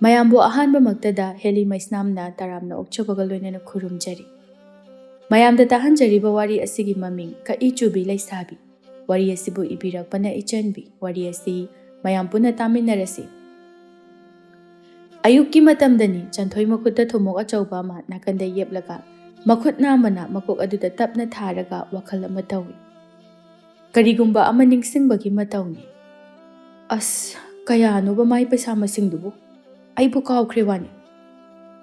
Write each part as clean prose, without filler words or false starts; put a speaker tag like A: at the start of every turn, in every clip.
A: ꯃꯌꯥꯝꯕꯨ ꯑꯍꯥꯟꯕꯃꯛꯇꯗ ꯍꯦꯂꯤ ꯃꯩꯁꯅꯥꯝꯅ ꯇꯔꯥꯝꯅ ꯑꯣꯛꯆꯕꯒ ꯂꯣꯏꯅꯅ ꯈꯨꯔꯨꯝꯖꯔꯤ꯫ ꯃꯌꯥꯝꯗ ꯇꯥꯍꯟꯖꯔꯤꯕ ꯋꯥꯔꯤ ꯑꯁꯤꯒꯤ ꯃꯃꯤꯡ ꯀꯛꯏ ꯆꯨꯕꯤ ꯂꯩꯁꯥꯕꯤ꯫ ꯋꯥꯔꯤ ꯑꯁꯤꯕꯨ ꯏꯕꯤꯔꯛꯄꯅ ꯏꯆꯟꯕꯤ꯫ ꯋꯥꯔꯤ ꯑꯁꯤ ꯃꯌꯥꯝ ꯄꯨꯟꯅ ꯇꯥꯃꯤꯟꯅꯔꯁꯤ꯫ ꯑꯌꯨꯛꯀꯤ ꯃꯇꯝꯗꯅꯤ ꯆꯟꯊꯣꯏ ꯃꯈꯨꯠꯇ ꯊꯨꯃꯣꯛ ꯑꯆꯧꯕ ꯑꯃ ꯅꯥꯀꯟꯗ ꯌꯦꯞꯂꯒ ꯃꯈꯨꯠ ꯅꯥꯝꯃꯅ ꯃꯀꯣꯛ ꯑꯗꯨꯗ ꯇꯞꯅ ꯊꯥꯔꯒ ꯋꯥꯈꯜ ꯑꯃ ꯇꯧꯏ꯫ ꯀꯔꯤꯒꯨꯝꯕ ꯑꯃ ꯅꯤꯡꯁꯤꯡꯕꯒꯤ ꯃꯇꯧꯅꯤ꯫ ꯑꯁ ꯀꯌꯥꯅꯣꯕ ꯃꯥꯏ ꯄꯩꯁꯥ ꯃꯁꯤꯡꯗꯨꯕꯨ ꯑꯩꯕꯨ ꯀꯥꯎꯈ꯭ꯔꯦ ꯋꯥꯅꯤ꯫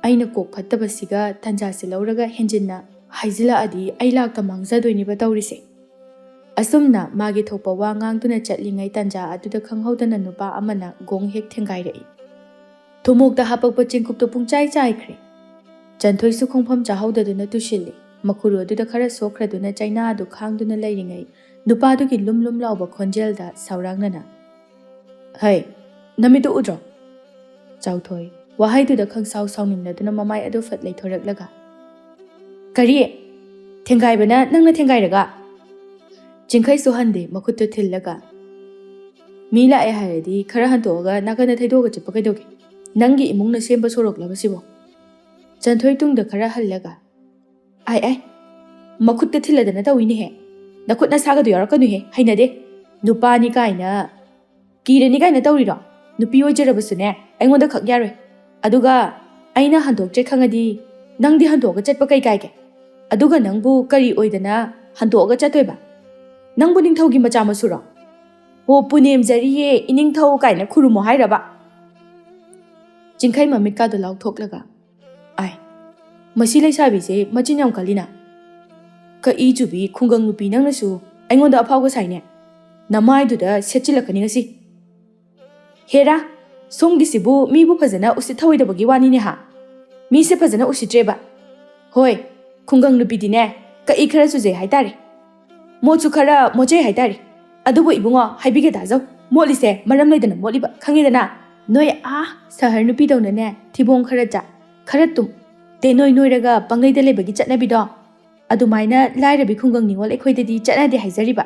A: ꯑꯩꯅ ꯀꯣꯛ ꯐꯠꯇꯕꯁꯤꯒ ꯇꯟꯖꯥꯁꯤ ꯂꯧꯔꯒ ꯍꯦꯟꯖꯤꯟꯅ ꯍꯥꯏꯖꯤꯜꯂꯛꯑꯗꯤ ꯑꯩ ꯂꯥꯛꯇ ꯃꯥꯡꯖꯗꯣꯏꯅꯦꯕ ꯇꯧꯔꯤꯁꯦ꯫ ꯑꯁꯨꯝꯅ ꯃꯥꯒꯤ ꯊꯣꯛꯄ ꯋꯥ ꯉꯥꯡꯗꯨꯅ ꯆꯠꯂꯤꯉꯩ ꯇꯟꯖꯥ ꯑꯗꯨꯗ ꯈꯪꯍꯧꯗꯅ ꯅꯨꯄꯥ ꯑꯃꯅ ꯒꯣꯡ ꯍꯦꯛ ꯊꯦꯡꯒꯥꯏꯔꯛꯏ꯫ ꯊꯨꯃꯣꯛꯇ ꯍꯥꯞꯄꯛꯄ ꯆꯦꯡꯀꯨꯞꯇꯣ ꯄꯨꯡꯆꯥꯏ ꯆꯥꯏꯈ꯭ꯔꯦ꯫ ꯆꯟꯊꯣꯏꯁꯨ ꯈꯣꯡꯐꯝ ꯆꯥꯍꯧꯗꯗꯨꯅ ꯇꯨꯁꯤꯜꯂꯤ꯫ ꯃꯈꯨꯔꯨ ꯑꯗꯨꯗ ꯈꯔ ꯁꯣꯛꯈ꯭ꯔꯗꯨꯅ ꯆꯩꯅꯥ ꯑꯗꯨ ꯈꯥꯡꯗꯨꯅ ꯂꯩꯔꯤꯉꯩ ꯅꯨꯄꯥꯗꯨꯒꯤ ꯂꯨꯝ ꯂꯨꯝ ꯂꯥꯎꯕ ꯈꯣꯟꯖꯦꯜꯗ ꯁꯥꯎꯔꯥꯡꯅꯅ "ꯍꯩ ꯅꯃꯤꯠꯇꯨ ꯎꯗ꯭ꯔꯣ?" ꯆꯥꯎꯊꯣꯏ ꯋꯥꯍꯩꯗꯨꯗ ꯈꯪꯁꯥꯎ ꯁꯥꯎꯅꯤꯡꯂꯗꯨꯅ ꯃꯃꯥꯏ ꯑꯗꯨ ꯐꯠ ꯂꯩꯊꯣꯔꯛꯂꯒ "ꯀꯔꯤ? ꯊꯦꯡꯒꯥꯏꯕꯅ ꯅꯪꯅ ꯊꯦꯡꯒꯥꯏꯔꯒ?" ꯆꯤꯡꯈꯩꯁꯨ ꯍꯟꯗꯦ ꯃꯈꯨꯠꯇꯨ ꯊꯤꯜꯂꯒ "ꯃꯤ ꯂꯥꯛꯑꯦ ꯍꯥꯏꯔꯗꯤ ꯈꯔ ꯍꯟꯇꯣꯛꯑꯒ ꯅꯥꯀꯟꯗ ꯊꯩꯗꯣꯛꯑꯒ ꯆꯠꯄ ꯀꯩꯗꯧꯒꯦ? ꯅꯪꯒꯤ ꯏꯃꯨꯡꯅ ꯁꯦꯝꯕ ꯁꯣꯔꯣꯛꯂꯕ ꯁꯤꯕꯣ?" ꯆꯟꯊꯣꯏ ꯇꯨꯡꯗ ꯈꯔ ꯍꯜꯂꯒ "ꯑꯥꯏ ꯃꯈꯨꯠꯇ ꯊꯤꯜꯂꯗꯅ ꯇꯧꯏꯅꯦꯍꯦ꯫ ꯅꯈꯨꯠ ꯅꯁꯥꯒꯗꯨ ꯌꯥꯎꯔꯛꯀꯅꯨꯍꯦ, ꯍꯩꯅꯗꯦ꯫ ꯅꯨꯄꯥꯅꯤ ꯀꯥꯏꯅ ꯀꯤꯔꯅꯤ ꯀꯥꯏꯅ ꯇꯧꯔꯤꯔꯣ? ꯅꯨꯄꯤ ꯑꯣꯏꯖꯔꯕꯁꯨꯅꯦ ꯑꯩꯉꯣꯟꯗ ꯈꯛ ꯌꯥꯔꯣꯏ꯫ ꯑꯗꯨꯒ ꯑꯩꯅ ꯍꯟꯗꯣꯛꯇ꯭ꯔꯦ ꯈꯪꯉꯗꯤ ꯅꯪꯗꯤ ꯍꯟꯗꯣꯛꯑꯒ ꯆꯠꯄ ꯀꯩ ꯀꯥꯏꯒꯦ? ꯑꯗꯨꯒ ꯅꯪꯕꯨ ꯀꯔꯤ ꯑꯣꯏꯗꯅ ꯍꯟꯗꯣꯛꯑꯒ ꯆꯠꯇꯣꯏꯕ? ꯅꯪꯕꯨ ꯅꯤꯡꯊꯧꯒꯤ ꯃꯆꯥ ꯃꯁꯨꯔꯣ? ꯍꯣ ꯄꯨꯅꯦꯝꯖꯔꯤꯌꯦ ꯏꯅꯤꯡꯊꯧ ꯀꯥꯏꯅ ꯈꯨꯔꯨꯝꯃꯣ ꯍꯥꯏꯔꯕ?" ꯆꯤꯡꯈꯩ ꯃꯃꯤꯠꯀꯥꯗꯣ ꯂꯥꯎꯊꯣꯛꯂꯒ "ꯑꯥꯏ ꯃꯁꯤ ꯂꯩꯁꯥꯕꯤꯁꯦ ꯃꯆꯤꯟ ꯌꯥꯝ ꯀꯜꯂꯤꯅ꯫ ꯀꯛꯏ ꯆꯨꯕꯤ ꯈꯨꯡꯒꯪ ꯅꯨꯄꯤ ꯅꯪꯅꯁꯨ ꯑꯩꯉꯣꯟꯗ ꯑꯐꯥꯎꯕ ꯁꯥꯏꯅꯦ꯫ ꯅꯃꯥꯏꯗꯨꯗ ꯁꯦꯠꯆꯤꯜꯂꯛꯀꯅꯤ ꯉꯁꯤ꯫ ꯍꯦꯔꯥ ꯁꯣꯝꯒꯤꯁꯤꯕꯨ ꯃꯤꯕꯨ ꯐꯖꯅ ꯎꯁꯤꯠ ꯊꯑꯣꯏꯗꯕꯒꯤ ꯋꯥꯅꯤꯅꯦ ꯍꯥ? ꯃꯤꯁꯦ ꯐꯖꯅ ꯎꯁꯤꯠꯇ꯭ꯔꯦꯕ꯫ ꯍꯣꯏ ꯈꯨꯡꯒꯪ ꯅꯨꯄꯤꯗꯤꯅꯦ ꯀꯛꯏ ꯈꯔ ꯆꯨꯖꯩ ꯍꯥꯏꯇꯥꯔꯦ, ꯃꯣꯠꯁꯨ ꯈꯔ ꯃꯣꯠꯆꯩ ꯍꯥꯏꯇꯥꯔꯦ꯫ ꯑꯗꯨꯕꯨ ꯏꯕꯨꯡꯉꯣ ꯍꯥꯏꯕꯤꯒꯦ ꯇꯥꯖꯧ, ꯃꯣꯠꯂꯤꯁꯦ ꯃꯔꯝ ꯂꯩꯗꯅ ꯃꯣꯠꯂꯤꯕ ꯈꯪꯉꯦꯗꯅ? ꯅꯣꯏ ꯁꯍꯔ ꯅꯨꯄꯤꯗꯧꯅꯅꯦ ꯊꯤꯕꯣꯡ ꯈꯔ ꯆꯥ ꯈꯔ ꯇꯨꯝ ꯇꯦꯅꯣꯏ ꯅꯣꯏꯔꯒ ꯄꯪꯂꯩꯗ ꯂꯩꯕꯒꯤ ꯆꯠꯅꯕꯤꯗꯣ ꯑꯗꯨꯃꯥꯏꯅ ꯂꯥꯏꯔꯕꯤ ꯈꯨꯡꯒꯪ ꯅꯤꯉꯣꯜ ꯑꯩꯈꯣꯏꯗꯗꯤ ꯆꯠꯅꯗꯦ ꯍꯥꯏꯖꯔꯤꯕ꯫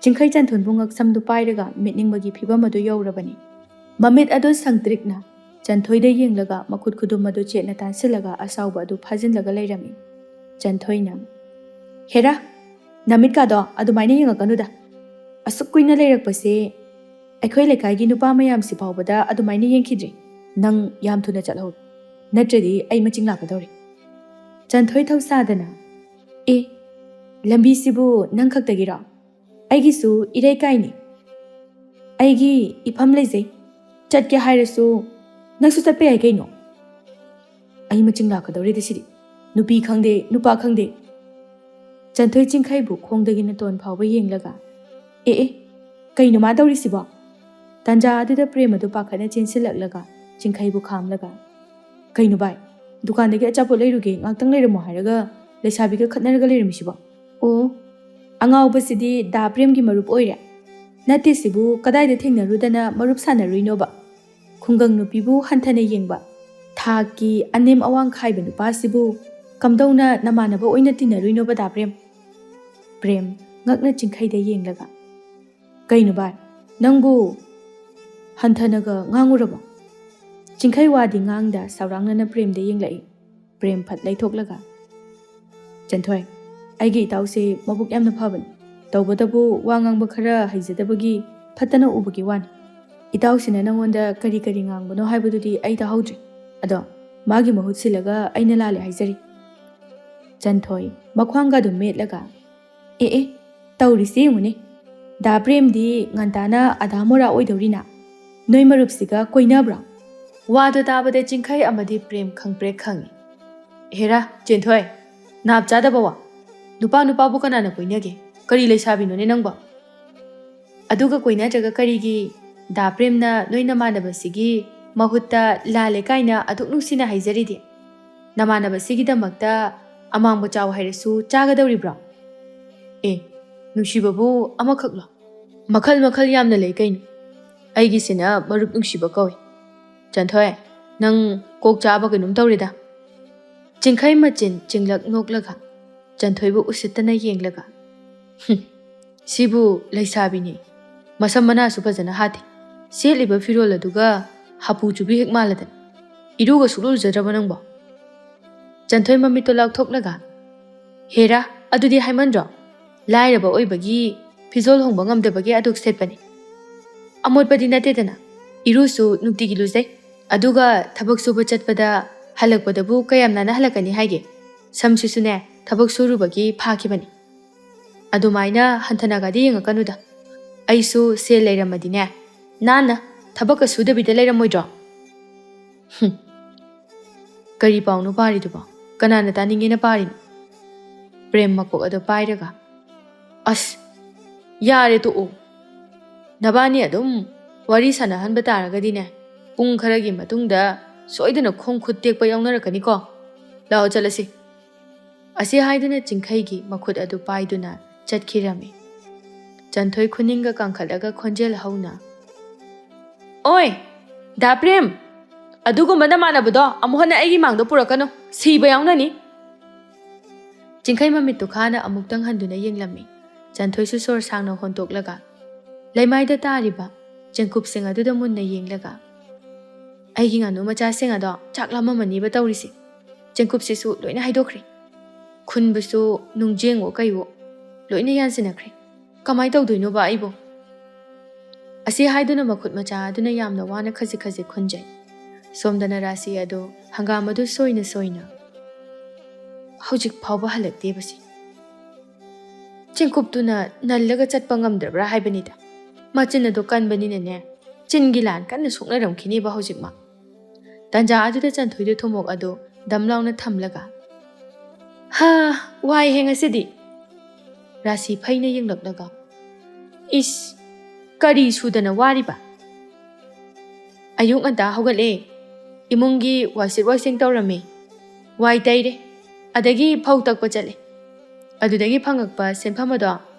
A: ꯆꯤꯡꯈꯩ ꯆꯟꯊꯨꯟꯕꯨ ꯉꯛꯁꯝꯗꯨ ꯄꯥꯏꯔꯒ ꯃꯤꯠꯅꯤꯡꯕꯒꯤ ꯐꯤꯕꯝ ꯑꯗꯨ ꯌꯧꯔꯕꯅꯤ꯫ ꯃꯃꯤꯠ ꯑꯗꯨ ꯁꯪꯇ꯭ꯔꯤꯛꯅ ꯆꯟꯊꯣꯏꯗ ꯌꯦꯡꯂꯒ ꯃꯈꯨꯠ ꯈꯨꯗꯨꯝ ꯑꯗꯨ ꯆꯦꯠꯅ ꯇꯥꯟꯁꯤꯜꯂꯒ ꯑꯁꯥꯎꯕ ꯑꯗꯨ ꯐꯥꯖꯤꯜꯂꯒ ꯂꯩꯔꯝꯃꯤ꯫ ꯆꯟꯊꯣꯏꯅ "ꯍꯦꯔꯥ ꯅꯃꯤꯠꯀꯥꯗꯣ ꯑꯗꯨꯃꯥꯏꯅ ꯌꯦꯡꯉꯛꯀꯅꯨꯗ꯫ ꯑꯁꯨꯛ ꯀꯨꯏꯅ ꯂꯩꯔꯛꯄꯁꯦ ꯑꯩꯈꯣꯏ ꯂꯩꯀꯥꯏꯒꯤ ꯅꯨꯄꯥ ꯃꯌꯥꯝꯁꯤ ꯐꯥꯎꯕꯗ ꯑꯗꯨꯃꯥꯏꯅ ꯌꯦꯡꯈꯤꯗ꯭ꯔꯤ꯫ ꯅꯪ ꯌꯥꯝ ꯊꯨꯅ ꯆꯠꯍꯧꯔꯣ, ꯅꯠꯇ꯭ꯔꯗꯤ ꯑꯩ ꯃꯆꯤꯡ ꯂꯥꯛꯀꯗꯧꯔꯤ." ꯆꯟꯊꯣꯏ ꯊꯧꯁꯥꯗꯅ ꯂꯝꯕꯤꯁꯤꯕꯨ ꯅꯪ ꯈꯛꯇꯒꯤꯔꯣ? ꯑꯩꯒꯤꯁꯨ ꯏꯔꯩꯀꯥꯏꯅꯤ, ꯑꯩꯒꯤ ꯏꯐꯝ ꯂꯩꯖꯩ꯫ ꯆꯠꯀꯦ ꯍꯥꯏꯔꯁꯨ ꯅꯪꯁꯨ ꯆꯠꯄ ꯌꯥꯏ ꯀꯩꯅꯣ꯫ ꯑꯩ ꯃꯆꯤꯡ ꯂꯥꯛꯀꯗꯧꯔꯤꯗ ꯁꯤꯗꯤ, ꯅꯨꯄꯤ ꯈꯪꯗꯦ ꯅꯨꯄꯥ ꯈꯪꯗꯦ꯫ ꯆꯟꯊꯣꯏ ꯆꯤꯡꯈꯩꯕꯨ ꯈꯣꯡꯗꯒꯤ ꯅꯇꯣꯟ ꯐꯥꯎꯕ ꯌꯦꯡꯂꯒ ꯀꯩꯅꯣ ꯃꯥ ꯇꯧꯔꯤꯁꯤꯕꯣ? ꯇꯟꯖꯥ ꯑꯗꯨꯗ ꯄ꯭ꯔꯦꯝ ꯑꯗꯨ ꯄꯥꯈꯠꯅ ꯆꯦꯟꯁꯤꯜꯂꯛꯂꯒ ꯆꯤꯡꯈꯩꯕꯨ ꯈꯥꯝꯂꯒ "ꯀꯩꯅꯣ ꯚꯥꯏ, ꯗꯨꯀꯥꯟꯗꯒꯤ ꯑꯆꯥꯄꯣꯠ ꯂꯩꯔꯨꯒꯦ ꯉꯥꯛꯇꯪ ꯂꯩꯔꯝꯃꯣ ꯍꯥꯏꯔꯒ ꯂꯩꯁꯥꯕꯤꯒ ꯈꯠꯅꯔꯒ ꯂꯩꯔꯝꯃꯤꯁꯤꯕꯣ? ꯑꯣ ꯑꯉꯥꯎꯕꯁꯤꯗꯤ ꯗꯥ ꯄ꯭ꯔꯦꯝꯒꯤ ꯃꯔꯨꯞ ꯑꯣꯏꯔꯦ? ꯅꯠꯇꯦ ꯁꯤꯕꯨ ꯀꯗꯥꯏꯗ ꯊꯦꯡꯅꯔꯨꯗꯅ ꯃꯔꯨꯞ ꯁꯥꯟꯅꯔꯨꯏꯅꯣꯕ? ꯈꯨꯡꯒꯪ ꯅꯨꯄꯤꯕꯨ ꯍꯟꯊꯅ ꯌꯦꯡꯕ, ꯊꯥꯛꯀꯤ ꯑꯅꯦꯝ ꯑꯋꯥꯡ ꯈꯥꯏꯕ ꯅꯨꯄꯥꯁꯤꯕꯨ ꯀꯝꯗꯧꯅ ꯅꯃꯥꯟꯅꯕ ꯑꯣꯏꯅ ꯇꯤꯟꯅꯔꯨꯏꯅꯣꯕ ꯗꯥ ꯄ꯭ꯔꯦꯝ?" ꯄ꯭ꯔꯦꯝ ꯉꯛꯅ ꯆꯤꯡꯈꯩꯗ ꯌꯦꯡꯂꯒ "ꯀꯩꯅꯣ ꯚꯥꯏ, ꯅꯪꯕꯨ ꯍꯟꯊꯅꯒ ꯉꯥꯡꯉꯨꯔꯕꯣ?" ꯆꯤꯡꯈꯩ ꯋꯥꯗꯤ ꯉꯥꯡꯗ ꯁꯥꯎꯔꯥꯡꯅꯅ ꯄ꯭ꯔꯦꯝꯗ ꯌꯦꯡꯂꯛꯏ꯫ ꯄ꯭ꯔꯦꯝ ꯐꯠ ꯂꯩꯊꯣꯛꯂꯒ "ꯆꯟꯊꯣꯏ ꯑꯩꯒꯤ ꯏꯇꯥꯎꯁꯦ ꯃꯕꯨꯛ ꯌꯥꯝꯅ ꯐꯕꯅꯤ, ꯇꯧꯕꯇꯕꯨ ꯋꯥ ꯉꯥꯡꯕ ꯈꯔ ꯍꯩꯖꯗꯕꯒꯤ ꯐꯠꯇꯅ ꯎꯕꯒꯤ ꯋꯥꯅꯤ꯫ ꯏꯇꯥꯎꯁꯤꯅ ꯅꯪꯉꯣꯟꯗ ꯀꯔꯤ ꯀꯔꯤ ꯉꯥꯡꯕꯅꯣ ꯍꯥꯏꯕꯗꯨꯗꯤ ꯑꯩ ꯇꯥꯍꯧꯗ꯭ꯔꯤ, ꯑꯗꯣ ꯃꯥꯒꯤ ꯃꯍꯨꯠ ꯁꯤꯜꯂꯒ ꯑꯩꯅ ꯂꯥꯜꯂꯦ ꯍꯥꯏꯖꯔꯤ." ꯆꯟꯊꯣꯏ ꯃꯈ꯭ꯋꯥꯡꯒꯗꯨ ꯃꯦꯠꯂꯒ ꯇꯧꯔꯤꯁꯤ ꯌꯦꯡꯉꯨꯅꯦ, ꯗꯥ ꯄ꯭ꯔꯦꯝꯗꯤ ꯉꯟꯇꯥꯅ ꯑꯙꯥ ꯃꯣꯔꯥ ꯑꯣꯏꯗꯧꯔꯤꯅ, ꯅꯣꯏ ꯃꯔꯨꯞꯁꯤꯒ ꯀꯣꯏꯅꯕ꯭ꯔꯣ? ꯋꯥꯗꯨ ꯇꯥꯕꯗ ꯆꯤꯡꯈꯩ ꯑꯃꯗꯤ ꯄ꯭ꯔꯦꯝ ꯈꯪꯄ꯭ꯔꯦꯛ ꯈꯪꯏ꯫ "ꯍꯦꯔꯥ ꯆꯦꯟꯊꯣꯏ, ꯅꯥꯞ ꯆꯥꯗꯕ ꯋꯥ! ꯅꯨꯄꯥꯕꯨ ꯀꯅꯥꯅ ꯀꯣꯏꯅꯒꯦ? ꯀꯔꯤ ꯂꯩꯁꯥꯕꯤꯅꯣꯅꯦ ꯅꯪꯕꯣ? ꯑꯗꯨꯒ ꯀꯣꯏꯅꯗ꯭ꯔꯒ ꯀꯔꯤꯒꯤ ꯗꯥ ꯄ꯭ꯔꯦꯝꯅ ꯅꯣꯏ ꯅꯃꯥꯟꯅꯕꯁꯤꯒꯤ ꯃꯍꯨꯠꯇ ꯂꯥꯜꯂꯦ ꯀꯥꯏꯅ ꯑꯗꯨꯛ ꯅꯨꯡꯁꯤꯅ ꯍꯥꯏꯖꯔꯤꯗꯤ? ꯅꯃꯥꯟꯅꯕꯁꯤꯒꯤꯗꯃꯛꯇ ꯑꯃꯥꯡꯕ ꯆꯥꯎ ꯍꯥꯏꯔꯁꯨ ꯆꯥꯒꯗꯧꯔꯤꯕ꯭ꯔꯣ? ꯅꯨꯡꯁꯤꯕꯕꯨ ꯑꯃꯈꯛꯂꯣ? ꯃꯈꯜ ꯃꯈꯜ ꯌꯥꯝꯅ ꯂꯩ ꯀꯩꯅꯣ꯫ ꯑꯩꯒꯤꯁꯤꯅ ꯃꯔꯨꯞ ꯅꯨꯡꯁꯤꯕ ꯀꯧꯏ꯫ ꯆꯟꯊꯣꯏ ꯅꯪ ꯀꯣꯛ ꯆꯥꯕ ꯀꯩꯅꯣꯝ ꯇꯧꯔꯦꯗ." ꯆꯤꯡꯈꯩ ꯃꯆꯤꯟ ꯆꯤꯡꯂꯛ ꯅꯣꯛꯂꯒ ꯆꯟꯊꯣꯏꯕꯨ ꯎꯁꯤꯠꯇꯅ ꯌꯦꯡꯂꯒ "ꯁꯤꯕꯨ ꯂꯩꯁꯥꯕꯤꯅꯤ, ꯃꯁꯝ ꯃꯅꯥꯁꯨ ꯐꯖꯅ ꯍꯥꯠꯇꯦ, ꯁꯦꯠꯂꯤꯕ ꯐꯤꯔꯣꯜ ꯑꯗꯨꯒ ꯍꯥꯄꯨ ꯆꯨꯕꯤ ꯍꯦꯛ ꯃꯥꯜꯂꯗꯅ ꯏꯔꯨꯒ ꯁꯨꯛꯂꯨꯖꯗ꯭ꯔꯕ ꯅꯪꯕꯣ? ꯆꯟꯊꯣꯏ ꯃꯃꯤꯠꯇꯣ ꯂꯥꯎꯊꯣꯛꯂꯒ ꯍꯦꯔꯥ ꯑꯗꯨꯗꯤ ꯍꯥꯏꯃꯟꯗ꯭ꯔꯣ? ꯂꯥꯏꯔꯕ ꯑꯣꯏꯕꯒꯤ ꯐꯤꯖꯣꯜ ꯍꯣꯡꯕ ꯉꯝꯗꯕꯒꯤ ꯑꯗꯨꯛ ꯁꯦꯠꯄꯅꯤ꯫ ꯑꯃꯣꯠꯄꯗꯤ ꯅꯠꯇꯦꯗꯅ, ꯏꯔꯨꯁꯨ ꯅꯨꯡꯇꯤꯒꯤ ꯂꯨꯖꯩ, ꯑꯗꯨꯒ ꯊꯕꯛ ꯁꯨꯕ ꯆꯠꯄꯗ ꯍꯜꯂꯛꯄꯗꯕꯨ ꯀꯌꯥꯝ ꯅꯥꯟꯅ ꯍꯜꯂꯛꯀꯅꯤ ꯍꯥꯏꯒꯦ? ꯁꯝꯁꯤꯁꯨꯅꯦ ꯊꯕꯛ ꯁꯨꯔꯨꯕꯒꯤ ꯐꯥꯈꯤꯕꯅꯤ꯫ ꯑꯗꯨꯃꯥꯏꯅ ꯍꯟꯊꯅꯒꯗꯤ ꯌꯦꯡꯉꯛꯀꯅꯨꯗ, ꯑꯩꯁꯨ ꯁꯦꯜ ꯂꯩꯔꯝꯃꯗꯤꯅꯦ ꯅꯥꯟꯅ ꯊꯕꯛꯀ ꯁꯨꯗꯕꯤꯗ ꯂꯩꯔꯝꯃꯣꯏꯗ꯭ꯔꯣ? ꯀꯔꯤ ꯄꯥꯎꯅꯣ ꯄꯥꯔꯤꯗꯨꯕꯣ? ꯀꯅꯥꯅ ꯇꯥꯅꯤꯡꯉꯦꯅ ꯄꯥꯔꯤꯅꯣ? ꯄ꯭ꯔꯦꯝ ꯃꯀꯣꯛ ꯑꯗꯨ ꯄꯥꯏꯔꯒ ꯑꯁ ꯌꯥꯔꯦ ꯇꯣꯛꯑꯣ, ꯅꯕꯥꯅꯤ ꯑꯗꯨꯝ ꯋꯥꯔꯤ ꯁꯥꯟꯅꯍꯟꯕ ꯇꯥꯔꯒꯗꯤꯅꯦ ꯄꯨꯡ ꯈꯔꯒꯤ ꯃꯇꯨꯡꯗ ꯁꯣꯏꯗꯅ ꯈꯣꯡ ꯈꯨꯠ ꯇꯦꯛꯄ ꯌꯥꯎꯅꯔꯛꯀꯅꯤꯀꯣ꯫ ꯂꯥꯛꯑꯣ ꯆꯠꯂꯁꯤ꯫ ꯑꯁꯤ ꯍꯥꯏꯗꯨꯅ ꯆꯤꯡꯈꯩꯒꯤ ꯃꯈꯨꯠ ꯑꯗꯨ ꯄꯥꯏꯗꯨꯅ ꯆꯠꯈꯤꯔꯝꯃꯤ꯫ ꯆꯟꯊꯣꯏ ꯈꯨꯅꯤꯡꯒ ꯀꯥꯡꯈꯠꯂꯒ ꯈꯣꯟꯖꯦꯜ ꯍꯧꯅ ꯑꯣꯏ ꯗꯥ ꯄ꯭ꯔꯦꯝ, ꯑꯗꯨꯒꯨꯝꯕ ꯅꯃꯥꯟꯅꯕꯗꯣ ꯑꯃꯨꯛ ꯍꯟꯅ ꯑꯩꯒꯤ ꯃꯥꯡꯗ ꯄꯨꯔꯛꯀꯅꯨ, ꯁꯤꯕ ꯌꯥꯎꯅꯅꯤ꯫ ꯆꯤꯡꯈꯩ ꯃꯃꯤꯠ ꯇꯨꯈꯥꯅ ꯑꯃꯨꯛꯇꯪ ꯍꯟꯗꯨꯅ ꯌꯦꯡꯂꯝꯃꯤ꯫ ꯆꯟꯊꯣꯏꯁꯨ ꯁꯣꯔ ꯁꯥꯡꯅ ꯍꯣꯟꯇꯣꯛꯂꯒ ꯂꯩꯃꯥꯏꯗ ꯇꯥꯔꯤꯕ ꯆꯦꯡꯀꯨꯞꯁꯤꯡ ꯑꯗꯨꯗ ꯃꯨꯟꯅ ꯌꯦꯡꯂꯒ ꯑꯩꯒꯤ ꯉꯥꯅꯨ ꯃꯆꯥꯁꯤꯡ ꯑꯗꯣ ꯆꯥꯛ ꯂꯥꯝꯃꯝꯃꯅꯤꯕ ꯇꯧꯔꯤꯁꯤ꯫ ꯆꯦꯡꯀꯨꯞꯁꯤꯁꯨ ꯂꯣꯏꯅ ꯍꯩꯗꯣꯛꯈ꯭ꯔꯦ, ꯈꯨꯟꯕꯁꯨ ꯅꯨꯡꯖꯦꯡꯋꯣ ꯀꯩꯋꯣ ꯂꯣꯏꯅ ꯌꯥꯟꯁꯤꯟꯅꯈ꯭ꯔꯦ꯫ ꯀꯃꯥꯏꯅ ꯇꯧꯗꯣꯏꯅꯣꯕ ꯑꯩꯕꯨ? ꯑꯁꯤ ꯍꯥꯏꯗꯨꯅ ꯃꯈꯨꯠ ꯃꯆꯥ ꯑꯗꯨꯅ ꯌꯥꯝꯅ ꯋꯥꯅ ꯈꯖꯤꯛ ꯈꯖꯤꯛ ꯈꯨꯟꯖꯩ꯫ ꯁꯣꯝꯗꯅ ꯔꯥꯁꯤ ꯑꯗꯨ ꯍꯪꯒꯥꯝ ꯑꯗꯨ ꯁꯣꯏꯅ ꯁꯣꯏꯅ ꯍꯧꯖꯤꯛ ꯐꯥꯎꯕ ꯍꯜꯂꯛꯇꯦꯕꯁꯤ꯫ ꯆꯦꯡꯀꯨꯞꯇꯨꯅ ꯅꯜꯂꯒ ꯆꯠꯄ ꯉꯝꯗ꯭ꯔꯕ꯭ꯔꯥ ꯍꯥꯏꯕꯅꯤꯗ꯫ ꯃꯆꯤꯟ ꯑꯗꯨ ꯀꯟꯕꯅꯤꯅꯅꯦ ꯆꯤꯟꯒꯤ ꯂꯥꯟ ꯀꯟꯅ ꯁꯣꯛꯅꯔꯝꯈꯤꯅꯦꯕ ꯍꯧꯖꯤꯛꯃꯛ꯫ ꯇꯟꯖꯥ ꯑꯗꯨꯗ ꯆꯟꯊꯣꯏꯗꯨ ꯊꯨꯝꯃꯣꯛ ꯑꯗꯨ ꯗꯝ ꯂꯥꯎꯅ ꯊꯝꯂꯒ ꯋꯥꯏꯍꯦ ꯉꯁꯤꯗꯤ꯫ ꯔꯥꯁꯤ ꯐꯩꯅ ꯌꯦꯡꯂꯛꯂꯒ ꯏꯁ ꯀꯔꯤ ꯁꯨꯗꯅ ꯋꯥꯔꯤꯕ? ꯑꯌꯨꯛ ꯉꯟꯇꯥ ꯍꯧꯒꯠꯂꯦ, ꯏꯃꯨꯡꯒꯤ ꯋꯥꯏꯁꯤꯠ ꯋꯥꯏꯁꯤꯡ ꯇꯧꯔꯝꯃꯦ, ꯋꯥꯏ ꯇꯩꯔꯦ, ꯑꯗꯒꯤ ꯐꯧ ꯇꯛꯄ ꯆꯠꯂꯦ꯫ ꯑꯗꯨꯗꯒꯤ ꯐꯪꯉꯛꯄ ꯁꯦꯟꯐꯝ ꯑꯗꯣ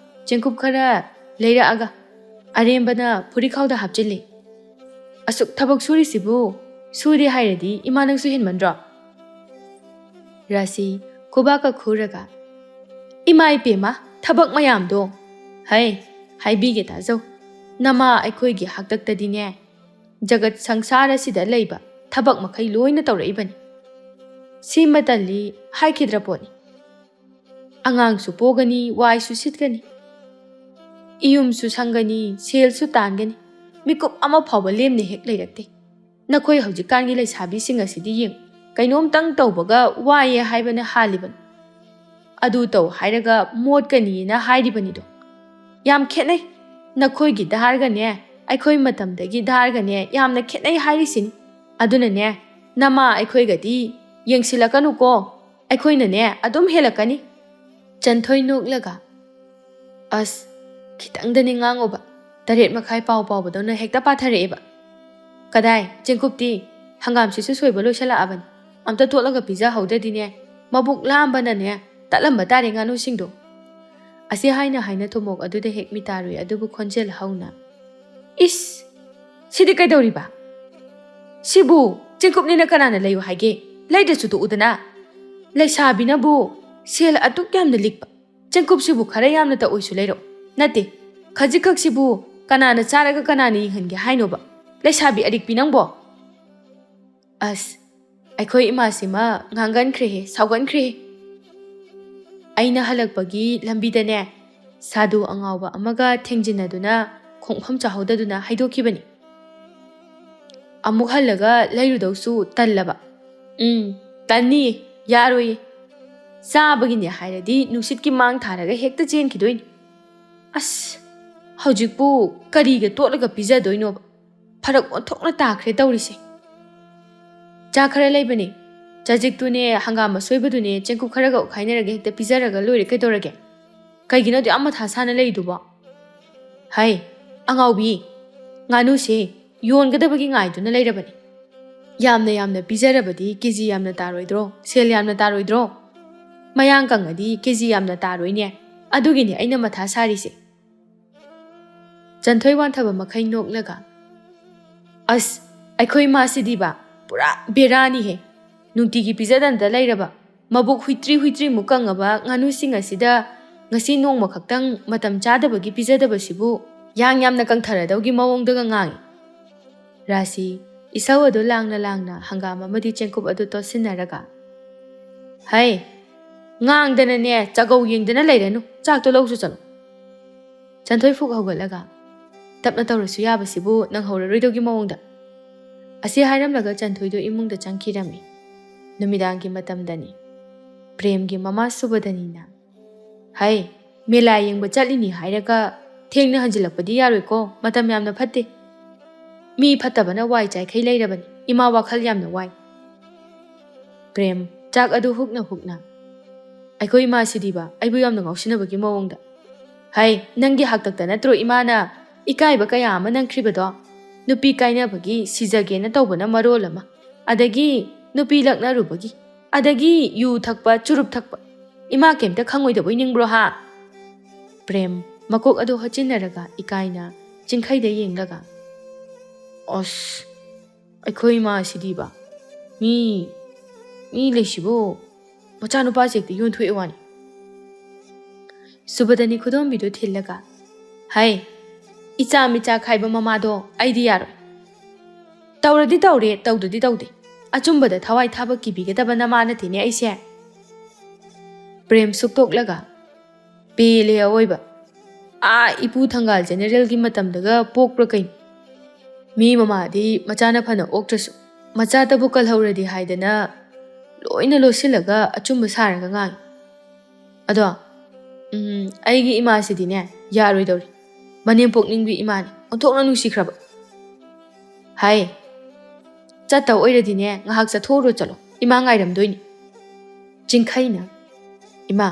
A: ꯆꯦꯡꯀꯨꯞ ꯈꯔ ꯂꯩꯔꯛꯑꯒ ꯑꯔꯦꯝꯕꯅ ꯐꯨꯔꯤꯈꯥꯎꯗ ꯍꯥꯞꯆꯤꯜꯂꯤ꯫ ꯑꯁꯨꯛ ꯊꯕꯛ ꯁꯨꯔꯤꯁꯤꯕꯨ ꯁꯨꯗꯦ ꯍꯥꯏꯔꯗꯤ ꯏꯃꯥ ꯅꯪꯁꯨ ꯍꯦꯟꯃꯟꯗ꯭ꯔꯣ? ꯔꯥꯁꯤ ꯈꯨꯕꯥꯛꯀ ꯈꯨꯔꯒ ꯏꯃꯥ ꯏꯄꯦꯝꯃ ꯊꯕꯛ ꯃꯌꯥꯝꯗꯣ ꯍꯥꯏꯕꯤꯒꯦ ꯇꯥꯖꯧ꯫ ꯅꯃꯥ ꯑꯩꯈꯣꯏꯒꯤ ꯍꯥꯛꯇꯛꯇꯗꯤꯅꯦ ꯖꯒꯠ ꯁꯪꯁꯥꯔ ꯑꯁꯤꯗ ꯂꯩꯕ ꯊꯕꯛ ꯃꯈꯩ ꯂꯣꯏꯅ ꯇꯧꯔꯛꯏꯕꯅꯤ꯫ ꯁꯤꯃ ꯇꯜꯂꯤ ꯍꯥꯏꯈꯤꯗ꯭ꯔ ꯄꯣꯠꯅꯤ꯫ ꯑꯉꯥꯡꯁꯨ ꯄꯣꯒꯅꯤ, ꯋꯥꯏꯁꯨ ꯁꯤꯠꯀꯅꯤ, ꯏꯌꯨꯝꯁꯨ ꯁꯪꯒꯅꯤ, ꯁꯦꯜꯁꯨ ꯇꯥꯟꯒꯅꯤ, ꯃꯤꯀꯨꯞ ꯑꯃ ꯐꯥꯎꯕ ꯂꯦꯝꯅ ꯍꯦꯛ ꯂꯩꯔꯛꯇꯦ꯫ ꯅꯈꯣꯏ ꯍꯧꯖꯤꯛꯀꯥꯟꯒꯤ ꯂꯩꯁꯥꯕꯤꯁꯤꯡ ꯑꯁꯤꯗꯤ ꯌꯦꯡ, ꯀꯩꯅꯣꯝꯇꯪ ꯇꯧꯕꯒ ꯋꯥꯏꯌꯦ ꯍꯥꯏꯕꯅ ꯍꯥꯜꯂꯤꯕꯅꯤ, ꯑꯗꯨ ꯇꯧ ꯍꯥꯏꯔꯒ ꯃꯣꯠꯀꯅꯤꯅ ꯍꯥꯏꯔꯤꯕꯅꯤꯗꯣ꯫ ꯌꯥꯝ ꯈꯦꯠꯅꯩ, ꯅꯈꯣꯏꯒꯤ ꯙꯥꯔꯒꯅꯦ ꯑꯩꯈꯣꯏ ꯃꯇꯝꯗꯒꯤ ꯙꯥꯔꯒꯅꯦ ꯌꯥꯝꯅ ꯈꯦꯠꯅꯩ ꯍꯥꯏꯔꯤꯁꯤꯅꯤ꯫ ꯑꯗꯨꯅꯅꯦ ꯅꯃꯥ ꯑꯩꯈꯣꯏꯒꯗꯤ ꯌꯦꯡꯁꯤꯜꯂꯛꯀꯅꯨꯀꯣ, ꯑꯩꯈꯣꯏꯅꯅꯦ ꯑꯗꯨꯝ ꯍꯦꯜꯂꯛꯀꯅꯤ꯫ ꯆꯟꯊꯣꯏ ꯅꯣꯛꯂꯒ ꯑꯁ ꯈꯤꯇꯪꯗꯅꯤ ꯉꯥꯡꯉꯨꯕ, 7:30 ꯄꯥꯎ ꯄꯥꯎꯕꯗꯧꯅ ꯍꯦꯛꯇ ꯄꯥꯊꯔꯛꯑꯦꯕ꯫ ꯀꯗꯥꯏ ꯆꯦꯡꯀꯨꯞꯇꯤ? ꯍꯪꯒꯥꯝꯁꯤꯁꯨ ꯁꯣꯏꯕ ꯂꯣꯏꯁꯤꯜꯂꯛꯑꯕꯅꯤ, ꯑꯝꯇ ꯇꯣꯠꯂꯒ ꯄꯤꯖꯍꯧꯗ꯭ꯔꯗꯤꯅꯦ ꯃꯕꯨꯛ ꯂꯥꯝꯕꯅꯅꯦ ꯇꯠꯂꯝꯕ ꯇꯥꯔꯦ ꯉꯥꯅꯨꯁꯤꯡꯗꯣ꯫ ꯑꯁꯤ ꯍꯥꯏꯅ ꯊꯨꯝꯃꯣꯛ ꯑꯗꯨꯗ ꯍꯦꯛ ꯃꯤꯇꯥꯔꯨꯏ ꯑꯗꯨꯕꯨ ꯈꯣꯟꯖꯦꯜ ꯍꯧꯅ ꯏꯁ ꯁꯤꯗꯤ ꯀꯩꯗꯧꯔꯤꯕ? ꯁꯤꯕꯨ ꯆꯦꯡꯀꯨꯞꯅꯤꯅ ꯀꯅꯥꯅ ꯂꯩꯌꯨ ꯍꯥꯏꯒꯦ? ꯂꯩꯗ꯭ꯔꯁꯨ ꯇꯣꯛꯎꯗꯅ꯫ ꯂꯩꯁꯥꯕꯤꯅꯕꯨ ꯁꯦꯜ ꯑꯗꯨꯛ ꯌꯥꯝꯅ ꯂꯤꯛꯄ ꯆꯦꯡꯀꯨꯞꯁꯤꯕꯨ ꯈꯔ ꯌꯥꯝꯅ ꯇꯛꯑꯣꯏꯁꯨ ꯂꯩꯔꯛꯎ, ꯅꯠꯇꯦ ꯈꯖꯤꯛꯈꯛꯁꯤꯕꯨ ꯀꯅꯥꯅ ꯆꯥꯔꯒ ꯀꯅꯥꯅ ꯌꯦꯡꯍꯟꯒꯦ ꯍꯥꯏꯅꯣꯕ? ꯂꯩꯁꯥꯕꯤ ꯑꯔꯤꯛꯄꯤ ꯅꯪꯕꯣ! ꯑꯁ ꯑꯩꯈꯣই ꯏꯃꯥꯁꯤꯃ ꯉꯥꯡꯒꯟꯈ꯭ꯔꯦꯍꯦ, ꯁꯥꯎꯒꯟꯈ꯭ꯔꯦꯍꯦ꯫ ꯑꯩꯅ ꯍꯜꯂꯛꯄꯒꯤ ꯂꯝꯕꯤꯗꯅꯦ ꯁꯥꯗꯨ ꯑꯉꯥꯎꯕ ꯑꯃꯒ ꯊꯦꯡꯖꯤꯟꯅꯗꯨꯅ ꯈꯣꯡꯐꯝ ꯆꯥꯍꯧꯗꯗꯨꯅ ꯍꯩꯗꯣꯛꯈꯤꯕꯅꯤ꯫ ꯑꯃꯨꯛ ꯍꯜꯂꯒ ꯂꯩꯔꯨꯗꯧꯁꯨ ꯇꯜꯂꯕ꯫ ꯇꯟꯅꯤꯌꯦ, ꯌꯥꯔꯣꯏꯌꯦ꯫ ꯆꯥꯕꯒꯤꯅꯦ ꯍꯥꯏꯔꯗꯤ ꯅꯨꯡꯁꯤꯠꯀꯤ ꯃꯥꯡ ꯊꯥꯔꯒ ꯍꯦꯛꯇ ꯆꯦꯟꯈꯤꯗꯣꯏꯅꯤ꯫ ꯑꯁ ꯍꯧꯖꯤꯛꯄꯨ ꯀꯔꯤꯒ ꯇꯣꯠꯂꯒ ꯄꯤꯖꯗꯣꯏꯅꯣꯕ? ꯐꯔꯛ ꯑꯣꯟꯊꯣꯛꯅ ꯇꯥꯈ꯭ꯔꯦ ꯇꯧꯔꯤꯁꯦ꯫ ꯆꯥ ꯈꯔ ꯂꯩꯕꯅꯦ, ꯆꯖꯤꯛꯇꯨꯅꯦ ꯍꯪꯒꯥꯝ ꯑꯁꯣꯏꯕꯗꯨꯅꯦ ꯆꯦꯡꯀꯨꯞ ꯈꯔꯒ ꯎꯈꯥꯏꯅꯔꯒ ꯍꯦꯛꯇ ꯄꯤꯖꯔꯒ ꯂꯣꯏꯔꯦ ꯀꯩꯗꯧꯔꯒꯦ? ꯀꯩꯒꯤꯅꯣ ꯑꯗꯨ ꯌꯥꯝ ꯃꯊꯥ ꯁꯥꯅ ꯂꯩꯔꯤꯗꯨꯕꯣ? ꯑꯉꯥꯎꯕꯤ, ꯉꯥꯅꯨꯁꯦ ꯌꯣꯟꯒꯗꯕꯒꯤ ꯉꯥꯏꯗꯨꯅ ꯂꯩꯔꯕꯅꯤ꯫ ꯌꯥꯝꯅ ꯄꯤꯖꯔꯕꯗꯤ ꯀꯦꯖꯤ ꯌꯥꯝꯅ ꯇꯥꯔꯣꯏꯗ꯭ꯔꯣ? ꯁꯦꯜ ꯌꯥꯝꯅ ꯇꯥꯔꯣꯏꯗ꯭ꯔꯣ? ꯃꯌꯥꯡ ꯀꯪꯉꯗꯤ ꯀꯦꯖꯤ ꯌꯥꯝꯅ ꯇꯥꯔꯣꯏꯅꯦ, ꯑꯗꯨꯒꯤꯅꯦ ꯑꯩꯅ ꯃꯊꯥ ꯁꯥꯔꯤꯁꯦ꯫ ꯆꯟꯊꯣꯏ ꯋꯥꯟꯊꯕ ꯃꯈꯩ ꯅꯣꯛꯂꯒ ꯑꯁ ꯑꯩꯈꯣꯏ ꯃꯥꯁꯤꯗꯤꯕ ꯄꯨꯔꯥ ꯕꯦꯔꯥꯅꯤꯍꯦ꯫ ꯅꯨꯡꯇꯤꯒꯤ ꯄꯤꯖꯗꯅꯇ ꯂꯩꯔꯕ ꯃꯕꯨꯛ ꯍꯨꯏꯇ꯭ꯔꯤꯃꯨꯛ ꯀꯪꯉꯕ ꯉꯥꯅꯨꯁꯤꯡ ꯑꯁꯤꯗ ꯉꯁꯤ ꯅꯣꯡꯃ ꯈꯛꯇꯪ ꯃꯇꯝ ꯆꯥꯗꯕꯒꯤ ꯄꯤꯖꯗꯕꯁꯤꯕꯨ ꯌꯥꯝꯅ ꯀꯪꯊꯔꯗꯧꯒꯤ ꯃꯑꯣꯡꯗꯒ ꯉꯥꯡꯉꯤ꯫ ꯔꯥꯁꯤ ꯏꯁꯧ ꯑꯗꯨ ꯂꯥꯡꯅ ꯂꯥꯡꯅ ꯍꯪꯒꯥꯝ ꯑꯃꯗꯤ ꯆꯦꯡꯀꯨꯞ ꯑꯗꯨ ꯇꯣꯠꯁꯤꯟꯅꯔꯒ, ꯍꯩ, ꯉꯥꯡꯗꯅꯅꯦ ꯆꯥꯛꯒꯧ ꯌꯦꯡꯗꯅ ꯂꯩꯔꯅꯨ, ꯆꯥꯛꯇꯣ ꯂꯧꯁꯨ ꯆꯠꯂꯣ꯫ ꯆꯟꯊꯣꯏ ꯐꯨꯛ ꯍꯧꯒꯠꯂꯒ, ꯇꯞꯅ ꯇꯧꯔꯁꯨ ꯌꯥꯕꯁꯤꯕꯨ ꯅꯪ ꯍꯧꯔꯔꯣꯏꯗꯧꯒꯤ ꯃꯑꯣꯡꯗ꯫ ꯑꯁꯤ ꯍꯥꯏꯔꯝꯂꯒ ꯆꯟꯊꯣꯏꯗꯨ ꯏꯃꯨꯡꯗ ꯆꯪꯈꯤꯔꯝꯃꯤ꯫ ꯅꯨꯃꯤꯗꯥꯡꯒꯤ ꯃꯇꯝꯗꯅꯤ꯫ ꯄ꯭ꯔꯦꯝꯒꯤ ꯃꯃꯥ ꯁꯨꯕꯗꯅꯤꯅ, ꯍꯩ, ꯃꯦꯂꯥ ꯌꯦꯡꯕ ꯆꯠꯂꯤꯅꯤ ꯍꯥꯏꯔꯒ ꯊꯦꯡꯅ ꯍꯟꯖꯤꯜꯂꯛꯄꯗꯤ ꯌꯥꯔꯣꯏꯀꯣ, ꯃꯇꯝ ꯌꯥꯝꯅ ꯐꯠꯇꯦ꯫ ꯃꯤ ꯐꯠꯇꯕꯅ ꯋꯥꯏ ꯆꯥꯏꯈꯩ ꯂꯩꯔꯕꯅꯤ, ꯏꯃꯥ ꯋꯥꯈꯜ ꯌꯥꯝꯅ ꯋꯥꯏ꯫ ꯄ꯭ꯔꯦꯝ ꯆꯥꯛ ꯑꯗꯨ ꯍꯨꯛꯅ ꯍꯨꯛꯅ, ꯑꯩꯈꯣꯏ ꯏꯃꯥꯁꯤꯗꯤꯕ ꯑꯩꯕꯨ ꯌꯥꯝꯅ ꯉꯥꯎꯁꯤꯟꯅꯕꯒꯤ ꯃꯑꯣꯡꯗ꯫ ꯍꯩ, ꯅꯪꯒꯤ ꯍꯥꯛꯇꯛꯇ ꯅꯠꯇ꯭ꯔꯣ ꯏꯃꯥꯅ ꯏꯀꯥꯏꯕ ꯀꯌా ꯑꯃ ꯅꯪꯈ꯭ꯔꯤꯕꯗꯣ? ꯅꯨꯄꯤ ꯀꯥꯏꯅꯕꯒꯤ ꯁꯤꯖꯒꯦꯅ ꯇꯧꯕꯅ ꯃꯔꯣꯜ ꯑꯃ, ꯑꯗꯒꯤ ꯅꯨꯄꯤ ꯂꯛꯅꯔꯨꯕꯒꯤ, ꯑꯗꯒꯤ ꯌꯨ ꯊꯛꯄ ꯆꯨꯔꯨꯞ ꯊꯛꯄ, ꯏꯃꯥ ꯀꯩꯝꯇ ꯈꯪꯉꯣꯏꯗꯕꯣꯏ ꯅꯤꯡꯕ꯭ꯔꯣ ꯍꯥ? ꯄ꯭ꯔꯦꯝ ꯃꯀꯣꯛ ꯑꯗꯨ ꯍꯣꯠꯆꯤꯟꯅꯔꯒ ꯏꯀꯥꯏꯅ ꯆꯤꯡꯈꯩꯗ ꯌꯦꯡꯂꯒ, ꯑꯁ, ꯑꯩꯈꯣꯏ ꯏꯃꯥꯁꯤꯗꯤꯕ ꯃꯤ ꯂꯩꯁꯤꯕꯨ ꯃꯆꯥꯅꯨꯄꯥ ꯆꯦꯛꯇ ꯌꯣꯟꯊꯣꯛꯑꯦ ꯋꯥꯅꯤ꯫ ꯁꯨꯕꯗꯅꯤ ꯈꯨꯗꯣꯝꯕꯤꯗꯨ ꯊꯤꯜꯂꯒ, ꯍꯩ, ꯏꯆꯥ ꯃꯤꯆꯥ ꯈꯥꯏꯕ ꯃꯃꯥꯗꯣ ꯑꯩꯗꯤ ꯌꯥꯔꯣꯏ꯫ ꯇꯧꯔꯗꯤ ꯇꯧꯔꯦ, ꯇꯧꯗ꯭ꯔꯗꯤ ꯇꯧꯗꯦ, ꯑꯆꯨꯝꯕꯗ ꯊꯋꯥꯏ ꯊꯥꯕ ꯀꯤꯕꯤꯒꯗꯕ ꯅꯃꯥ ꯅꯠꯇꯦꯅꯦ ꯑꯩꯁꯦ꯫ ꯄ꯭ꯔꯦꯝ ꯁꯨꯛꯇꯣꯛꯂꯒ, ꯄꯦꯜꯂꯦ ꯑꯋꯣꯏꯕ, ꯏꯄꯨ ꯊꯪꯒꯥꯜ ꯖꯦꯅꯦꯔꯦꯜꯒꯤ ꯃꯇꯝꯗꯒ ꯄꯣꯛꯄ꯭ꯔꯥ ꯀꯩꯅꯣ? ꯃꯤ ꯃꯃꯥꯗꯤ ꯃꯆꯥꯅ ꯐꯅ ꯑꯣꯛꯇ꯭ꯔꯁꯨ ꯃꯆꯥꯇꯕꯨ ꯀꯜꯍꯧꯔꯗꯤ ꯍꯥꯏꯗꯅ ꯂꯣꯏꯅ ꯂꯣꯠꯁꯤꯜꯂꯒ ꯑꯆꯨꯝꯕ ꯁꯥꯔꯒ ꯉꯥꯡꯉꯤ꯫ ꯑꯗꯣ ꯑꯩꯒꯤ ꯏꯃꯥꯁꯤꯗꯤꯅꯦ ꯌꯥꯔꯣꯏꯗꯧꯔꯤ, ꯃꯅꯦꯝꯄꯣꯛꯅꯤꯡꯕꯤ ꯏꯃꯥꯅꯤ, ꯑꯣꯟꯊꯣꯛꯅ ꯅꯨꯡꯁꯤꯈ꯭ꯔꯕ꯫ ꯍꯥꯏ, ꯆꯠꯇꯧ ꯑꯣꯏꯔꯗꯤꯅꯦ ꯉꯥꯏꯍꯥꯛ ꯆꯠꯊꯣꯛꯎꯔꯣ ꯆꯠꯂꯣ, ꯏꯃꯥ ꯉꯥꯏꯔꯝꯗꯣꯏꯅꯤ꯫ ꯆꯤꯡꯈꯩꯅ, ꯏꯃꯥ,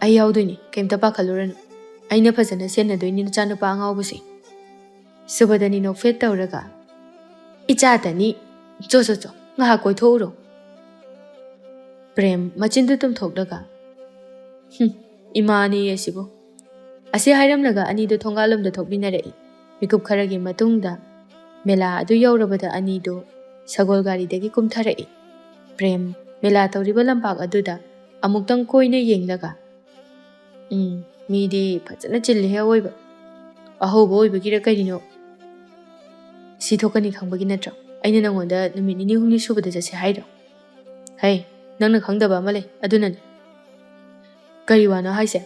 A: ꯑꯩ ꯌꯥꯎꯗꯣꯏꯅꯤ, ꯀꯩꯝꯇ ꯄꯥꯈꯠꯂꯨꯔꯅꯨ, ꯑꯩꯅ ꯐꯖꯅ ꯁꯦꯟꯅꯗꯣꯏꯅꯤ ꯅꯆꯥꯅꯨꯄꯥ ꯑꯉꯥꯎꯕꯁꯦ꯫ ꯁꯨꯕꯗꯅꯤ ꯅꯣꯛꯐꯦꯠ ꯇꯧꯔꯒ, ꯏꯆꯥꯇꯅꯤ, ꯆꯣ ꯉꯥꯏꯍꯥꯛ ꯀꯣꯏꯊꯣꯛꯎꯔꯣ꯫ ꯄ꯭ꯔꯦꯝ ꯃꯆꯤꯟꯗꯨ ꯇꯨꯝꯊꯣꯛꯂꯒ, ꯏꯃꯥꯅꯤ ꯑꯁꯤꯕꯨ꯫ ꯑꯁꯤ ꯍꯥꯏꯔꯝꯂꯒ ꯑꯅꯤꯗꯨ ꯊꯣꯡꯒꯥꯜꯂꯣꯝꯗ ꯊꯣꯛꯃꯤꯟꯅꯔꯛꯏ꯫ ꯃꯤꯀꯨꯞ ꯈꯔꯒꯤ ꯃꯇꯨꯡꯗ ꯃꯦꯂꯥ ꯑꯗꯨ ꯌꯧꯔꯕꯗ ꯑꯅꯤꯗꯨ ꯁꯒꯣꯜ ꯒꯥꯔꯤꯗꯒꯤ ꯀꯨꯝꯊꯔꯛꯏ꯫ ꯄ꯭ꯔꯦꯝ ꯃꯦꯂꯥ ꯇꯧꯔꯤꯕ ꯂꯝꯄꯥꯛ ꯑꯗꯨꯗ ꯑꯃꯨꯛꯇꯪ ꯀꯣꯏꯅ ꯌꯦꯡꯂꯒ, ꯃꯤꯗꯤ ꯐꯖꯅ ꯆꯤꯜꯂꯤꯍꯦ ꯑꯋꯣꯏꯕ, ꯑꯍꯧꯕ ꯑꯣꯏꯕꯒꯤꯔ ꯀꯔꯤꯅꯣ? ꯁꯤ ꯊꯣꯛꯀꯅꯤ ꯈꯪꯕꯒꯤ ꯅꯠꯇ꯭ꯔꯣ ꯑꯩꯅ ꯅꯪꯉꯣꯟꯗ ꯅꯨꯃꯤꯠ 2-3 ꯁꯨꯕꯗ ꯆꯠꯁꯦ ꯍꯥꯏꯗꯣ? ꯍꯩ, ꯅꯪꯅ ꯈꯪꯗꯕ ꯑꯃ ꯂꯩ, ꯑꯗꯨꯅꯅꯤ꯫ ꯀꯔꯤ ꯋꯥꯅꯣ ꯍꯥꯏꯁꯦ?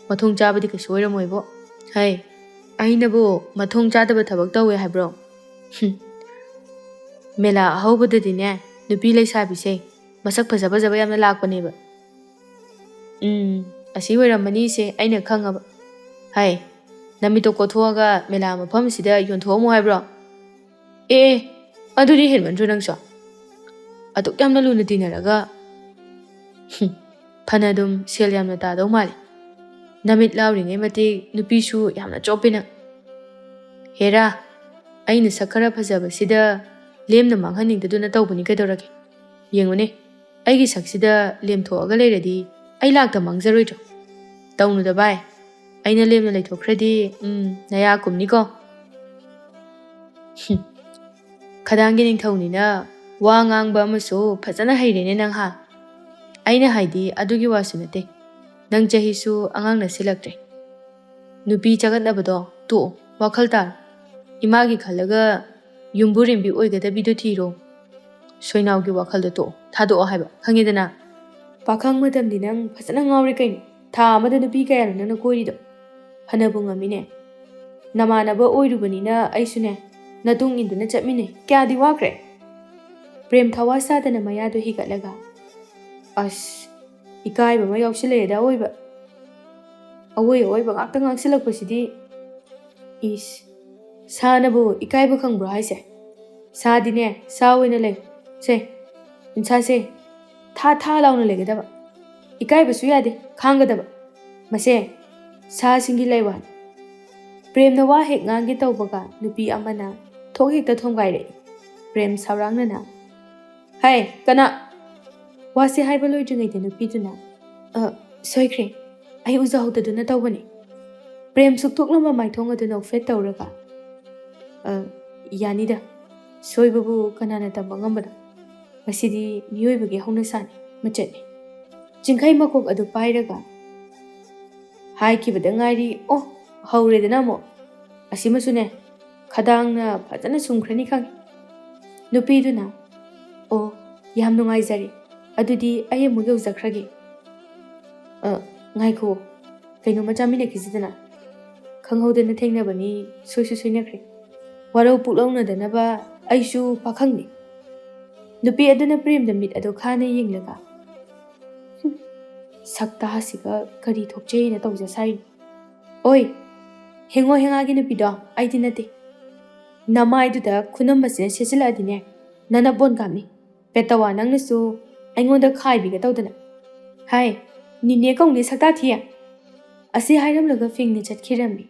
A: ꯃꯊꯣꯡ ꯆꯥꯕꯗꯤ ꯀꯩꯁꯨ ꯑꯣꯏꯔꯝꯃꯣꯏꯕꯣ꯫ ꯍꯩ, ꯑꯩꯅꯕꯨ ꯃꯊꯣꯡ ꯆꯥꯗꯕ ꯊꯕꯛ ꯇꯧꯋꯦ ꯍꯥꯏꯕ꯭ꯔꯣ? ꯃꯦꯂꯥ ꯑꯍꯧꯕꯗꯗꯤꯅꯦ ꯅꯨꯄꯤ ꯂꯩꯁꯥꯕꯤꯁꯦ ꯃꯁꯛ ꯐꯖ ꯌꯥꯝꯅ ꯂꯥꯛꯄꯅꯦꯕ꯫ ꯑꯁꯤ ꯑꯣꯏꯔꯝꯃꯅꯤꯁꯦ ꯑꯩꯅ ꯈꯪꯉꯕ꯫ ꯍꯩ, ꯅꯃꯤꯠꯇꯣ ꯀꯣꯊꯣꯛꯑꯒ ꯃꯦꯂꯥ ꯃꯐꯝꯁꯤꯗ ꯌꯣꯟꯊꯣꯛꯑꯝꯃꯣ ꯍꯥꯏꯕ꯭ꯔꯣ? ꯑꯗꯨꯗꯤ ꯍꯦꯟꯃꯟꯗ꯭ꯔꯣ ꯅꯪꯁꯨ? ꯑꯗꯨꯛ ꯌꯥꯝꯅ ꯂꯨꯅ ꯇꯤꯟꯅꯔꯒ ꯐꯅ ꯑꯗꯨꯝ ꯁꯦꯜ ꯌꯥꯝꯅ ꯇꯥꯗꯧ ꯃꯥꯜꯂꯤ꯫ ꯅꯃꯤꯠ ꯂꯥꯎꯔꯤꯉꯩ ꯃꯇꯤꯛ ꯅꯨꯄꯤꯁꯨ ꯌꯥꯝꯅ ꯆꯣꯞꯄꯤ ꯅꯪ꯫ ꯍꯦꯔꯥ, ꯑꯩꯅ ꯁꯛ ꯈꯔ ꯐꯖꯕꯁꯤꯗ ꯂꯦꯝꯅ ꯃꯥꯡꯍꯟꯅꯤꯡꯗꯗꯨꯅ ꯇꯧꯕꯅꯤ ꯀꯩꯗꯧꯔꯒꯦ? ꯌꯦꯡꯉꯨꯅꯦ, ꯑꯩꯒꯤ ꯁꯛꯁꯤꯗ ꯂꯦꯝꯊꯣꯛꯑꯒ ꯂꯩꯔꯗꯤ ꯑꯩ ꯂꯥꯛꯇ ꯃꯥꯡꯖꯔꯣꯏꯗ꯭ꯔꯣ? ꯇꯧꯅꯨꯗ ꯚꯥꯏ, ꯑꯩꯅ ꯂꯦꯝꯅ ꯂꯩꯊꯣꯛꯈ꯭ꯔꯗꯤ ꯅꯌꯥ ꯀꯨꯝꯅꯤꯀꯣ꯫ ꯈꯗꯥꯡꯒꯤ ꯅꯤꯡꯊꯧꯅꯤꯅ ꯋꯥ ꯉꯥꯡꯕ ꯑꯃꯁꯨ ꯐꯖꯅ ꯍꯩꯔꯦꯅꯦ ꯅꯪ ꯍꯥ? ꯑꯩꯅ ꯍꯥꯏꯗꯤ ꯑꯗꯨꯒꯤ ꯋꯥꯁꯨ ꯅꯠꯇꯦ, ꯅꯪ ꯆꯍꯤꯁꯨ ꯑꯉꯥꯡ ꯅꯠꯁꯤꯜꯂꯛꯇ꯭ꯔꯦ꯫ ꯅꯨꯄꯤ ꯆꯒꯠꯅꯕꯗꯣ ꯇꯣꯛꯑꯣ, ꯋꯥꯈꯜ ꯇꯥꯔꯣ, ꯏꯃꯥꯒꯤ ꯈꯜꯂꯒ ꯌꯨꯝꯕꯨꯔꯦꯝꯕꯤ ꯑꯣꯏꯒꯗꯕꯤꯗꯨ ꯊꯤꯔꯣ꯫ ꯁꯣꯏꯅꯥꯎꯒꯤ ꯋꯥꯈꯜꯗꯣ ꯇꯣꯛꯑꯣ, ꯊꯥꯗꯣꯛꯑꯣ ꯍꯥꯏꯕ, ꯈꯪꯉꯦꯗꯅ? ꯄꯥꯈꯪ ꯃꯇꯝꯗꯤ ꯅꯪ ꯐꯖꯅ ꯉꯥꯎꯔꯦ ꯀꯩꯅꯣ, ꯊꯥ ꯑꯃꯗ ꯅꯨꯄꯤ ꯀꯌꯥꯅꯣ ꯅꯪꯅ ꯀꯣꯏꯔꯤꯗꯣ? ꯐꯅꯕꯨ ꯉꯝꯃꯤꯅꯦ, ꯅꯃꯥꯟꯅꯕ ꯑꯣꯏꯔꯨꯕꯅꯤꯅ ꯑꯩꯁꯨꯅꯦ ꯅꯇꯨꯡ ꯏꯟꯗꯨꯅ ꯆꯠꯃꯤꯟꯅꯩ, ꯀꯌꯥꯗꯤ ꯋꯥꯈ꯭ꯔꯦ꯫ ꯄ꯭ꯔꯦꯝ ꯊꯋꯥ ꯁꯥꯗꯅ ꯃꯌꯥꯗꯨ ꯍꯤꯒꯠꯂꯒ, ꯑꯁ, ꯏꯀꯥꯏꯕ ꯑꯃ ꯌꯥꯎꯁꯤꯜꯂꯛꯑꯦꯗ ꯑꯋꯣꯏꯕ, ꯑꯋꯣꯏꯕ ꯉꯥꯛꯇ ꯉꯥꯡꯁꯤꯜꯂꯛꯄꯁꯤꯗꯤ꯫ ꯏꯁ, ꯁꯥꯅꯕꯨ ꯏꯀꯥꯏꯕ ꯈꯪꯕ꯭ꯔꯣ ꯍꯥꯏꯁꯦ? ꯁꯥꯗꯤꯅꯦ ꯁꯥ ꯑꯣꯏꯅ ꯂꯩ, ꯁꯦ, ꯎꯟꯁꯥꯁꯦ ꯊꯥ ꯂꯥꯎꯅ ꯂꯩꯒꯗꯕ, ꯏꯀꯥꯏꯕꯁꯨ ꯌꯥꯗꯦ, ꯈꯥꯡꯒꯗꯕ, ꯃꯁꯦ ꯁꯥꯁꯤꯡꯒꯤ ꯂꯩꯋꯥꯅꯤ꯫ ꯄ꯭ꯔꯦꯝꯅ ꯋꯥ ꯍꯦꯛ ꯉꯥꯡꯒꯦ ꯇꯧꯕꯒ ꯅꯨꯄꯤ ꯑꯃꯅ ꯊꯣꯛ ꯍꯦꯛꯇ ꯊꯣꯡꯒꯥꯏꯔꯛꯏ꯫ ꯄ꯭ꯔꯦꯝ ꯁꯥꯎꯔꯥꯡꯅꯅ, ꯍꯩ, ꯀꯅꯥ? ꯋꯥꯁꯦ ꯍꯥꯏꯕ ꯂꯣꯏꯗ꯭ꯔꯤꯉꯩꯗ ꯅꯨꯄꯤꯗꯨꯅ, ꯁꯣꯏꯈ꯭ꯔꯦ, ꯑꯩ ꯎꯖꯍꯧꯗꯗꯨꯅ ꯇꯧꯕꯅꯤ꯫ ꯄ꯭ꯔꯦꯝ ꯁꯨꯛꯊꯣꯛꯂꯝꯕ ꯃꯥꯏꯊꯣꯡ ꯑꯗꯨ ꯅꯣꯛꯐꯦꯠ ꯇꯧꯔꯒ, ꯌꯥꯅꯤꯗ, ꯁꯣꯏꯕꯕꯨ ꯀꯅꯥꯅ ꯇꯝꯕ ꯉꯝꯕꯅꯣ? ꯃꯁꯤꯗꯤ ꯃꯤꯑꯣꯏꯕꯒꯤ ꯍꯧꯅꯁꯥꯅꯤ, ꯃꯆꯠꯅꯤ꯫ ꯆꯤꯡꯈꯩ ꯃꯀꯣꯛ ꯑꯗꯨ ꯄꯥꯏꯔꯒ, ꯍꯥꯏꯈꯤꯕꯗ ꯉꯥꯏꯔꯤ, ꯍꯧꯔꯦꯗꯅ ꯑꯃꯨꯛ, ꯑꯁꯤꯃꯁꯨꯅꯦ ꯈꯗꯥꯡꯅ ꯐꯖꯅ ꯁꯨꯝꯈ꯭ꯔꯅꯤ ꯈꯪꯉꯤ꯫ ꯅꯨꯄꯤꯗꯨꯅ ꯑꯣ ꯌꯥꯝ ꯅꯨꯡꯉꯥꯏꯖꯔꯦ ꯑꯗꯨꯗꯤ ꯑꯩ ꯑꯃꯨꯛ ꯌꯧꯖꯈ꯭ꯔꯒꯦ ꯉꯥꯏꯈꯣ ꯀꯩꯅꯣꯝꯃ ꯆꯥꯃꯤꯟꯅꯈꯤꯁꯤꯗꯅ ꯈꯪꯍꯧꯗꯅ ꯊꯦꯡꯅꯕꯅꯤ ꯁꯣꯏꯁꯨ ꯁꯣꯏꯅꯈ꯭ꯔꯦ ꯋꯥꯔꯧ ꯄꯨꯛꯂꯧꯅꯗꯅꯕ ꯑꯩꯁꯨ ꯄꯥꯈꯪꯅꯤ ꯅꯨꯄꯤ ꯑꯗꯨꯅ ꯄ꯭ꯔꯦꯝꯗ ꯃꯤꯠ ꯑꯗꯨ ꯈꯥꯅ ꯌꯦꯡꯂꯒ ꯁꯛꯇꯥꯁꯤꯒ ꯀꯔꯤ ꯊꯣꯛꯆꯩꯅ ꯇꯧꯖ ꯁꯥꯔꯤꯅꯤ ꯑꯣꯏ ꯍꯦꯡꯉꯣ ꯍꯦꯡꯉꯥꯒꯤ ꯅꯨꯄꯤꯗꯣ ꯑꯩꯗꯤ ꯅꯠꯇꯦ ꯅꯃꯥꯏꯗꯨꯗ ꯈꯨꯅꯝꯕꯁꯤꯅ ꯁꯦꯠꯆꯤꯜꯂꯛꯑꯗꯤꯅꯦ ꯅꯅꯕꯣꯟ ꯀꯥꯝꯅꯤ ꯄꯦꯇꯋꯥ ꯅꯪꯅꯁꯨ ꯑꯩꯉꯣꯟꯗ ꯈꯥꯏꯕꯤꯒ ꯇꯧꯗꯅ ꯍꯥꯏ ꯅꯤꯅꯦ ꯀꯧꯅꯤ ꯁꯛꯇꯥ ꯊꯤꯌꯦ ꯑꯁꯤ ꯍꯥꯏꯔꯝꯂꯒ ꯐꯤꯡꯅ ꯆꯠꯈꯤꯔꯝꯃꯤ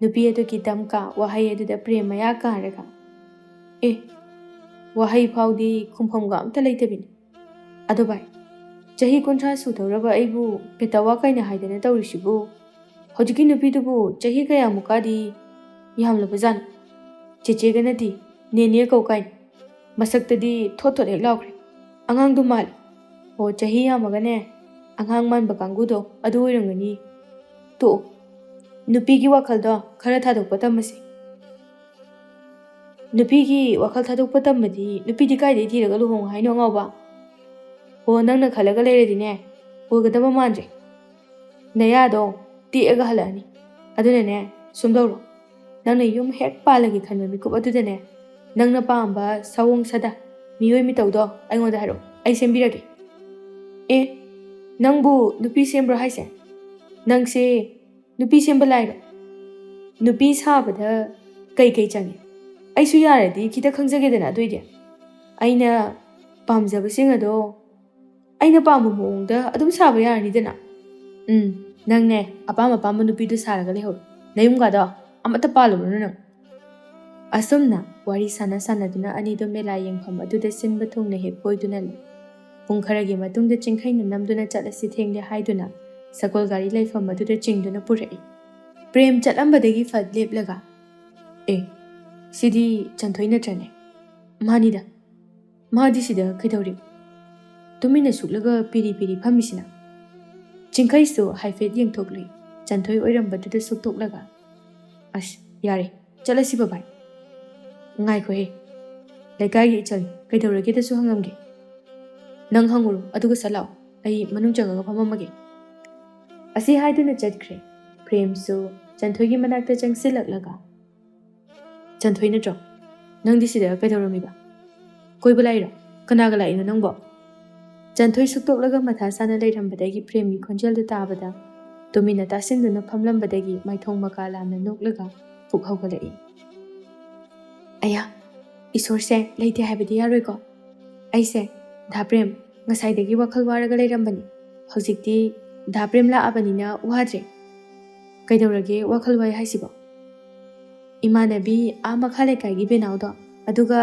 A: ꯅꯨꯄꯤ ꯑꯗꯨꯒꯤ ꯗꯝꯀꯥ ꯋꯥꯍꯩ ꯑꯗꯨꯗ ꯄ꯭ꯔꯦꯝ ꯃꯌꯥ ꯀꯥꯔꯒ ꯋꯥꯍꯩ ꯐꯥꯎꯗꯤ ꯈꯨꯝꯐꯝꯒ ꯑꯝꯇ ꯂꯩꯇꯕꯤꯅꯤ ꯑꯗꯣ ꯚꯥꯏ ꯆꯍꯤ 30 ꯁꯨꯗꯧꯔꯕ ꯑꯩꯕꯨ ꯄꯦꯇꯋꯥ ꯀꯥꯏꯅ ꯍꯥꯏꯗꯅ ꯇꯧꯔꯤꯁꯤꯕꯨ ꯍꯧꯖꯤꯛꯀꯤ ꯅꯨꯄꯤꯗꯨꯕꯨ ꯆꯍꯤ ꯀꯌꯥꯃꯨꯛꯀꯗꯤ ꯌꯥꯝꯂꯕꯖꯥꯠꯅꯣ ꯆꯦꯆꯦꯒ ꯅꯠꯇꯦ ꯅꯦꯅꯦ ꯀꯧ ꯀꯥꯏꯅ ꯃꯁꯛꯇꯗꯤ ꯊꯣꯠ ꯊꯣꯠ ꯍꯦꯛ ꯂꯥꯎꯈ꯭ꯔꯦ ꯑꯉꯥꯡꯗꯨ ꯃꯥꯜꯂꯤ ꯑꯣ ꯆꯍꯤ ꯌꯥꯝꯃꯒꯅꯦ ꯑꯉꯥꯡ ꯃꯥꯟꯕ ꯀꯥꯡꯕꯨꯗꯣ ꯑꯗꯨ ꯑꯣꯏꯔꯝꯒꯅꯤ ꯇꯣꯛꯑꯣ ꯅꯨꯄꯤꯒꯤ ꯋꯥꯈꯜꯗꯣ ꯈꯔ ꯊꯥꯗꯣꯛꯄ ꯇꯝꯃꯁꯤ ꯅꯨꯄꯤꯒꯤ ꯋꯥꯈꯜ ꯊꯥꯗꯣꯛꯄ ꯇꯝꯕꯗꯤ ꯅꯨꯄꯤꯗꯤ ꯀꯥꯏꯗꯩ ꯊꯤꯔꯒ ꯂꯨꯍꯣꯡꯉꯣ ꯍꯥꯏꯅꯣ ꯑꯉꯥꯎꯕ ꯑꯣ ꯅꯪꯅ ꯈꯜꯂꯒ ꯂꯩꯔꯗꯤꯅꯦ ꯑꯣꯏꯒꯗꯕ ꯃꯥꯟꯗ꯭ꯔꯦ ꯅꯌꯥꯗꯣ ꯇꯦꯛꯑꯒ ꯍꯜꯂꯛꯑꯅꯤ ꯑꯗꯨꯅꯅꯦ ꯁꯨꯝꯗꯧꯔꯣ ꯅꯪꯅ ꯌꯨꯝ ꯍꯦꯛ ꯄꯥꯜꯂꯒꯦ ꯈꯟꯕ ꯃꯤꯀꯨꯞ ꯑꯗꯨꯗꯅꯦ ꯅꯪꯅ ꯄꯥꯝꯕ ꯁꯑꯣꯡ ꯁꯥꯗ ꯃꯤꯑꯣꯏ ꯃꯤꯇꯧꯗꯣ ꯑꯩꯉꯣꯟꯗ ꯍꯥꯏꯔꯛꯑꯣ ꯑꯩ ꯁꯦꯝꯕꯤꯔꯒꯦ ꯅꯪꯕꯨ ꯅꯨꯄꯤ ꯁꯦꯝꯕ꯭ꯔꯣ ꯍꯥꯏꯁꯦ ꯅꯪꯁꯦ ꯅꯨꯄꯤ ꯁꯦꯝꯕ ꯂꯥꯏꯔꯣ ꯅꯨꯄꯤ ꯁꯥꯕꯗ ꯀꯩ ꯆꯪꯉꯤ ꯑꯩꯁꯨ ꯌꯥꯔꯗꯤ ꯈꯤꯇ ꯈꯪꯖꯒꯦꯗꯅ ꯑꯗꯨꯏꯗꯤ ꯑꯩꯅ ꯄꯥꯝꯖꯕꯁꯤꯡ ꯑꯗꯣ ꯑꯩꯅ ꯄꯥꯝꯕ ꯃꯑꯣꯡꯗ ꯑꯗꯨꯝ ꯁꯥꯕ ꯌꯥꯔꯅꯤꯗꯅ ꯅꯪꯅꯦ ꯑꯄꯥꯝꯕ ꯅꯨꯄꯤꯗꯨ ꯁꯥꯔꯒ ꯂꯩꯍꯧꯔꯣ ꯅꯌꯨꯝꯒꯥꯗꯣ ꯑꯃꯠꯇ ꯄꯥꯜꯂꯨꯔꯅꯨ ꯅꯪ ꯑꯁꯨꯝꯅ ꯋꯥꯔꯤ ꯁꯥꯟꯅꯗꯨꯅ ꯑꯅꯤꯗꯣ ꯃꯦꯂꯥ ꯌꯦꯡꯐꯝ ꯑꯗꯨꯗ ꯁꯤꯟꯕ ꯊꯨꯡꯅ ꯍꯦꯛ ꯀꯣꯏꯗꯨꯅ ꯂꯩ ꯄꯨꯡ ꯈꯔꯒꯤ ꯃꯇꯨꯡꯗ ꯆꯤꯡꯈꯩꯅ ꯅꯝꯗꯨꯅ ꯆꯠꯂꯁꯤ ꯊꯦꯡꯂꯦ ꯍꯥꯏꯗꯨꯅ ꯁꯒꯣꯜ ꯒꯥꯔꯤ ꯂꯩꯐꯝ ꯑꯗꯨꯗ ꯆꯤꯡꯗꯨꯅ ꯄꯨꯔꯛꯏ ꯄ꯭ꯔꯦꯝ ꯆꯠꯂꯝꯕꯗꯒꯤ ꯐꯠ ꯂꯦꯞꯂꯒ ꯁꯤꯗꯤ ꯆꯟꯊꯣꯏ ꯅꯠꯇ꯭ꯔꯅꯦ ꯃꯥꯅꯤꯗ ꯃꯥꯗꯤ ꯁꯤꯗ ꯀꯩꯗꯧꯔꯤꯕ ꯇꯨꯃꯤꯟꯅ ꯁꯨꯛꯂꯒ ꯄꯤꯔꯤ ꯐꯝꯃꯤꯁꯤꯅ ꯆꯤꯡꯈꯩꯁꯨ ꯍꯥꯏꯐꯦꯠ ꯌꯦꯡꯊꯣꯛꯂꯤ ꯆꯟꯊꯣꯏ ꯑꯣꯏꯔꯝꯕꯗꯨꯗ ꯁꯨꯛꯇꯣꯛꯂꯒ ꯑꯁ ꯌꯥꯔꯦ ꯆꯠꯂꯁꯤ ꯕꯕꯥꯏ ꯉꯥꯏꯈꯣꯍꯦ ꯂꯩꯀꯥꯏꯒꯤ ꯏꯆꯜ ꯀꯩꯗꯧꯔꯒꯦꯗꯁꯨ ꯍꯪꯉꯝꯒꯦ ꯅꯪ ꯍꯪꯉꯨꯔꯣ ꯑꯗꯨꯒ ꯁꯠ ꯂꯥꯛꯑꯣ ꯑꯩ ꯃꯅꯨꯡ ꯆꯪꯉꯒ ꯐꯝꯃꯝꯃꯒꯦ ꯑꯁꯤ ꯍꯥꯏꯗꯨꯅ ꯆꯠꯈ꯭ꯔꯦ ꯄ꯭ꯔꯦꯝꯁꯨ ꯆꯟꯊꯣꯏꯒꯤ ꯃꯅꯥꯛꯇ ꯆꯪꯁꯤꯜꯂꯛꯂꯒ ꯆꯟꯊꯣꯏ ꯅꯠꯇ꯭ꯔꯣ ꯅꯪꯗꯤ ꯁꯤꯗ ꯀꯩꯗꯧꯔꯝꯃꯤꯕ ꯀꯣꯏꯕ ꯂꯥꯛꯏꯔꯣ ꯀꯅꯥꯒ ꯂꯥꯛꯏꯅꯣ ꯅꯪꯕꯣ ꯆꯟꯊꯣꯏ ꯁꯨꯛꯇꯣꯛꯂꯒ ꯃꯊꯥ ꯁꯥꯅ ꯂꯩꯔꯝꯕꯗꯒꯤ ꯄ꯭ꯔꯦꯝꯒꯤ ꯈꯣꯟꯖꯦꯜꯗꯨ ꯇꯥꯕꯗ ꯇꯨꯃꯤꯟꯅ ꯇꯥꯁꯤꯟꯗꯨꯅ ꯐꯝꯂꯝꯕꯗꯒꯤ ꯃꯥꯏꯊꯣꯡ ꯃꯀꯥ ꯂꯥꯝꯅ ꯅꯣꯛꯂꯒ ꯄꯨꯛ ꯍꯧꯒꯠꯂꯛꯏ ꯑꯌꯥ ꯏꯁꯣꯔꯁꯦ ꯂꯩꯇꯦ ꯍꯥꯏꯕꯗꯤ ꯌꯥꯔꯣꯏꯀꯣ ꯑꯩꯁꯦ ꯙꯥ ꯄ꯭ꯔꯦꯝ ꯉꯁꯥꯏꯗꯒꯤ ꯋꯥꯈꯜ ꯋꯥꯔꯒ ꯂꯩꯔꯝꯕꯅꯤ ꯍꯧꯖꯤꯛꯇꯤ ꯙꯥ ꯄ꯭ꯔꯦꯝ ꯂꯥꯛꯑꯕꯅꯤꯅ ꯋꯥꯗ꯭ꯔꯦ ꯀꯩꯗꯧꯔꯒꯦ ꯋꯥꯈꯜ ꯋꯥꯏ ꯍꯥꯏꯁꯤꯕꯣ ꯏꯃꯥꯟꯅꯕꯤ ꯃꯈꯥ ꯂꯩꯀꯥꯏꯒꯤ ꯕꯦꯅꯥꯎꯗꯣ ꯑꯗꯨꯒ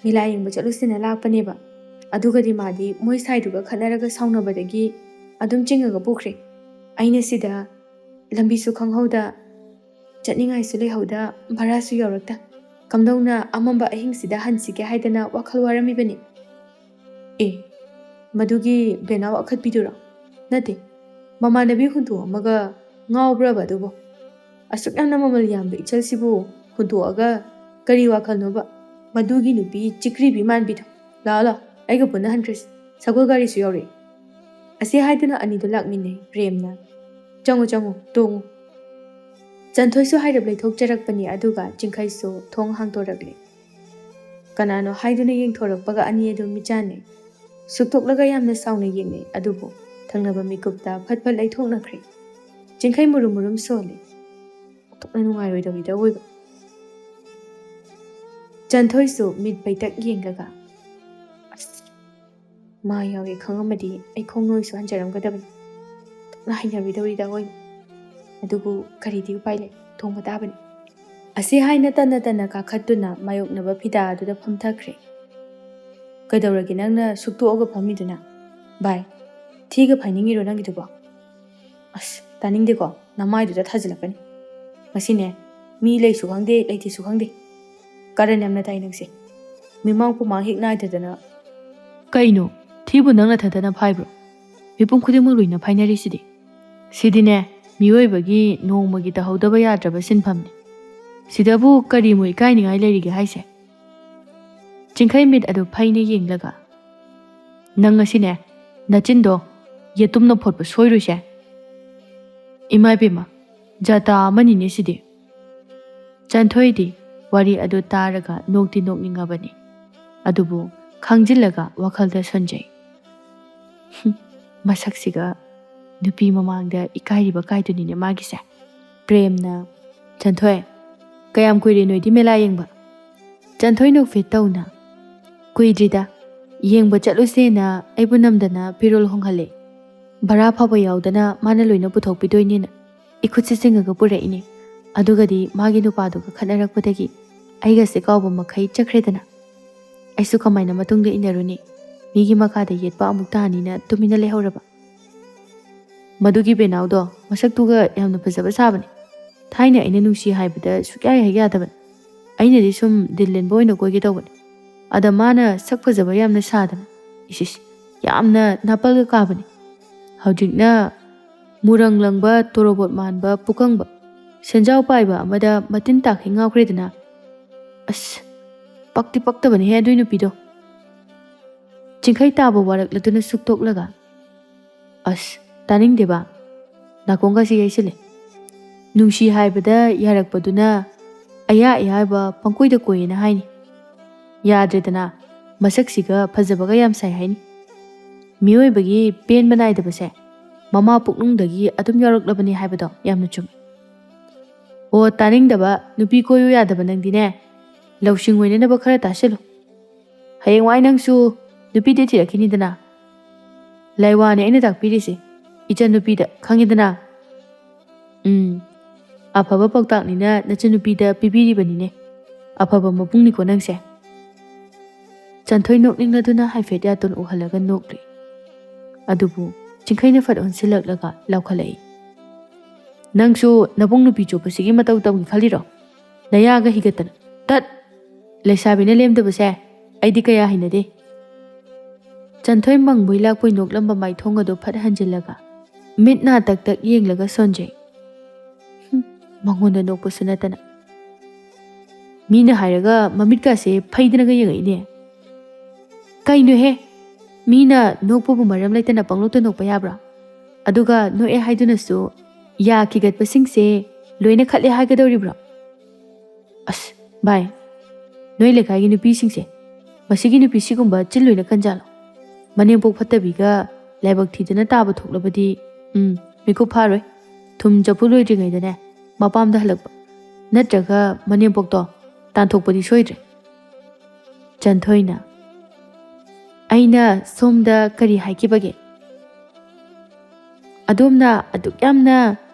A: ꯃꯦꯂꯥ ꯌꯦꯡꯕ ꯆꯠꯂꯨꯁꯤꯅ ꯂꯥꯛꯄꯅꯦꯕ ꯑꯗꯨꯒꯗꯤ ꯃꯥꯗꯤ ꯃꯣꯏ ꯁꯥꯏꯗꯨꯒ ꯈꯠꯅꯔꯒ ꯁꯥꯎꯅꯕꯗꯒꯤ ꯑꯗꯨꯝ ꯆꯤꯡꯉꯒ ꯄꯨꯈ꯭ꯔꯦ ꯑꯩꯅ ꯁꯤꯗ ꯂꯝꯕꯤꯁꯨ ꯈꯪꯍꯧꯗ ꯆꯠꯅꯤꯡꯉꯥꯏꯁꯨ ꯂꯩꯍꯧꯗ ꯚꯔꯥꯁꯨ ꯌꯧꯔꯛꯇ ꯀꯝꯗꯧꯅ ꯑꯃꯝꯕ ꯑꯍꯤꯡꯁꯤꯗ ꯍꯟꯁꯤꯒꯦ ꯍꯥꯏꯗꯅ ꯋꯥꯈꯜ ꯋꯥꯔꯝꯃꯤꯕꯅꯤ ꯃꯗꯨꯒꯤ ꯕꯦꯅꯥꯎ ꯑꯈꯠꯄꯤꯗꯨꯔꯣ ꯅꯠꯇꯦ ꯃꯃꯥꯟꯅꯕꯤ ꯍꯨꯟꯇꯣꯛꯑꯝꯃꯒ ꯉꯥꯎꯕ꯭ꯔꯕ ꯑꯗꯨꯕꯨ ꯑꯁꯨꯛ ꯌꯥꯝꯅ ꯃꯃꯜ ꯌꯥꯝꯕ ꯏꯆꯜꯁꯤꯕꯨ ꯍꯨꯟꯇꯣꯛꯑꯒ ꯀꯔꯤ ꯋꯥꯈꯜꯅꯣꯕ ꯃꯗꯨꯒꯤ ꯅꯨꯄꯤ ꯆꯤꯀ꯭ꯔꯤꯕꯤ ꯃꯥꯟꯕꯤꯗꯣ ꯂꯥꯛꯑꯣ ꯑꯩꯒ ꯄꯨꯟꯅ ꯍꯟꯈ꯭ꯔꯁꯤ ꯁꯒꯣꯜ ꯒꯥꯔꯤꯁꯨ ꯌꯧꯔꯛꯏ ꯑꯁꯤ ꯍꯥꯏꯗꯨꯅ ꯑꯅꯤꯗꯣ ꯂꯥꯛꯃꯤꯟꯅꯩ ꯄ꯭ꯔꯦꯝꯅ ꯆꯪꯉꯨ ꯇꯣꯡꯉꯨ ꯆꯟꯊꯣꯏꯁꯨ ꯍꯥꯏꯔꯞ ꯂꯩꯊꯣꯛꯆꯔꯛꯄꯅꯤ ꯑꯗꯨꯒ ꯆꯤꯡꯈꯩꯁꯨ ꯊꯣꯡ ꯍꯥꯡꯗꯣꯔꯛꯂꯤ ꯀꯅꯥꯅꯣ ꯍꯥꯏꯗꯨꯅ ꯌꯦꯡꯊꯣꯔꯛꯄꯒ ꯑꯅꯤ ꯑꯗꯨ ꯃꯤꯆꯥꯟꯅꯩ ꯁꯨꯛꯇꯣꯛꯂꯒ ꯌꯥꯝꯅ ꯁꯥꯎꯅ ꯌꯦꯡꯅꯩ ꯑꯗꯨꯕꯨ ꯊꯪꯅꯕ ꯃꯤꯀꯨꯞꯇ ꯐꯠ ꯂꯩꯊꯣꯛꯅꯈ꯭ꯔꯦ ꯆꯤꯡꯈꯩ ꯃꯨꯔꯨꯝ ꯁꯣꯜꯂꯤ ꯑꯣꯟꯊꯣꯛꯅ ꯅꯨꯡꯉꯥꯏꯔꯣꯏꯗꯧꯔꯤꯗ ꯑꯣꯏꯕ ꯆꯟꯊꯣꯏꯁꯨ ꯃꯤꯠ ꯄꯩꯇꯛ ꯌꯦꯡꯂꯒ ꯑꯁ ꯃꯥ ꯌꯥꯎꯏ ꯈꯪꯉꯝꯃꯗꯤ ꯑꯩ ꯈꯣꯡꯅꯣꯏꯁꯨ ꯍꯟꯖꯔꯝꯒꯗꯕꯅꯤ ꯑꯣꯟꯊꯣꯛꯅ ꯍꯩꯅꯔꯣꯏꯗꯧꯔꯤꯗ ꯑꯣꯏꯕ ꯑꯗꯨꯕꯨ ꯀꯔꯤꯗꯤ ꯎꯄꯥꯏ ꯂꯩ ꯊꯣꯡꯕ ꯇꯥꯕꯅꯤ ꯑꯁꯤ ꯍꯥꯏꯅ ꯇꯟꯅ ꯀꯥꯈꯠꯇꯨꯅ ꯃꯥꯌꯣꯛꯅꯕ ꯐꯤꯗꯥ ꯑꯗꯨꯗ ꯐꯝꯊꯈ꯭ꯔꯦ ꯀꯩꯗꯧꯔꯒꯦ ꯅꯪꯅ ꯁꯨꯛꯇꯣꯛꯑꯒ ꯐꯝꯃꯤꯗꯨꯅ ꯚꯥꯏ ꯊꯤꯒ ꯐꯥꯏꯅꯤꯡꯉꯤꯔꯣ ꯅꯪꯒꯤꯗꯨꯕꯣ ꯑꯁ ꯇꯥꯅꯤꯡꯗꯦꯀꯣ ꯅꯃꯥꯏꯗꯨꯗ ꯊꯥꯖꯤꯜꯂꯛꯀꯅꯤ ꯉꯁꯤꯅꯦ ꯃꯤ ꯂꯩꯁꯨ ꯈꯪꯗꯦ ꯂꯩꯇꯦꯁꯨ ꯈꯪꯗꯦ ꯀꯔꯟ ꯌꯥꯝꯅ ꯇꯥꯏ ꯅꯪꯁꯦ ꯃꯤꯃꯥꯡ ꯄꯨꯃꯥꯡ ꯍꯦꯛ ꯅꯥꯏꯗꯗꯅ ꯀꯩꯅꯣ ꯊꯤꯕꯨ ꯅꯪꯅ ꯊꯟꯇꯅ ꯐꯥꯏꯕ꯭ꯔꯣ ꯃꯤꯄꯨꯝ ꯈꯨꯗꯤꯡꯃꯛ ꯂꯣꯏꯅ ꯐꯥꯏꯅꯔꯤꯁꯤꯗꯤ ꯁꯤꯗꯤꯅꯦ ꯃꯤꯑꯣꯏꯕꯒꯤ ꯅꯣꯡꯃꯒꯤ ꯇꯧꯍꯧꯗꯕ ꯌꯥꯗ꯭ꯔꯕ ꯁꯤꯟꯐꯝꯅꯤ ꯁꯤꯗꯕꯨ ꯀꯔꯤꯃꯨꯛ ꯏꯀꯥꯏꯅꯤꯡꯉꯥꯏ ꯂꯩꯔꯤꯒꯦ ꯍꯥꯏꯁꯦ Chingkhai mit adu phaina yenglaga nang asine nachindo yetumna photpa soiru se imai bema jata amani ne sidi Chanthoi di wari adu taraga nokti nokningabani adubu khangjilaga wakhalda sanjay masaksiga nupi mamangda ikairiba kaidunine magise premna Chanthoi kayam kuire noidi mela yengba Chanthoi nok fit tawna kuidrida yengba chatluse na aibu namdana pirol honghale bara phaba yaudana mana loina puthok pidoinina ikhutse singaga puraini adugadi magi nupaduga khanarakpadagi aiga se kawba makhai chakredana aisu kamaina matungda inaruni migi makada yetpa amuk tanina tumina lehoraba madugi benaudo masaktuga yamna phajaba sabani thaina aina nungsi haibada sukya yadaba aina di sum dillen boyna koige tawbani ada mana sak phajaba yamna sadana isis yamna napal ga kabani hawjikna murang langba torobot manba pukangba senjau paiba amada matin takhi ngawkhredana as pakti paktabani he adui nupido Chingkhai taba warak latuna suktok laga as taning deba nakonga si yaisile nungsi haibada yarakpaduna aya ba pangkoida koyena haini yadredana masaksiga phajabaga yam sai haini mioi bagi pen banai dabase mama puknungdagi adum yaraklabani haibado yamna chum o taning daba nupi koyu yadaba nangdine lawsing oine na khara taselo hayeng wai nangsu nupi de thirakini dana laiwane aina takpirise ichan nupi da khangidana afaba paktak nina nachan nupi da pibiri banine afaba mapungni ko nangse Chanthoi nokning laduna haifet ya ton uhalaga nokri adubu Chingkhai na fat on silak laga laukhalai nangsu nabung nupi chopa sigi matau tawgi khaliro nayaga higatana tat lesabi na lemda base aidi kaya hinade Chanthoi mangboi lakpoi noklamba mai thonga do phat hanjilaga mitna tak tak yenglaga sonjay mangonda nokpa sunatana mina hairaga mamitka se phaidana ga yengai kaino he mina nokpa bu maram laitana panglota nokpa yabra aduga noe haiduna su ya kigat pasing se loina khatle hagadoribra as bai noi lekai gi nupi singse masigi nupi sigumba chilloina kanjalo manem pok phatabiga laibak thidana taba thoklabadi miku pharoi thum japu loidringai dane mapamda halakba natraga manem pokto tanthokpadi soidre Chanthoina aina somda kari haikibage adomna aduk yamna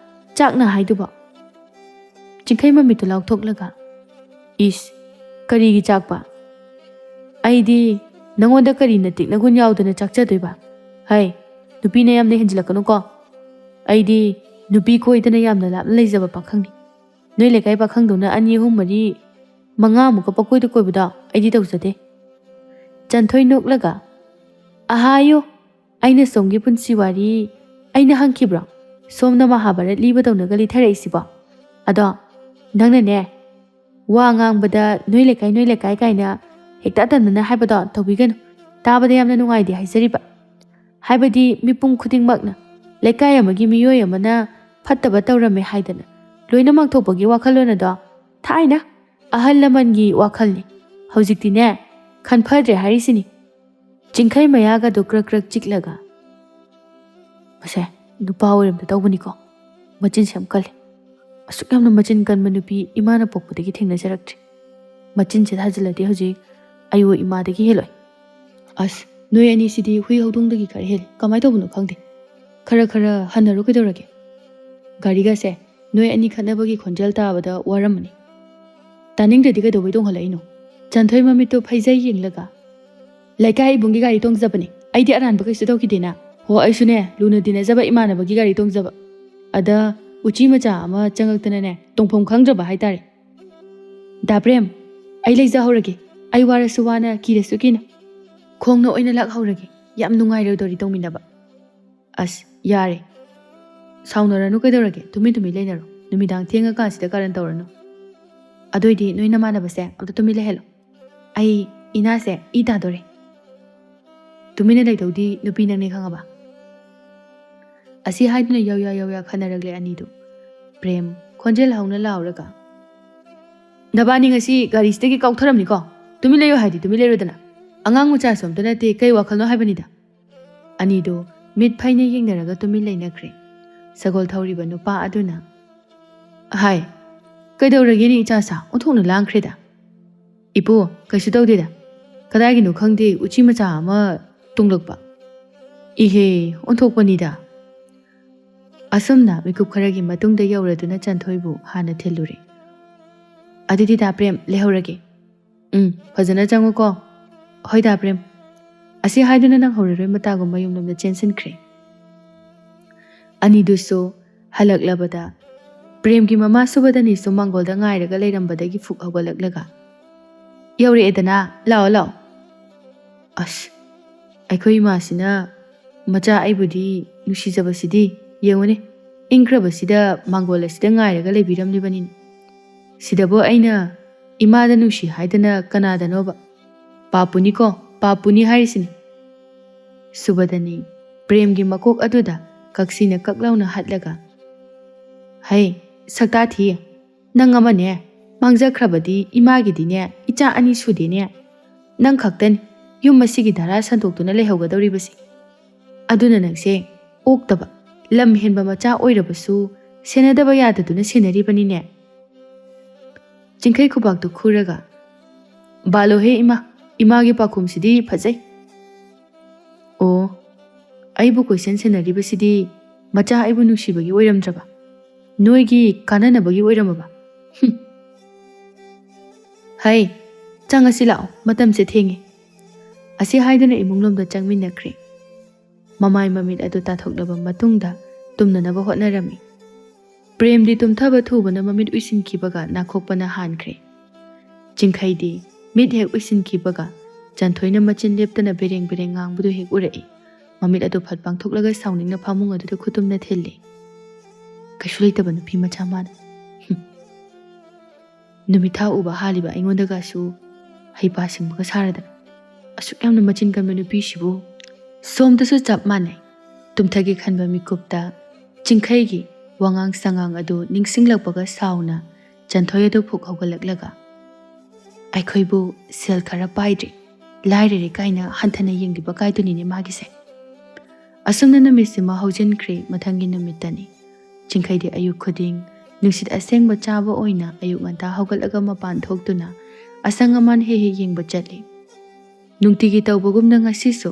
A: chakna haiduba Chingkhai mamitu lauthoklaga is kari gi chakpa aidi nangonda kari natik nagun yaudana chakchadoiba hai nupi na yamna henjilakanu ko aidi nupi koidana yamna lapna leijaba pakhangni noi lekai pakhangdona ani hum mari manga muka pakoida koibada aidi tawjade Chanthoi noklaga ahayo aina somgi punsi wari aina hangkibra somna Mahabharat liba dawna gali tharai siba ado nangna ne wa ngangbada noi lekai kaina hekta tanna haibada tawbiganu tabada yamna nungai di haisariba haibadi mipum khudingmakna lekai amagi miyoi amana phattaba tawrame haidana loina makthopagi wakhalona do thaina ahal lamangi wakhalni hojikti ne khanphadre harisini Chingkhai mayaga do krak chiklaga mase nupa orimda tawbani ko machin samkal asuk yamna machin kan manupi imana pokpudagi thengna jaraktre machin che thajilade hojik ayo imadagi heloi as noi ani sidi hui hodongdagi kar hel kamai tawbuno khangde khara hanaru kidorage gariga se noi ani khanabagi khonjal tabada waramani taningdadi ga dowai donghalaino Chanthoi mamito phaijai yenglaga laikai bungi gari tongzabani aidi aranba kaisu tawkidena ho aisune luna dina jaba imana bagi gari tongzaba ada uchi macha ama changaktana ne tongphom khangraba haitare daprem ai leija horage ai warasu wana kirasu kina khongna oina lak horage yam nungai ro dori tongminaba as yare saunaranu kaidorage tumi leinaro numidang thenga ka sida karan tawranu adoidi noina manabase amta tumi lehelo ai ꯏꯅꯥꯁꯦ E ꯇꯥꯗꯣꯔꯦ ꯇꯨꯃꯤꯟꯅ ꯂꯩꯗꯧꯗꯤ ꯅꯨꯄꯤ ꯅꯪꯅꯦ ꯈꯪꯉꯕ ꯑꯁꯤ ꯍꯥꯏꯗꯨꯅ ꯌꯧꯌꯥ ꯈꯟꯅꯔꯛꯂꯦ ꯑꯅꯤꯗꯨ ꯄ꯭ꯔꯦꯝ ꯈꯣꯟꯖꯦꯜ ꯍꯧꯅ ꯂꯥꯎꯔꯒ ꯅꯕꯥꯅꯤ ꯉꯁꯤ ꯒꯥꯔꯤꯁꯤꯗꯒꯤ ꯀꯥꯎꯊꯔꯝꯅꯤꯀꯣ ꯇꯨꯃꯤꯟ ꯂꯩꯌꯣ ꯍꯥꯏꯗꯤ ꯇꯨꯃꯤꯟ ꯂꯩꯔꯣꯗꯅ ꯑꯉꯥꯡ ꯃꯆꯥꯁꯨ ꯑꯝꯇ ꯅꯠꯇꯦ ꯀꯩ ꯋꯥꯈꯜꯅꯣ ꯍꯥꯏꯕꯅꯤꯗ ꯑꯅꯤꯗꯨ ꯃꯤꯠ ꯐꯩꯅ ꯌꯦꯡꯅꯔꯒ ꯇꯨꯃꯤꯟ ꯂꯩꯅꯈ꯭ꯔꯦ ꯁꯒꯣꯜ ꯊꯧꯔꯤꯕ ꯅꯨꯄꯥ ꯑꯗꯨꯅ ꯍꯥꯏ ꯀꯩꯗꯧꯔꯒꯦꯅꯦ ꯏꯆꯥꯁꯥ ꯑꯣꯟꯊꯣꯛꯅ ꯂꯥꯡꯈ꯭ꯔꯦꯗ ꯏꯄꯨ ꯀꯩꯁꯨ ꯇꯧꯗꯦꯗ ꯀꯗꯥꯏꯒꯤꯅꯣ ꯈꯪꯗꯦ ꯎꯆꯤ ꯃꯆꯥ ꯑꯃ ꯇꯨꯡꯂꯛꯄ ꯏꯍꯦ ꯑꯣꯟꯊꯣꯛꯄꯅꯤꯗ ꯑꯁꯨꯝꯅ ꯃꯤꯀꯨꯞ ꯈꯔꯒꯤ ꯃꯇꯨꯡꯗ ꯌꯧꯔꯗꯨꯅ ꯆꯟꯊꯣꯏꯕꯨ ꯍꯥꯟꯅ ꯊꯤꯜꯂꯨꯔꯦ ꯑꯗꯨꯗꯤ ꯗꯥ ꯄ꯭ꯔꯦꯝ ꯂꯩꯍꯧꯔꯒꯦ ꯐꯖꯅ ꯆꯪꯉꯨꯀꯣ ꯍꯣꯏ ꯗꯥ ꯄ꯭ꯔꯦꯝ ꯑꯁꯤ ꯍꯥꯏꯗꯨꯅ ꯅꯪꯍꯧꯔꯔꯣꯏ ꯃꯇꯥꯒꯨꯝ ꯃꯌꯨꯝꯂꯣꯝꯗ ꯆꯦꯟꯁꯤꯟꯈ꯭ꯔꯦ ꯑꯅꯤꯗꯨꯁꯨ ꯍꯜꯂꯛꯂꯕꯗ ꯄ꯭ꯔꯦꯝꯒꯤ ꯃꯃꯥ ꯁꯨꯕꯗꯅꯤꯁꯨ ꯃꯥꯡꯒꯣꯜꯗ ꯉꯥꯏꯔꯒ ꯂꯩꯔꯝꯕꯗꯒꯤ ꯐꯨꯛ ꯍꯧꯒꯠꯂꯛꯂꯒ ꯌꯧꯔꯛꯑꯦꯗꯅ ꯂꯥꯛꯑꯣ ꯑꯁ ꯑꯩꯈꯣꯏ ꯏꯃꯥꯁꯤꯅ ꯃꯆꯥ ꯑꯩꯕꯨꯗꯤ ꯅꯨꯡꯁꯤꯖꯕꯁꯤꯗꯤ ꯌꯦꯡꯉꯨꯅꯦ ꯏꯪꯈ꯭ꯔꯕꯁꯤꯗ ꯃꯥꯡꯒꯣꯜ ꯑꯁꯤꯗ ꯉꯥꯏꯔꯒ ꯂꯩꯕꯤꯔꯝꯂꯤꯕꯅꯤꯅꯦ ꯁꯤꯗꯕꯨ ꯑꯩꯅ ꯏꯃꯥꯗ ꯅꯨꯡꯁꯤ ꯍꯥꯏꯗꯅ ꯀꯅꯥꯗꯅꯣꯕ ꯄꯥꯄꯨꯅꯤꯀꯣ ꯄꯥꯄꯨꯅꯤ ꯍꯥꯏꯔꯤꯁꯤꯅꯤ ꯁꯨꯕꯗꯅꯤ ꯄ꯭ꯔꯦꯝꯒꯤ ꯃꯀꯣꯛ ꯑꯗꯨꯗ ꯀꯛꯁꯤꯅ ꯀꯛꯂꯥꯎꯅ ꯍꯠꯂꯒ ꯍꯩ ꯁꯛꯇꯥ ꯊꯤꯌꯦ ꯅꯪ ꯑꯃꯅꯦ ꯃꯥꯡꯖꯈ꯭ꯔꯕꯗꯤ ꯏꯃꯥꯒꯤꯗꯤꯅꯦ ꯏꯆꯥ ꯑꯅꯤ ꯁꯨꯗꯦꯅꯦ ꯅꯪ ꯈꯛꯇꯅꯤ ꯌꯨꯝ ꯑꯁꯤꯒꯤ ꯙꯔꯥ ꯁꯟꯗꯣꯛꯇꯨꯅ ꯂꯩꯍꯧꯒꯗꯧꯔꯤꯕꯁꯤ ꯑꯗꯨꯅ ꯅꯪꯁꯦ ꯑꯣꯛꯇꯕ ꯂꯝ ꯍꯦꯟꯕ ꯃꯆꯥ ꯑꯣꯏꯔꯕꯁꯨ ꯁꯦꯟꯅꯗꯕ ꯌꯥꯗꯗꯨꯅ ꯁꯦꯟꯅꯔꯤꯕꯅꯤꯅꯦ ꯆꯤꯡꯈꯩ ꯈꯨꯕꯥꯛꯇꯨ ꯈꯨꯔꯒ ꯕꯥꯜꯂꯣꯍꯦ ꯏꯃꯥꯒꯤ ꯄꯥꯈꯨꯝꯁꯤꯗꯤ ꯐꯖꯩ ꯑꯣ ꯑꯩꯕꯨ ꯀꯣꯏꯁꯟ ꯁꯦꯟꯅꯔꯤꯕꯁꯤꯗꯤ ꯃꯆꯥ ꯑꯩꯕꯨ ꯅꯨꯡꯁꯤꯕꯒꯤ ꯑꯣꯏꯔꯝꯗ꯭ꯔꯕ ꯅꯣꯏꯒꯤ ꯀꯥꯟꯅꯅꯕꯒꯤ ꯑꯣꯏꯔꯝꯃꯕ ꯍꯩ ꯆꯪꯉꯁꯤ ꯂꯥꯛꯑꯣ ꯃꯇꯝꯁꯦ ꯊꯦꯡꯉꯦ ꯑꯁꯤ ꯍꯥꯏꯗꯨꯅ ꯏꯃꯨꯡꯂꯣꯝꯗ ꯆꯪꯃꯤꯟꯅꯈ꯭ꯔꯦ ꯃꯃꯥꯏ ꯃꯃꯤꯠ ꯑꯗꯨ ꯇꯥꯊꯣꯛꯂꯕ ꯃꯇꯨꯡꯗ ꯇꯨꯝꯅꯅꯕ ꯍꯣꯠꯅꯔꯝꯃꯤ ꯄ꯭ꯔꯦꯝꯗꯤ ꯇꯨꯝꯊꯕ ꯊꯨꯕꯅ ꯃꯃꯤꯠ ꯎꯏꯁꯤꯟꯈꯤꯕꯒ ꯅꯥꯈꯣꯛꯄꯅ ꯍꯥꯟꯈ꯭ꯔꯦ ꯆꯤꯡꯈꯩꯗꯤ ꯃꯤꯠ ꯍꯦꯛ ꯎꯏꯁꯤꯟꯈꯤꯕꯒ ꯆꯟꯊꯣꯏꯅ ꯃꯆꯤꯟ ꯂꯦꯞꯇꯅ ꯕꯦꯔꯦꯡ ꯉꯥꯡꯕꯗꯨ ꯍꯦꯛ ꯎꯔꯛꯏ ꯃꯃꯤꯠ ꯑꯗꯨ ꯐꯠ ꯄꯥꯡꯊꯣꯛꯂꯒ ꯁꯥꯎꯅꯤꯡꯅ ꯐꯃꯨꯡ ꯑꯗꯨꯗ ꯈꯨꯇꯨꯝꯅ ꯊꯤꯜꯂꯤ ꯀꯩꯁꯨ ꯂꯩꯇꯕ ꯅꯨꯄꯤ ꯃꯆꯥ ꯃꯥꯅ ꯅꯨꯃꯤꯠ ꯊꯥ ꯎꯕ ꯍꯥꯜꯂꯤꯕ ꯑꯩꯉꯣꯟꯗꯒꯁꯨ ꯍꯩꯄꯥ ꯁꯤꯡꯕꯒ ꯁꯥꯔꯗꯅ ꯑꯁꯨꯛ ꯌꯥꯝꯅ ꯃꯆꯤꯟ ꯀꯟꯕ ꯅꯨꯄꯤꯁꯤꯕꯨ ꯁꯣꯝꯗꯁꯨ ꯆꯞ ꯃꯥꯟꯅꯩ ꯇꯨꯝꯊꯒꯦ ꯈꯟꯕ ミꯀꯨꯞꯇ ꯆꯤꯡꯈꯩꯒꯤ ꯋꯥꯉꯥꯡ ꯁꯉꯥꯡ ꯑꯗꯨ ꯅꯤꯡꯁꯤꯡꯂꯛꯄꯒ ꯁꯥꯎꯅ ꯆꯟꯊꯣꯏ ꯑꯗꯨ ꯐꯨꯛ ꯍꯧꯒꯠꯂꯛꯂꯒ ꯑꯩꯈꯣꯏꯕꯨ ꯁꯦꯜ ꯈꯔ ꯄꯥꯏꯗ꯭ꯔꯤ ꯂꯥꯏꯔꯔꯦ ꯀꯥꯏꯅ ꯍꯟꯊꯅ ꯌꯦꯡꯂꯤꯕ ꯀꯥꯏꯗꯨꯅꯤꯅꯦ ꯃꯥꯒꯤꯁꯦ ꯑꯁꯨꯝꯅ ꯅꯨꯃꯤꯠꯁꯤꯃ ꯍꯧꯖꯤꯟꯈ꯭ꯔꯦ ꯃꯊꯪꯒꯤ ꯅꯨꯃꯤꯠꯇꯅꯤ ꯆꯤꯡꯈꯩꯗꯤ ꯑꯌꯨꯛ ꯈꯨꯗꯤꯡ ꯅꯨꯡꯁꯤꯠ ꯑꯁꯦꯡꯕ ꯆꯥꯕ ꯑꯣꯏꯅ ꯑꯌꯨꯛ ꯉꯟꯇꯥ ꯍꯧꯒꯠꯂꯒ ꯃꯄꯥꯟ ꯊꯣꯛꯇꯨꯅ ꯑꯁꯪ ꯑꯃꯥꯟ ꯍꯦꯛ ꯌꯦꯡꯕ ꯆꯠꯂꯤ ꯅꯨꯡꯇꯤꯒꯤ ꯇꯧꯕꯒꯨꯝꯅ ꯉꯁꯤꯁꯨ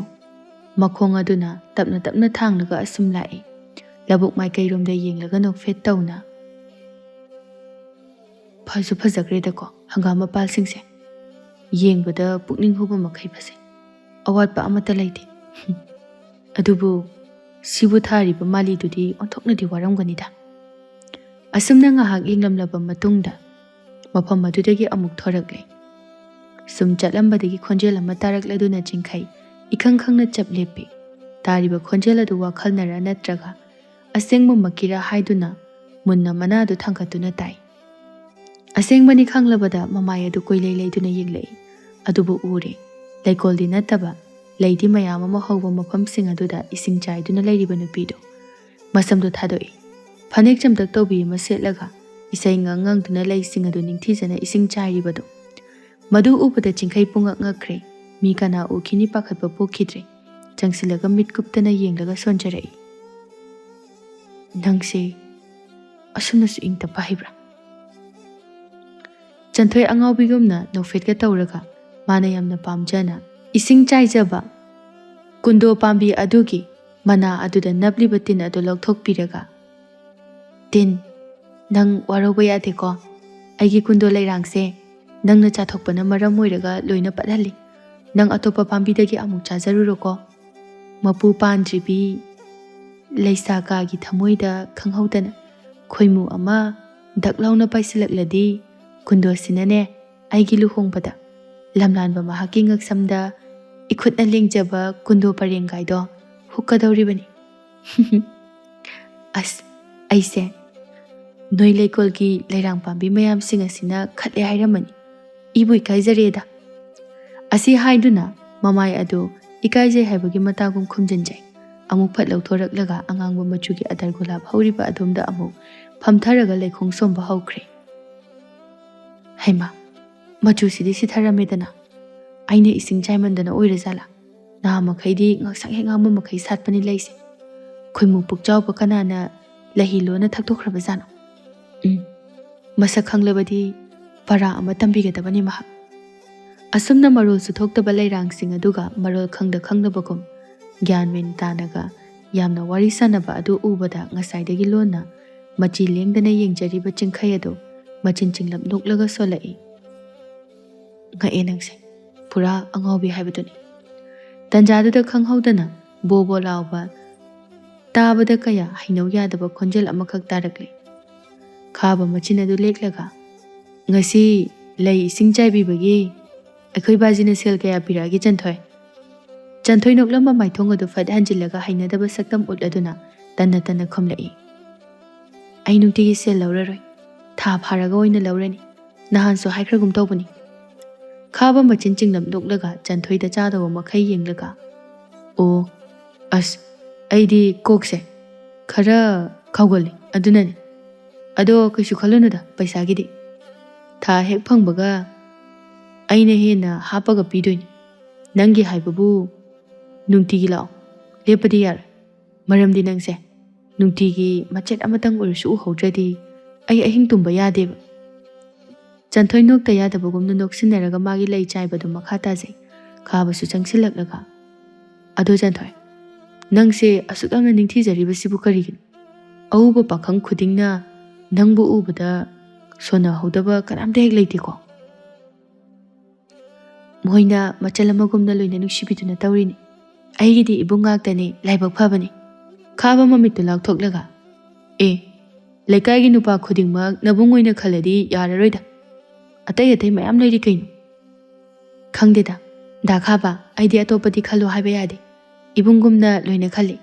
A: ꯃꯈꯣꯡ ꯑꯗꯨꯅ ꯇꯞꯅ ꯊꯥꯡꯂꯒ ꯑꯁꯨꯝ ꯂꯥꯛꯏ ꯂꯧꯕꯨꯛ ꯃꯥꯏꯀꯩꯔꯣꯝꯗ ꯌꯦꯡꯂꯒ ꯅꯣꯛꯐꯦꯠ ꯇꯧꯅ ꯐꯁꯨ ꯐꯖꯈ꯭ꯔꯦꯗꯀꯣ ꯍꯪꯒꯥꯝ ꯃꯄꯥꯜꯁꯤꯡꯁꯦ ꯌꯦꯡꯕꯗ ꯄꯨꯛꯅꯤꯡ ꯍꯨꯕ ꯃꯈꯩ ꯐꯖꯩ ꯑꯋꯥꯠꯄ ꯑꯃꯠꯇ ꯂꯩꯇꯦ ꯑꯗꯨꯕꯨ ꯁꯤꯕꯨ ꯊꯥꯔꯤꯕ ꯃꯥꯂꯤꯗꯨꯗꯤ ꯑꯣꯟꯊꯣꯛꯅꯗꯤ ꯋꯥꯔꯝꯒꯅꯤꯗ ꯑꯁꯨꯝꯅ ꯉꯥꯏꯍꯥꯛ ꯌꯦꯡꯂꯝꯂꯕ ꯃꯇꯨꯡꯗ ꯃꯐꯝ ꯑꯗꯨꯗꯒꯤ ꯑꯃꯨꯛ ꯊꯣꯔꯛꯂꯦ ꯁꯨꯝ ꯆꯠꯂꯝꯕꯗꯒꯤ ꯈꯣꯟꯖꯦꯜ ꯑꯃ ꯇꯥꯔꯛꯂꯗꯨꯅ ꯆꯤꯡꯈꯩ ꯏꯈꯪ ꯈꯪꯅ ꯆꯞ ꯂꯦꯞꯄꯤ ꯇꯥꯔꯤꯕ ꯈꯣꯟꯖꯦꯜ ꯑꯗꯨ ꯋꯥꯈꯜꯅꯔ ꯅꯠꯇ꯭ꯔꯒ ꯑꯁꯦꯡꯕꯃꯛꯀꯤꯔ ꯍꯥꯏꯗꯨꯅ मुन्ना मनादु थांखतुना ताई असेंगबनी खंगलबदा ममाय अदु कोइलै लेदुना येंगलै अदुबु उरे लैकोलदि नत्तबा लैदि मयाम अमा हौबा मफमसिंग अदुदा इसिंग चाइदुना लैरिबा नुपीदो मसमदु थादोई फनेक चमतक तौबी अमा सेटलगा इसै ngang-ngang लैसिंग अदु निंगथीजना इसिंग चाइरिबदो मदु उबदा चिंखै पुंगक ngakre मी कना उखिनी पाखतबा पोखिद्रे चंगसिलगा मिटकुप्तना येंगलगा सोंजरई नंगसे असुमनसु इंग तपा हिब्रा चंथोय अंगावबिगुमना नोफेटका तौरगा माना यामना पामजना इसिंग चाइजबा कुंदो पांबी अदुगी मना अदुदा नबलिबा तिन अदु लौथोकपिरगा तिन नंग वारोबा यादेको अैगी कुंदो लैरांगसे नंगना चाथोकपना मरम ओइरगा लोइना पटहली नंग अतोपा पांबीदगी अमुक चाजरुरोको मपु पांद्रिबी लैसाकागी थमोइदा खंगहौदना खोइमु अमा दक्लाउना पाइसिलक्लदी कुंदो सिनने अैगी लुहोंगबदा लमलानबा महाकी ngaksamda इखुतना लेंजबा कुंदो परेंगाइदो हुक्कदौरिबनी अस ऐसे नोई लैकोलगी लैरांग पांबी मयाम सिंग असिना खतले हाइरमनी इबु इकाइजरेदा ꯑꯁꯤ ꯍꯥꯏꯗꯨꯅ ꯃꯃꯥꯏ ꯑꯗꯨ ꯏꯀꯥꯏꯖꯩ ꯍꯥꯏꯕꯒꯤ ꯃꯇꯥꯒꯨꯝ ꯈꯨꯝꯖꯤꯟꯖꯩ꯫ ꯑꯃꯨꯛ ꯐꯠ ꯂꯧꯊꯣꯔꯛꯂꯒ ꯑꯉꯥꯡꯕ ꯃꯆꯨꯒꯤ ꯑꯇꯔ ꯒꯨꯂꯥꯞ ꯍꯧꯔꯤꯕ ꯑꯗꯣꯝꯗ ꯑꯃꯨꯛ ꯐꯝꯊꯔꯒ ꯂꯩꯈꯣꯡ ꯁꯣꯝꯕ ꯍꯧꯈ꯭ꯔꯦ꯫ ꯍꯩꯃꯥ, ꯃꯆꯨꯁꯤꯗꯤ ꯁꯤꯊꯔꯝꯃꯦꯗꯅ꯫ ꯑꯩꯅ ꯏꯁꯤꯡ ꯆꯥꯏꯃꯟꯗꯅ ꯑꯣꯏꯔꯖꯥꯠꯂꯥ? ꯅꯍꯥ ꯃꯈꯩꯗꯤ ꯉꯥꯡꯁꯪ ꯍꯦꯛ ꯉꯥꯡꯕ ꯃꯈꯩ ꯁꯥꯠꯄꯅꯤ ꯂꯩꯁꯦ꯫ ꯈꯣꯏꯃꯨ ꯄꯨꯛꯆꯥꯎꯕ ꯀꯅꯥꯅ ꯂꯍꯤ ꯂꯣꯟꯅ ꯊꯛꯇꯣꯛꯈ꯭ꯔꯕꯖꯥꯠꯅꯣ? ꯃꯁꯛ ꯈꯪꯂꯕꯗꯤ ꯄꯔꯥ ꯑꯃ ꯇꯝꯕꯤꯒꯗꯕꯅꯤ ꯃꯍꯥꯛ꯫ ꯑꯁꯨꯝꯅ ꯃꯔꯣꯜꯁꯨ ꯊꯣꯛꯇꯕ ꯂꯩꯔꯥꯡꯁꯤꯡ ꯑꯗꯨꯒ ꯃꯔꯣꯜ ꯈꯪꯗ ꯈꯪꯗꯕꯒꯨꯝ ꯒ꯭ꯌꯥꯟ ꯃꯦꯟ ꯇꯥꯅꯒ ꯌꯥꯝꯅ ꯋꯥꯔꯤ ꯁꯥꯟꯅꯕ ꯑꯗꯨ ꯎꯕꯗ ꯉꯁꯥꯏꯗꯒꯤ ꯂꯣꯟꯅ ꯃꯆꯤ ꯂꯦꯡꯗꯅ ꯌꯦꯡꯖꯔꯤꯕ ꯆꯤꯡꯈꯩ ꯑꯗꯨ ꯃꯆꯤꯟ ꯆꯤꯡꯂꯞ ꯅꯣꯛꯂꯒ ꯁꯣꯜꯂꯛꯏ꯫ ꯉꯛꯑꯦ ꯅꯪꯁꯦ, ꯄꯨꯔꯥ ꯑꯉꯥꯎꯕꯤ ꯍꯥꯏꯕꯗꯨꯅꯤ꯫ ꯇꯟꯖꯥꯗꯨꯗ ꯈꯪꯍꯧꯗꯅ ꯕꯣꯕꯣ ꯂꯥꯎꯕ, ꯇꯥꯕꯗ ꯀꯌꯥ ꯍꯩꯅꯧ ꯌꯥꯗꯕ ꯈꯣꯟꯖꯦꯜ ꯑꯃꯈꯛ ꯇꯥꯔꯛꯂꯦ꯫ ꯈꯥꯕ ꯃꯆꯤꯟ ꯑꯗꯨ ꯂꯦꯛꯂꯒ, ꯉꯁꯤ ꯂꯩ ꯏꯁꯤꯡ ꯆꯥꯏꯕꯤꯕꯒꯤ ꯑꯩꯈꯣꯏ ꯕꯥꯖꯤꯅ ꯁꯦꯜ ꯀꯌꯥ ꯄꯤꯔꯛꯑꯒꯦ ꯆꯟꯊꯣꯏ? ꯆꯟꯊꯣꯏ ꯅꯣꯛꯂꯝꯕ ꯃꯥꯏꯊꯣꯡ ꯑꯗꯨ ꯐꯠ ꯍꯟꯖꯤꯜꯂꯒ ꯍꯩꯅꯗꯕ ꯁꯛꯇꯝ ꯎꯠꯂꯗꯨꯅ ꯇꯟꯅ ꯇꯟꯅ ꯈꯨꯝꯂꯛꯏ꯫ ꯑꯩ ꯅꯨꯡꯇꯤꯒꯤ ꯁꯦꯜ ꯂꯧꯔꯔꯣꯏ, ꯊꯥ ꯐꯥꯔꯒ ꯑꯣꯏꯅ ꯂꯧꯔꯅꯤ, ꯅꯍꯥꯟꯁꯨ ꯍꯥꯏꯈ꯭ꯔꯒꯨꯝ ꯇꯧꯕꯅꯤ꯫ ꯈꯥꯕ ꯃꯆꯤꯟ ꯆꯤꯡꯂꯞ ꯅꯣꯛꯂꯒ ꯆꯟꯊꯣꯏꯗ ꯆꯥꯗꯧꯕ ꯃꯈꯩ ꯌꯦꯡꯂꯒ, ꯑꯣ, ꯑꯁ, ꯑꯩꯗꯤ ꯀꯣꯛꯁꯦ ꯈꯔ ꯈꯥꯎꯒꯜꯂꯤ ꯑꯗꯨꯅꯅꯤ꯫ ꯑꯗꯣ ꯀꯩꯁꯨ ꯈꯜꯂꯨꯅꯨꯗ ꯄꯩꯁꯥꯒꯤꯗꯤ꯫ ꯊꯥ ꯍꯦꯛ ꯐꯪꯕꯒ ꯑꯩꯅ ꯍꯦꯟꯅ ꯍꯥꯞꯄꯒ ꯄꯤꯗꯣꯏꯅꯤ꯫ ꯅꯪꯒꯤ ꯍꯥꯏꯕꯕꯨ ꯅꯨꯡꯇꯤꯒꯤ ꯂꯥꯛꯑꯣ, ꯂꯦꯞꯄꯗꯤ ꯌꯥꯔꯣꯏ꯫ ꯃꯔꯝꯗꯤ ꯅꯪꯁꯦ ꯅꯨꯡꯇꯤꯒꯤ ꯃꯆꯦꯠ ꯑꯃꯇꯪ ꯑꯣꯏꯔꯁꯨ ꯎꯍꯧꯗ꯭ꯔꯗꯤ ꯑꯩ ꯑꯍꯤꯡ ꯇꯨꯝꯕ ꯌꯥꯗꯦꯕ꯫ ꯆꯟꯊꯣꯏ ꯅꯣꯛꯇ ꯌꯥꯗꯕꯒꯨꯝꯅ ꯅꯣꯛꯁꯤꯟꯅꯔꯒ ꯃꯥꯒꯤ ꯂꯩ ꯆꯥꯏꯕꯗꯨ ꯃꯈꯥ ꯇꯥꯖꯩ꯫ ꯈꯥꯕꯁꯨ ꯆꯪꯁꯤꯜꯂꯛꯂꯒ, ꯑꯗꯣ ꯆꯟꯊꯣꯏ, ꯅꯪꯁꯦ ꯑꯁꯨꯛ ꯌꯥꯝꯅ ꯅꯤꯡꯊꯤꯖꯔꯤꯕꯁꯤꯕꯨ ꯀꯔꯤꯒꯤꯅꯣ? ꯑꯎꯕ ꯄꯥꯈꯪ ꯈꯨꯗꯤꯡꯅ ꯅꯪꯕꯨ ꯎꯕꯗ ꯁꯣꯟꯅꯍꯧꯗꯕ ꯀꯅꯥꯝꯇ ꯍꯦꯛ ꯂꯩꯇꯦꯀꯣ? ꯃꯣꯏꯅ ꯃꯆꯜ ꯑꯃꯒꯨꯝꯅ ꯂꯣꯏꯅ ꯅꯨꯡꯁꯤꯕꯤꯗꯨꯅ ꯇꯧꯔꯤꯅꯤ꯫ ꯑꯩꯒꯤꯗꯤ ꯏꯕꯨꯡ ꯉꯥꯛꯇꯅꯤ, ꯂꯥꯏꯕꯛ ꯐꯕꯅꯤ꯫ ꯈꯥꯕ ꯃꯃꯤꯠꯇꯨ ꯂꯥꯎꯊꯣꯛꯂꯒ, ꯑꯦ, ꯂꯩꯀꯥꯏꯒꯤ ꯅꯨꯄꯥ ꯈꯨꯗꯤꯡꯃꯛ ꯅꯕꯨꯡ ꯑꯣꯏꯅ ꯈꯜꯂꯗꯤ ꯌꯥꯔꯔꯣꯏꯗ꯫ ꯑꯇꯩ ꯑꯇꯩ ꯃꯌꯥꯝ ꯂꯩꯔꯤ ꯀꯩꯅꯣ? ꯈꯪꯗꯦꯗ, ꯗꯥ ꯈꯥꯕ, ꯑꯩꯗꯤ ꯑꯇꯣꯞꯄꯗꯤ ꯈꯜꯂꯣ ꯍꯥꯏꯕ ꯌꯥꯗꯦ꯫ ꯏꯕꯨꯡꯒꯨꯝꯅ ꯂꯣꯏꯅ ꯈꯜꯂꯤ꯫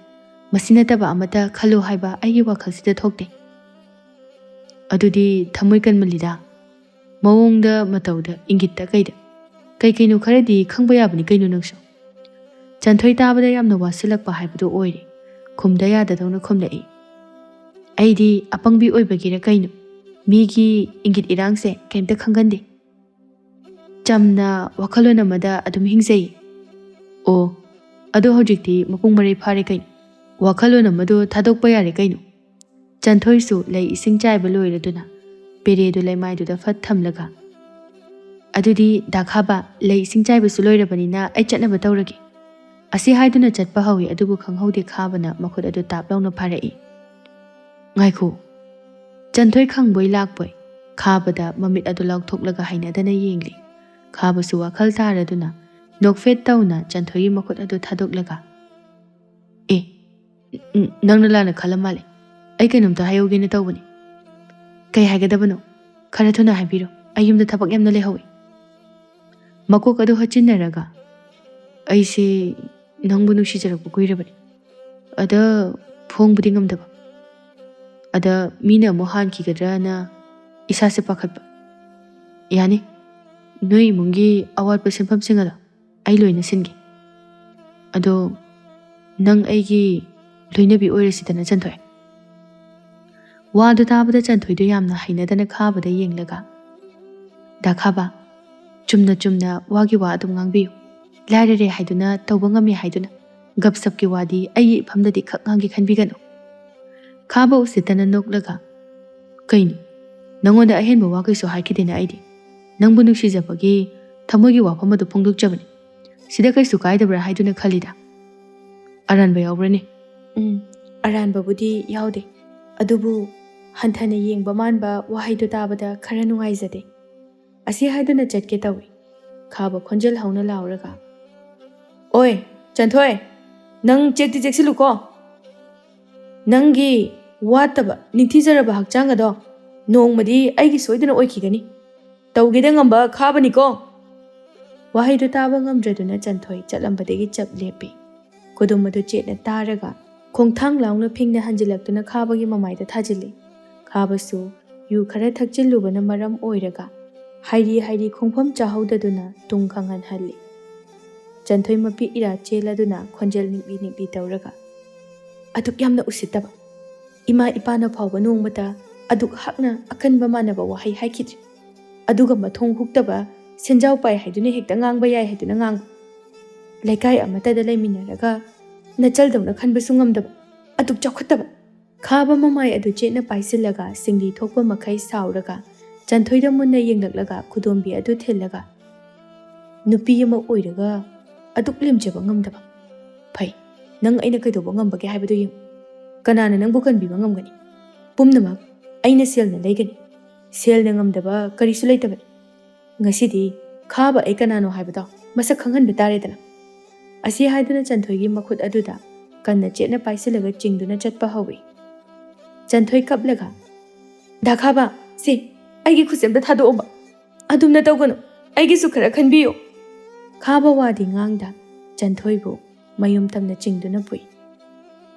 A: ꯃꯁꯤ ꯅꯠꯇꯕ ꯑꯃꯠꯇ ꯈꯜꯂꯣ ꯍꯥꯏꯕ ꯑꯩꯒꯤ ꯋꯥꯈꯜꯁꯤꯗ ꯊꯣꯛꯇꯦ꯫ ꯑꯗꯨꯗꯤ ꯊꯃꯣꯏ ꯀꯟꯃꯜꯂꯤꯗ, ꯃꯑꯣꯡꯗ ꯃꯇꯧꯗ ꯏꯪꯒꯤꯠꯇ ꯀꯩꯗ ꯀꯩꯅꯣ ꯈꯔꯗꯤ ꯈꯪꯕ ꯌꯥꯕꯅꯤ ꯀꯩꯅꯣ ꯅꯪꯁꯨ꯫ ꯆꯟꯊꯣꯏ ꯇꯥꯕꯗ ꯌꯥꯝꯅ ꯋꯥꯁꯤꯜꯂꯛꯄ ꯍꯥꯏꯕꯗꯨ ꯑꯣꯏꯔꯦ꯫ ꯈꯨꯝꯗ ꯌꯥꯗꯗꯧꯅ ꯈꯨꯝꯂꯛꯏ꯫ ꯑꯩꯗꯤ ꯑꯄꯪꯕꯤ ꯑꯣꯏꯕꯒꯤꯔ ꯀꯩꯅꯣ, ꯃꯤꯒꯤ ꯏꯪꯒꯤꯠ ꯏꯔꯥꯡꯁꯦ ꯀꯩꯝꯇ ꯈꯪꯒꯟꯗꯦ꯫ ꯆꯝꯅ ꯋꯥꯈꯜꯂꯣꯟ ꯑꯃꯗ ꯑꯗꯨꯝ ꯍꯤꯡꯖꯩ꯫ ꯑꯣ, ꯑꯗꯣ ꯍꯧꯖꯤꯛꯇꯤ ꯃꯄꯨꯡ ꯃꯔꯩ ꯐꯥꯔꯦ ꯀꯩꯅꯣ? ꯋꯥꯈꯜꯂꯣꯟ ꯑꯃꯗꯣ ꯊꯥꯗꯣꯛꯄ ꯌꯥꯔꯦ ꯀꯩꯅꯣ? ꯆꯟꯊꯣꯏꯁꯨ ꯂꯩ ꯏꯁꯤꯡ ꯆꯥꯏꯕ ꯂꯣꯏꯔꯗꯨꯅ ꯄꯦꯔꯦꯗꯨ ꯂꯩꯃꯥꯏꯗꯨꯗ ꯐꯠ ꯊꯝꯂꯒ, ꯑꯗꯨꯗꯤ ꯗꯥ ꯈꯥꯕ, ꯂꯩ ꯏꯁꯤꯡ ꯆꯥꯏꯕꯁꯨ ꯂꯣꯏꯔꯕꯅꯤꯅ ꯑꯩ ꯆꯠꯅꯕ ꯇꯧꯔꯒꯦ꯫ ꯑꯁꯤ ꯍꯥꯏꯗꯨꯅ ꯆꯠꯄ ꯍꯧꯏ, ꯑꯗꯨꯕꯨ ꯈꯪꯍꯧꯗꯦ ꯈꯥꯕꯅ ꯃꯈꯨꯠ ꯑꯗꯨ ꯇꯥꯞ ꯂꯥꯎꯅ ꯐꯥꯔꯛꯏ꯫ ꯉꯥꯏꯈꯣ! ꯆꯟꯊꯣꯏ ꯈꯪꯕꯣꯏ ꯂꯥꯛꯄꯣꯏ ꯈꯥꯕꯗ ꯃꯃꯤꯠ ꯑꯗꯨ ꯂꯥꯎꯊꯣꯛꯂꯒ ꯍꯩꯅꯗꯅ ꯌꯦꯡꯂꯤ꯫ ꯈꯥꯕꯁꯨ ꯋꯥꯈꯜ ꯇꯥꯔꯗꯨꯅ ꯅꯣꯛꯐꯦꯠ ꯇꯧꯅ ꯆꯟꯊꯣꯏꯒꯤ ꯃꯈꯨꯠ ꯑꯗꯨ ꯊꯥꯗꯣꯛꯂꯒ, ꯑꯦ, ꯅꯪꯅ ꯂꯥꯟꯅ ꯈꯜꯂ ꯃꯥꯜꯂꯦ꯫ ꯑꯩ ꯀꯩꯅꯣꯝꯇ ꯍꯥꯏꯍꯧꯒꯦꯅ ꯇꯧꯕꯅꯤ꯫ ꯀꯩ ꯍꯥꯏꯒꯗꯕꯅꯣ? ꯈꯔ ꯊꯨꯅ ꯍꯥꯏꯕꯤꯔꯣ, ꯑꯩ ꯌꯨꯝꯗ ꯊꯕꯛ ꯌꯥꯝꯅ ꯂꯩꯍꯧꯏ꯫ ꯃꯀꯣꯛ ꯑꯗꯨ ꯍꯠꯆꯤꯟꯅꯔꯒ, ꯑꯩꯁꯦ ꯅꯪꯕꯨ ꯅꯨꯡꯁꯤꯖꯔꯛꯄ ꯀꯨꯏꯔꯕꯅꯤ꯫ ꯑꯗ ꯐꯣꯡꯕꯗꯤ ꯉꯝꯗꯕ꯫ ꯑꯗ ꯃꯤꯅ ꯑꯃꯨꯛ ꯍꯥꯟꯈꯤꯒꯗ꯭ꯔꯅ ꯏꯁꯥꯁꯦ ꯄꯥꯈꯠꯄ꯫ ꯌꯥꯅꯤ, ꯅꯣꯏ ꯏꯃꯨꯡꯒꯤ ꯑꯋꯥꯠꯄ ꯁꯦꯟꯐꯝꯁꯤꯡ ꯑꯗꯣ ꯑꯩ ꯂꯣꯏꯅ ꯁꯤꯟꯒꯦ꯫ ꯑꯗꯣ ꯅꯪ ꯑꯩꯒꯤ ꯂꯣꯏꯅꯕꯤ ꯑꯣꯏꯔꯁꯤꯗꯅ ꯆꯟꯊꯣꯏ꯫ ꯋꯥꯗꯨ ꯇꯥꯕꯗ ꯆꯟꯊꯣꯏꯗꯨ ꯌꯥꯝꯅ ꯍꯩꯅꯗꯅ ꯈꯥꯕꯗ ꯌꯦꯡꯂꯒ, ꯗꯥ ꯈꯥꯕ, ꯆꯨꯝꯅ ꯆꯨꯝꯅ ꯋꯥꯒꯤ ꯋꯥ ꯑꯗꯨꯝ ꯉꯥꯡꯕꯤꯌꯨ꯫ ꯂꯥꯏꯔꯔꯦ ꯍꯥꯏꯗꯨꯅ ꯇꯧꯕ ꯉꯝꯃꯤ ꯍꯥꯏꯗꯨꯅ ꯒꯞ-ꯁꯞꯀꯤ ꯋꯥꯗꯤ ꯑꯩꯒꯤ ꯏꯐꯝꯗꯗꯤ ꯈꯛ ꯉꯥꯡꯒꯦ ꯈꯟꯕꯤꯒꯅꯨ꯫ ꯈꯥꯕ ꯎꯁꯤꯠꯇꯅ ꯅꯣꯛꯂꯒ, ꯀꯩꯅꯣ? ꯅꯪꯉꯣꯟꯗ ꯑꯍꯦꯟꯕ ꯋꯥ ꯀꯩꯁꯨ ꯍꯥꯏꯈꯤꯗꯦꯅ ꯑꯩꯗꯤ꯫ ꯅꯪꯕꯨ ꯅꯨꯡꯁꯤꯖꯕꯒꯤ ꯊꯃꯣꯏꯒꯤ ꯋꯥꯐꯝ ꯑꯗꯨ ꯐꯣꯡꯗꯣꯛꯆꯕꯅꯤ꯫ ꯁꯤꯗ ꯀꯩꯁꯨ ꯀꯥꯏꯗꯕ꯭ꯔꯥ ꯍꯥꯏꯗꯨꯅ ꯈꯜꯂꯤꯗ꯫ ꯑꯔꯥꯟꯕ ꯌꯥꯎꯕ꯭ꯔꯅꯤ?
B: ꯑꯔꯥꯟꯕꯕꯨꯗꯤ ꯌꯥꯎꯗꯦ, ꯑꯗꯨꯕꯨ ꯍꯟꯊꯅ ꯌꯦꯡꯕ ꯃꯥꯟꯕ ꯋꯥꯍꯩꯗꯨ ꯇꯥꯕꯗ ꯈꯔ ꯅꯨꯡꯉꯥꯏꯖꯗꯦ꯫ ꯑꯁꯤ ꯍꯥꯏꯗꯨꯅ ꯆꯠꯀꯦ ꯇꯧꯏ꯫ ꯈꯥꯕ ꯈꯣꯟꯖꯦꯜ ꯍꯧꯅ ꯂꯥꯎꯔꯒ, ꯑꯣꯏ ꯆꯟꯊꯣꯏ, ꯅꯪ ꯆꯦꯛꯇꯤ ꯆꯦꯛꯁꯤꯜꯂꯨꯀꯣ꯫ ꯅꯪꯒꯤ ꯋꯥꯠꯇꯕ ꯅꯤꯡꯊꯤꯖꯔꯕ ꯍꯛꯆꯥꯡ ꯑꯗꯣ ꯅꯣꯡꯃꯗꯤ ꯑꯩꯒꯤ ꯁꯣꯏꯗꯅ ꯑꯣꯏꯈꯤꯒꯅꯤ꯫ ꯇꯧꯒꯦꯗ ꯉꯝꯕ ꯈꯥꯕꯅꯤꯀꯣ꯫ ꯋꯥꯍꯩꯗꯨ ꯇꯥꯕ ꯉꯝꯗ꯭ꯔꯗꯨꯅ ꯆꯟꯊꯣꯏ ꯆꯠꯂꯝꯕꯗꯒꯤ ꯆꯞ ꯂꯦꯞꯄꯤ꯫ ꯈꯨꯗꯨꯝ ꯑꯗꯨ ꯆꯦꯠꯅ ꯇꯥꯔꯒ ꯈꯣꯡꯊꯥꯡ ꯂꯥꯎꯅ ꯐꯤꯡꯅ ꯍꯟꯖꯤꯜꯂꯛꯇꯨꯅ ꯈꯥꯕꯒꯤ ꯃꯃꯥꯏꯗ ꯊꯥꯖꯤꯜꯂꯤ꯫ ꯈꯥꯕꯁꯨ ꯌꯨ ꯈꯔ ꯊꯛꯆꯤꯜꯂꯨꯕꯅ ꯃꯔꯝ ꯑꯣꯏꯔꯒ ꯍꯥꯏꯔꯤ ꯈꯣꯡꯐꯝ ꯆꯥꯍꯧꯗꯗꯨꯅ ꯇꯨꯡ ꯈꯪꯍꯟꯍꯜꯂꯤ꯫ Chanthoi mapi ira cheladuna khonjel nikli tawraga. Aduk yamna usittaba. Ima ipana phawba nongmata aduk hakna akanba manaba wahai haikidri. Aduga mathong huktaba senjau pai haiduna hekta ngangba yai haiduna ngang. Laikai amatada laiminaraga nachaldawna khanbasu ngamdaba. Aduk chawkhattaba. Khaba mamai adu chena paisilaga singli thokpa makhai sauraga Chanthoida munna yenglaklaga khudombi adu thellaga nupi ama oiraga aduk limjaba ngamdaba. Phai nang aina kaidoba ngambage haibadu yeng. Kanana nangbu kanbiba ngamgani. Pumnamak aina selna leigani. Selna ngamdaba karisu leitabani. Ngasidi khaba ai kanano haibado masak khanghanba taredana. Asi haiduna Chanthoigi makhut aduda kanna chena paisilaga chingduna chatpa hawi. Chanthoi kaplaga dakhaba se aigi khusemda thadoba adumna tawgano aigi su khara khanbiyo. Khaba wadi ngangda Chanthoibu mayum tamna chingduna pui.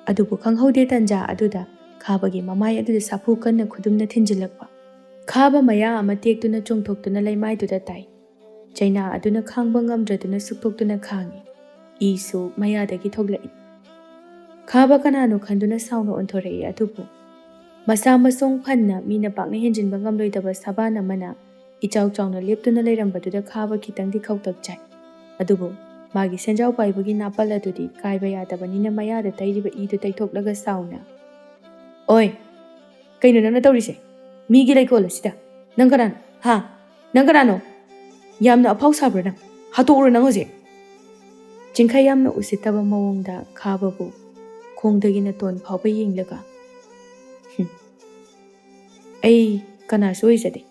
B: Adubu khanghaude tanja aduda khabagi mamai aduda sapu kanna khudumna thinjilakpa. Khaba maya ama tektuna chongthoktuna laimaiduda tai. Chaina aduna khangba ngamdraduna suktoktuna khangi. Isu mayadagi thoglai. Khaba kanano khanduna sauna onthorei adubu masa masong phanna mina pakna henjinba ngamloidaba sabana mana ichau chawna leptuna leirambaduda khaba khitangdi khautak chai. Adubu magi senjau paibagi napal adudi kaiba yadabanina mayada tairiba idu taithoklaga sauna. Oi, kaino nangna tawrise? Migi laikola sida. Nang kanano? Ha? Nang kanano? Yamna aphau sabra nang. Hatokura nang hoje. Chingkhai yamna usittaba mawongda khababu khongdagina ton phawba yenglaga. Ai kanasu oizade.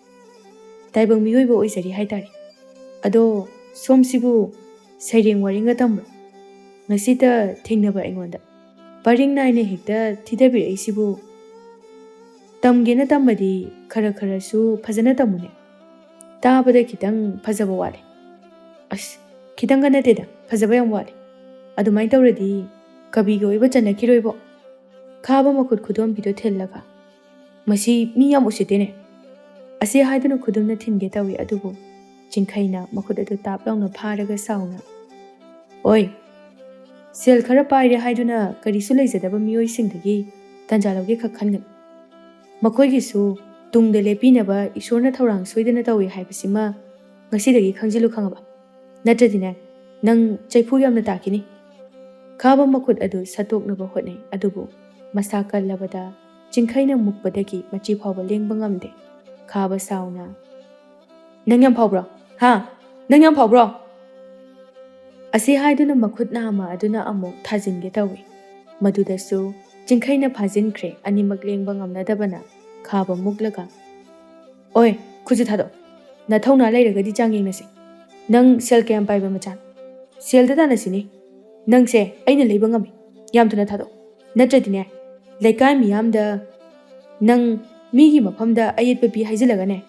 B: Taibang miyoiba oizari haitari. Ado somsibu saireng waringa tambra. Ngasita thingnaba aingonda. Paring naine hekta thidabir aisibu. Tamgena tambadi khara khara su phajana tamune. Tabada khitang phajaba wale. As khitang gana teda phajaba yam wale. Adumai tawradi kabiga oiba chanakhiroibo. Khaba makhut khudom bido thellaga. Masi mi yam usitene. Asi haiduna khudumna thinge tawi adubu Chingkhaina makhut adu taplawna pharaga sauna. Oi, sel khara paire haiduna karisu leijadaba miyoi singdagi tanjalawge khakhangan. Makhoigisu tungda lepinaba isorna thaurang soidana tawi haibasima ngasidagi khangjilu khangaba. Natradine nang chaipu yamna takini. Khaba makhut adu satoknaba hotnai adubu masaka labada Chingkhaina mukpadagi machi phawba lengba ngamde. Khaba sauna. Nang yam phawbro? Ha? Nang yam phawbro? Asi haiduna makhut na ama aduna amok thajinge tawi. Madudasu Chingkhaina phajinkre animak lengba ngamnadabana khaba muklaga. Oi, khuji thado. Nathawna leiragadi changyeng nasi. Nang sel kayam paiba machan. Sel da tanasini. Nang se aina leiba ngami. Yam thuna thado. Natradine Laikai miyamda nang migi mafamda ayetpa pi haijilagane.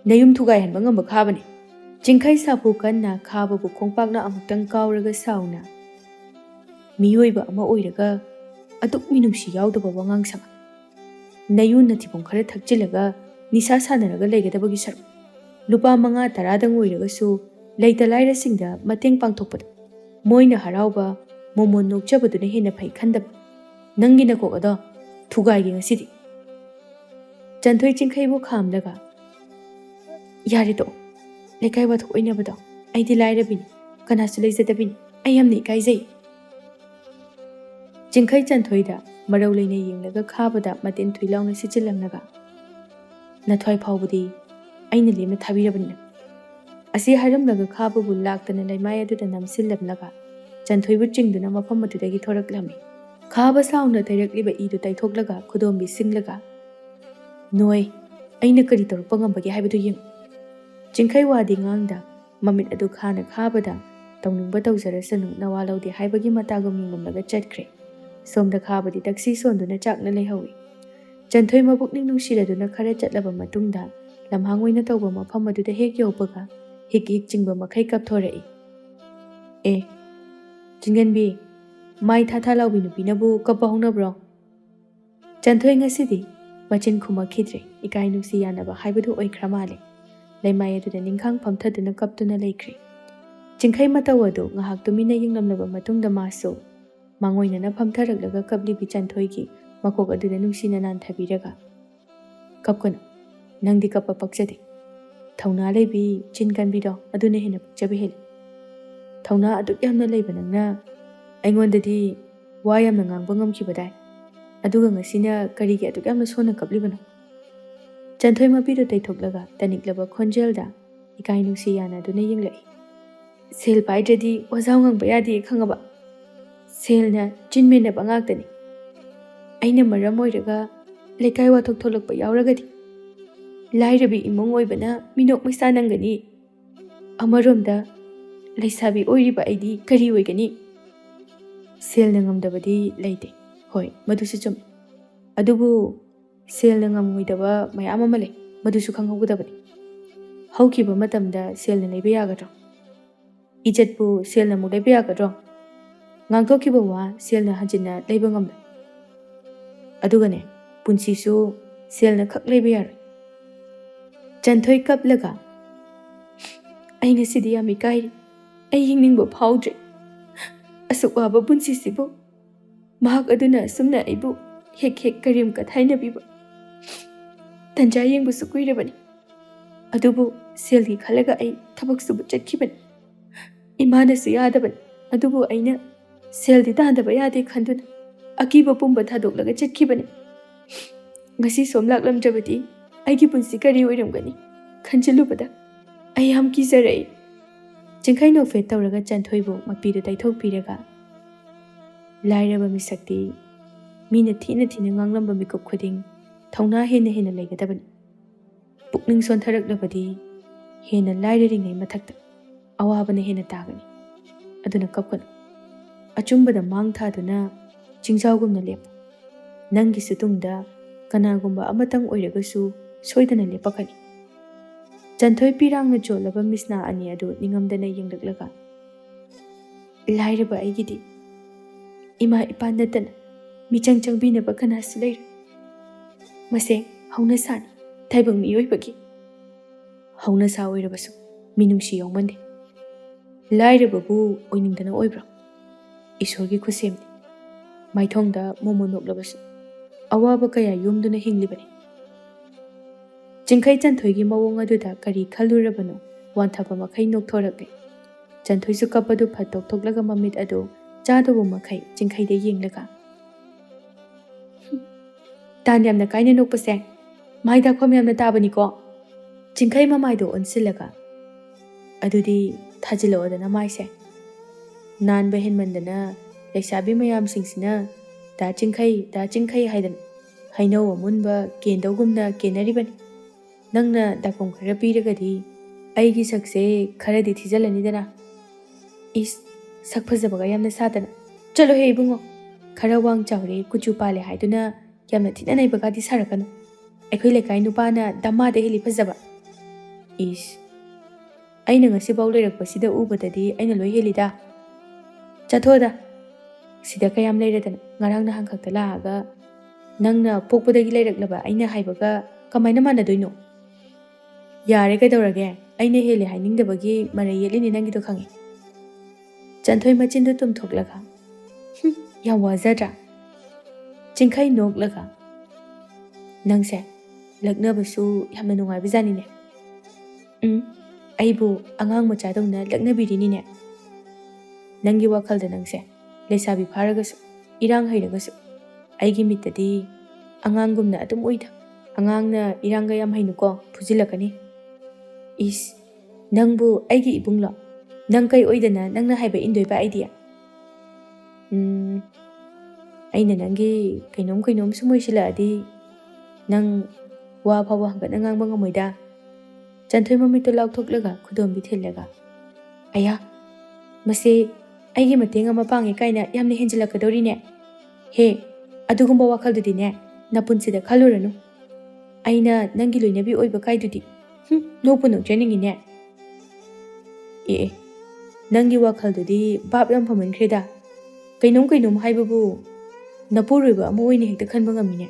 B: Nayum thugai hanba ngamba khabani. Chingkhai sapu kanna khababu khongpakna amuktang kauraga sauna. Miyoiba ama oiraga atuk minungsi yaudaba wangang sanga. Nayun nathibong khara thakjilaga nisa sanaraga leigadabagi saru. Lupa manga taradang oiragasu leita laira singda mateng pangthokpada. Moina harauba momon nokjabaduna hena phai khandaba. Nangi na ko ado thugai gi ngasidi. Chanthoi Chingkhaibu khamlaga. Yari to. Lekai wa thok oina bado. Aidi laira bin. Kanasu leijadabin. Ayamni ikaizai. Chingkhai Chanthoida marau leina yenglaga khabada maten thuilawna sichilangnaga. Nathoi phawbudi aina lemna thabirabinna. Asi haramlaga khababu laktana laimai aduda namsillamlaga. Chanthoibu chingduna mafam adudagi thoraklami. Khaba sauna tairakliba idu taithoklaga khudombi singlaga. Noi, aina kari tarukpa ngambage haibadu yeng. Chingkhai wadi ngangda mamit adu khana khabada tawningba tawjarasanu nawalawde haibagi matagum yengumlaga chatkre. Somda khabadi taksi sonduna chakna leihawi. Chanthoi mabukning nungsiraduna khara chatlaba matungda lamhangoina tawba mafam aduda hek yopaga hik chingba makhai kapthorai. Chinganbi Mai tha laubi nupinabu kappa hongnabro. Chanthoi ngasidi machin khuma khidre ikai nungsi yanaba haibadu oikhra male. Laimai aduda ningkhang phamthaduna kaptuna leikre. ꯆꯤꯡꯈꯩ ꯃꯇꯧ ꯑꯗꯨ ꯉꯥꯏꯍꯥꯛ ꯇꯨꯃꯤꯟꯅ ꯌꯦꯡꯂꯝꯂꯕ ꯃꯇꯨꯡꯗ ꯃꯥꯁꯨ ꯃꯥꯡꯑꯣꯏꯅꯅ ꯐꯝꯊꯔꯛꯂꯒ ꯀꯞꯂꯤꯕꯤ ꯆꯟꯊꯣꯏꯒꯤ ꯃꯀꯣꯛ ꯑꯗꯨꯗ ꯅꯨꯡꯁꯤꯅ ꯅꯥꯟꯊꯕꯤꯔꯒ, "ꯀꯞꯀꯅꯨ, ꯅꯪꯗꯤ ꯀꯞꯄ ꯄꯛꯆꯗꯦ. ꯊꯧꯅꯥ ꯂꯩꯕꯤ ꯆꯤꯟ ꯀꯟꯕꯤꯗꯣ ꯑꯗꯨꯅ ꯍꯦꯟꯅ ꯄꯛꯆꯕ ꯍꯦꯜꯂꯤ. ꯊꯧꯅꯥ ꯑꯗꯨꯛ ꯌꯥꯝꯅ ꯂꯩꯕ ꯅꯪꯅ ꯑꯩꯉꯣꯟꯗꯗꯤ ꯋꯥ ꯌꯥꯝꯅ ꯉꯥꯡꯕ ꯉꯝꯈꯤꯕꯗꯥꯏ. ꯑꯗꯨꯒ ꯉꯁꯤꯅ ꯀꯔꯤꯒꯤ ꯑꯗꯨꯛ ꯌꯥꯝꯅ ꯁꯣꯟꯅ ꯀꯞꯂꯤꯕꯅꯣ?" ꯆꯟꯊꯣꯏ ꯃꯄꯤꯗꯨ ꯇꯩꯊꯣꯛꯂꯒ ꯇꯅꯤꯛꯂꯕ ꯈꯣꯟꯖꯦꯜꯗ ꯏꯀꯥꯏ ꯅꯨꯡꯁꯤ ꯌꯥꯅꯗꯨꯅ ꯌꯦꯡꯂꯛꯏ꯫ "ꯁꯦꯜ ꯄꯥꯏꯗ꯭ꯔꯗꯤ ꯋꯥꯖꯥꯎ ꯉꯥꯡꯕ ꯌꯥꯗꯦ ꯈꯪꯉꯕ? ꯁꯦꯜꯅ ꯆꯤꯟꯃꯦꯟꯅꯕ ꯉꯥꯛꯇꯅꯤ. ꯑꯩꯅ ꯃꯔꯝ ꯑꯣꯏꯔꯒ ꯂꯩꯀꯥꯏ ꯋꯥꯊꯣꯛ ꯊꯣꯛꯂꯛꯄ ꯌꯥꯎꯔꯒꯗꯤ ꯂꯥꯏꯔꯕꯤ ꯏꯃꯨꯡ ꯑꯣꯏꯕꯅ ꯃꯤꯅꯣꯛ ꯃꯩꯁꯥ ꯅꯪꯒꯅꯤ. ꯑꯃꯔꯣꯝꯗ ꯂꯩꯁꯥꯕꯤ ꯑꯣꯏꯔꯤꯕ ꯑꯩꯗꯤ ꯀꯔꯤ ꯑꯣꯏꯒꯅꯤ? ꯁꯦꯜꯅ ꯉꯝꯗꯕꯗꯤ ꯂꯩꯇꯦ. ꯍꯣꯏ, ꯃꯗꯨꯁꯨ ꯆꯨꯝꯃꯤ. ꯑꯗꯨꯕꯨ ꯁꯦꯜꯅ ꯉꯝꯃꯣꯏꯗꯕ ꯃꯌꯥꯝ ꯑꯃ ꯂꯩ, ꯃꯗꯨꯁꯨ ꯈꯪꯍꯧꯒꯗꯕꯅꯤ. ꯍꯧꯈꯤꯕ ꯃꯇꯝꯗ ꯁꯦꯜꯅ ꯂꯩꯕ ꯌꯥꯒꯗ꯭ꯔꯣ? ꯏꯖꯠꯄꯨ ꯁꯦꯜꯅ ꯑꯃꯨꯛ ꯂꯩꯕ ꯌꯥꯒꯗ꯭ꯔꯣ? ꯉꯥꯡꯊꯣꯛꯈꯤꯕ ꯋꯥ ꯁꯦꯜꯅ ꯍꯟꯖꯤꯟꯅ ꯂꯩꯕ ꯉꯝꯂꯣꯏ. ꯑꯗꯨꯒꯅꯦ, ꯄꯨꯟꯁꯤꯁꯨ ꯁꯦꯜꯅ ꯈꯛ ꯂꯩꯕ ꯌꯥꯔꯣꯏ." ꯆꯟꯊꯣꯏ ꯀꯞꯂꯒ, "ꯑꯩ ꯉꯁꯤꯗꯤ ꯌꯥꯝ ꯏꯀꯥꯏꯔꯤ. ꯑꯩ ꯍꯤꯡꯅꯤꯡꯕ ꯐꯥꯎꯗ꯭ꯔꯦ. ꯑꯁꯨꯛ ꯋꯥꯕ ꯄꯨꯟꯁꯤꯁꯤꯕꯨ ꯃꯍꯥꯛ ꯑꯗꯨꯅ ꯑꯁꯨꯝꯅ ꯑꯩꯕꯨ ꯍꯦꯛ ꯍꯦꯛ ꯀꯔꯦꯝ ꯀꯊꯥꯏꯅꯕꯤꯕ ꯇꯟꯖꯥ ꯌꯦꯡꯕꯁꯨ ꯀꯨꯏꯔꯕꯅꯤ. ꯑꯗꯨꯕꯨ ꯁꯦꯜꯒꯤ ꯈꯜꯂꯒ ꯑꯩ ꯊꯕꯛ ꯁꯨꯕ ꯆꯠꯈꯤꯕꯅꯤ. ꯏꯃꯥꯅꯁꯨ ꯌꯥꯗꯕꯅꯤ. ꯑꯗꯨꯕꯨ ꯑꯩꯅ ꯁꯦꯜꯗꯤ ꯇꯥꯟꯗꯕ ꯌꯥꯗꯦ ꯈꯟꯗꯨꯅ ꯑꯀꯤꯕ ꯄꯨꯝꯕ ꯊꯥꯗꯣꯛꯂꯒ ꯆꯠꯈꯤꯕꯅꯤ. ꯉꯁꯤ ꯁꯣꯝ ꯂꯥꯛꯂꯝꯗ꯭ꯔꯕꯗꯤ ꯑꯩꯒꯤ ꯄꯨꯟꯁꯤ ꯀꯔꯤ ꯑꯣꯏꯔꯝꯒꯅꯤ ꯈꯟꯖꯤꯜꯂꯨꯕꯗ ꯑꯩ ꯌꯥꯝ ꯀꯤꯖꯔꯛꯏ." ꯆꯤꯡꯈꯩ ꯅꯣꯛꯐꯦꯠ ꯇꯧꯔꯒ ꯆꯟꯊꯣꯏꯕꯨ ꯃꯄꯤꯗꯨ ꯇꯩꯊꯣꯛꯄꯤꯔꯒ, "ꯂꯥꯏꯔꯕ ꯃꯤꯁꯛꯇꯤ ꯃꯤꯅ ꯊꯤꯅ ꯊꯤꯅ ꯉꯥꯡꯂꯝꯕ ꯃꯤꯀꯨꯞ ꯈꯨꯗꯤꯡ ꯊꯧꯅꯥ ꯍꯦꯟꯅ ꯍꯦꯟꯅ ꯂꯩꯒꯗꯕꯅꯤ. ꯄꯨꯛꯅꯤꯡ ꯁꯣꯟꯊꯔꯛꯂꯕꯗꯤ ꯍꯦꯟꯅ ꯂꯥꯏꯔꯔꯤꯉꯩ ꯃꯊꯛꯇ ꯑꯋꯥꯕꯅ ꯍꯦꯟꯅ ꯇꯥꯒꯅꯤ. ꯑꯗꯨꯅ ꯀꯞꯀꯅꯨ. ꯑꯆꯨꯝꯕꯗ ꯃꯥꯡ ꯊꯥꯗꯨꯅ ꯆꯤꯡꯖꯥꯎꯒꯨꯝꯅ ꯂꯦꯞꯄꯨ. ꯅꯪꯒꯤꯁꯨ ꯇꯨꯡꯗ ꯀꯅꯥꯒꯨꯝꯕ ꯑꯃꯇꯪ ꯑꯣꯏꯔꯒꯁꯨ ꯁꯣꯏꯗꯅ ꯂꯦꯞꯄꯛꯀꯅꯤ." ꯆꯟꯊꯣꯏ ꯄꯤꯔꯥꯡꯅ ꯆꯣꯠꯂꯕ ꯃꯤꯁꯅꯥ ꯑꯅꯤ ꯑꯗꯨ ꯅꯤꯡꯉꯝꯗꯅ ꯌꯦꯡꯂꯛꯂꯒ, "ꯂꯥꯏꯔꯕ ꯑꯩꯒꯤꯗꯤ ꯏꯃꯥ ꯏꯄꯥ ꯅꯠꯇꯅ ꯃꯤꯆꯪ ꯆꯪꯕꯤꯅꯕ ꯀꯅꯥꯁꯨ ꯂꯩꯔꯣꯏ. ꯃꯁꯦ ꯍꯧꯅꯁꯥꯅꯤ ꯇꯥꯏꯕꯪ ꯃꯤꯑꯣꯏꯕꯒꯤ. ꯍꯧꯅꯁꯥ ꯑꯣꯏꯔꯕꯁꯨ ꯃꯤꯅꯨꯡꯁꯤ ꯌꯥꯎꯃꯟꯗꯦ. ꯂꯥꯏꯔꯕꯕꯨ ꯑꯣꯏꯅꯤꯡꯗꯅ ꯑꯣꯏꯕ꯭ꯔꯣ? ꯏꯁꯣꯔꯒꯤ ꯈꯨꯠꯁꯦꯝꯅꯤ. ꯃꯥꯏꯊꯣꯡꯗ ꯃꯣꯃꯣ ꯅꯣꯛꯂꯕꯁꯨ ꯑꯋꯥꯕ ꯀꯌꯥ ꯌꯣꯝꯗꯨꯅ ꯍꯤꯡꯂꯤꯕꯅꯤ." ꯆꯤꯡꯈꯩ ꯆꯟꯊꯣꯏꯒꯤ ꯃꯑꯣꯡ ꯑꯗꯨꯗ ꯀꯔꯤ ꯈꯜꯂꯨꯔꯕꯅꯣ ꯋꯥꯟꯊꯕ ꯃꯈꯩ ꯅꯣꯛꯊꯣꯔꯛꯂꯦ꯫ ꯆꯟꯊꯣꯏꯁꯨ ꯀꯞꯄꯗꯨ ꯐꯠ ꯇꯣꯛꯊꯣꯛꯂꯒ ꯃꯃꯤꯠ ꯑꯗꯨ ꯆꯥꯗꯧꯕ ꯃꯈꯩ ꯆꯤꯡꯈꯩꯗ ꯌꯦꯡꯂꯒ, "ꯇꯥꯟ ꯌꯥꯝꯅ ꯀꯥꯏꯅ ꯅꯣꯛꯄꯁꯦ ꯃꯥꯏ ꯗꯥꯛꯐꯝ ꯌꯥꯝꯅ ꯇꯥꯕꯅꯤꯀꯣ." ꯆꯤꯡꯈꯩ ꯃꯃꯥꯏꯗꯣ ꯑꯣꯟꯁꯤꯜꯂꯒ, "ꯑꯗꯨꯗꯤ ꯊꯥꯖꯤꯜꯂꯛꯑꯣꯗꯅ ꯃꯥꯏꯁꯦ. ꯅꯥꯟꯕ ꯍꯦꯟꯃꯟꯗꯅ ꯂꯩꯁꯥꯕꯤ ꯃꯌꯥꯝꯁꯤꯡꯁꯤꯅ ꯗꯥ ꯆꯤꯡꯈꯩ ꯍꯥꯏꯗꯅ ꯍꯩꯅꯧ ꯑꯃꯨꯟꯕ ꯀꯦꯟꯗꯧꯒꯨꯝꯅ ꯀꯦꯟꯅꯔꯤꯕꯅꯤ. ꯅꯪꯅ ꯗꯥꯛꯐꯝ ꯈꯔ ꯄꯤꯔꯒꯗꯤ ꯑꯩꯒꯤ ꯁꯛꯁꯦ ꯈꯔꯗꯤ ꯊꯤꯖꯤꯜꯂꯅꯤꯗꯅ. ꯏꯁ, ꯁꯛ ꯐꯖꯕꯒ ꯌꯥꯝꯅ ꯁꯥꯗꯅ. ꯆꯠꯂꯣꯍꯦ ꯏꯕꯨꯡꯉꯣ. ꯈꯔ ꯋꯥꯡ ꯆꯥꯎꯔꯦ ꯀꯨꯆꯨ ꯄꯥꯜꯂꯦ ꯍꯥꯏꯗꯨꯅ ꯌꯥꯝꯅ ꯊꯤꯅ ꯅꯩꯕꯒꯗꯤ ꯁꯥꯔꯛꯀꯅꯨ. ꯑꯩꯈꯣꯏ ꯂꯩꯀꯥꯏ ꯅꯨꯄꯥꯅ ꯗꯃꯥꯗ ꯍꯦꯜꯂꯤ ꯐꯖꯕ. ꯏꯁ, ꯑꯩꯅ ꯉꯁꯤꯐꯥꯎ ꯂꯩꯔꯛꯄꯁꯤꯗ ꯎꯕꯗꯗꯤ ꯑꯩꯅ ꯂꯣꯏ ꯍꯦꯜꯂꯤꯗ. ꯆꯠꯊꯣꯛꯑꯗ. ꯁꯤꯗ ꯀꯌꯥꯝ ꯂꯩꯔꯗꯅ ꯉꯔꯥꯡ ꯅꯍꯥꯟ ꯈꯛꯇ ꯂꯥꯛꯑꯒ ꯅꯪꯅ ꯄꯣꯛꯄꯗꯒꯤ ꯂꯩꯔꯛꯂꯕ ꯑꯩꯅ ꯍꯥꯏꯕꯒ ꯀꯃꯥꯏꯅ ꯃꯥꯟꯅꯗꯣꯏꯅꯣ? ꯌꯥꯔꯦ ꯀꯩꯗꯧꯔꯒꯦ? ꯑꯩꯅ ꯍꯦꯜꯂꯦ ꯍꯥꯏꯅꯤꯡꯗꯕꯒꯤ ꯃꯔꯩ ꯌꯦꯠꯂꯤꯅꯤ ꯅꯪꯒꯤꯗꯣ ꯈꯪꯉꯤ." ꯆꯟꯊꯣꯏ ꯃꯆꯤꯟꯗꯨ ꯇꯨꯝꯊꯣꯛꯂꯒ, "ꯌꯥꯝ ꯋꯥꯖꯗ꯭ꯔꯥ?" ꯆꯤꯡꯈꯩ ꯅꯣꯛꯂꯒ, "ꯅꯪꯁꯦ ꯂꯛꯅꯕꯁꯨ ꯌꯥꯝꯅ ꯅꯨꯡꯉꯥꯏꯕꯖꯥꯠꯅꯤꯅꯦ." "ꯑꯩꯕꯨ ꯑꯉꯥꯡ ꯃꯆꯥꯗꯧꯅ ꯂꯛꯅꯕꯤꯔꯤꯅꯤꯅꯦ." "ꯅꯪꯒꯤ ꯋꯥꯈꯜꯗ ꯅꯪꯁꯦ ꯂꯩꯁꯥꯕꯤ ꯐꯥꯔꯒꯁꯨ ꯏꯔꯥꯡ ꯍꯩꯔꯒꯁꯨ ꯑꯩꯒꯤ ꯃꯤꯠꯇꯗꯤ ꯑꯉꯥꯡꯒꯨꯝꯅ ꯑꯗꯨꯝ ꯎꯏꯗ. ꯑꯉꯥꯡꯅ ꯏꯔꯥꯡꯒ ꯌꯥꯝ ꯍꯩꯅꯨꯀꯣ, ꯐꯨꯖꯤꯜꯂꯛꯀꯅꯤ." "ꯏꯁ, ꯅꯪꯕꯨ ꯑꯩꯒꯤ ꯏꯕꯨꯡꯂꯣ? ꯅꯪ ꯀꯩ ꯑꯣꯏꯗꯅ ꯅꯪꯅ ꯍꯥꯏꯕ ꯏꯟꯗꯣꯏꯕ ꯑꯩꯗꯤ?" "ꯑꯩꯅ ꯅꯪꯒꯤ ꯀꯩꯅꯣꯝ ꯁꯨꯝ ꯑꯣꯏꯁꯤꯜꯂꯛꯑꯗꯤ ꯅꯪ ꯋꯥ ꯐꯥꯎꯕ ꯍꯪꯒꯠꯅ ꯉꯥꯡꯕ ꯉꯝꯃꯣꯏꯗ." ꯆꯟꯊꯣꯏ ꯃꯃꯤꯠꯇꯨ ꯂꯥꯎꯊꯣꯛꯂꯒ ꯈꯨꯗꯣꯝꯕꯤ ꯊꯤꯜꯂꯒ, "ꯑꯌꯥ, ꯃꯁꯤ ꯑꯩꯒꯤ ꯃꯇꯦꯡ ꯑꯃ ꯄꯥꯡꯉꯦ ꯀꯥꯏꯅ ꯌꯥꯝꯅ ꯍꯦꯟꯖꯤꯜꯂꯛꯀꯗꯧꯔꯤꯅꯦ. ꯍꯦ, ꯑꯗꯨꯒꯨꯝꯕ ꯋꯥꯈꯜꯗꯨꯗꯤꯅꯦ ꯅꯄꯨꯟꯁꯤꯗ ꯈꯜꯂꯨꯔꯅꯨ. ꯑꯩꯅ ꯅꯪꯒꯤ ꯂꯣꯏꯅꯕꯤ ꯑꯣꯏꯕ ꯀꯥꯏꯗꯨꯗꯤ ꯅꯣꯛꯄꯨ ꯅꯣꯛꯆꯅꯤꯡꯉꯤꯅꯦ." "ꯑꯦ, ꯅꯪꯒꯤ ꯋꯥꯈꯜꯗꯨꯗꯤ ꯚꯥꯞ ꯌꯥꯝ ꯐꯃꯟꯈ꯭ꯔꯦꯗ. ꯀꯩꯅꯣꯝ ꯍꯥꯏꯕꯕꯨ ꯅꯄꯨꯔꯣꯏꯕ ꯑꯃ ꯑꯣꯏꯅ ꯍꯦꯛꯇ ꯈꯟꯕ ꯉꯝꯃꯤꯅꯦ꯫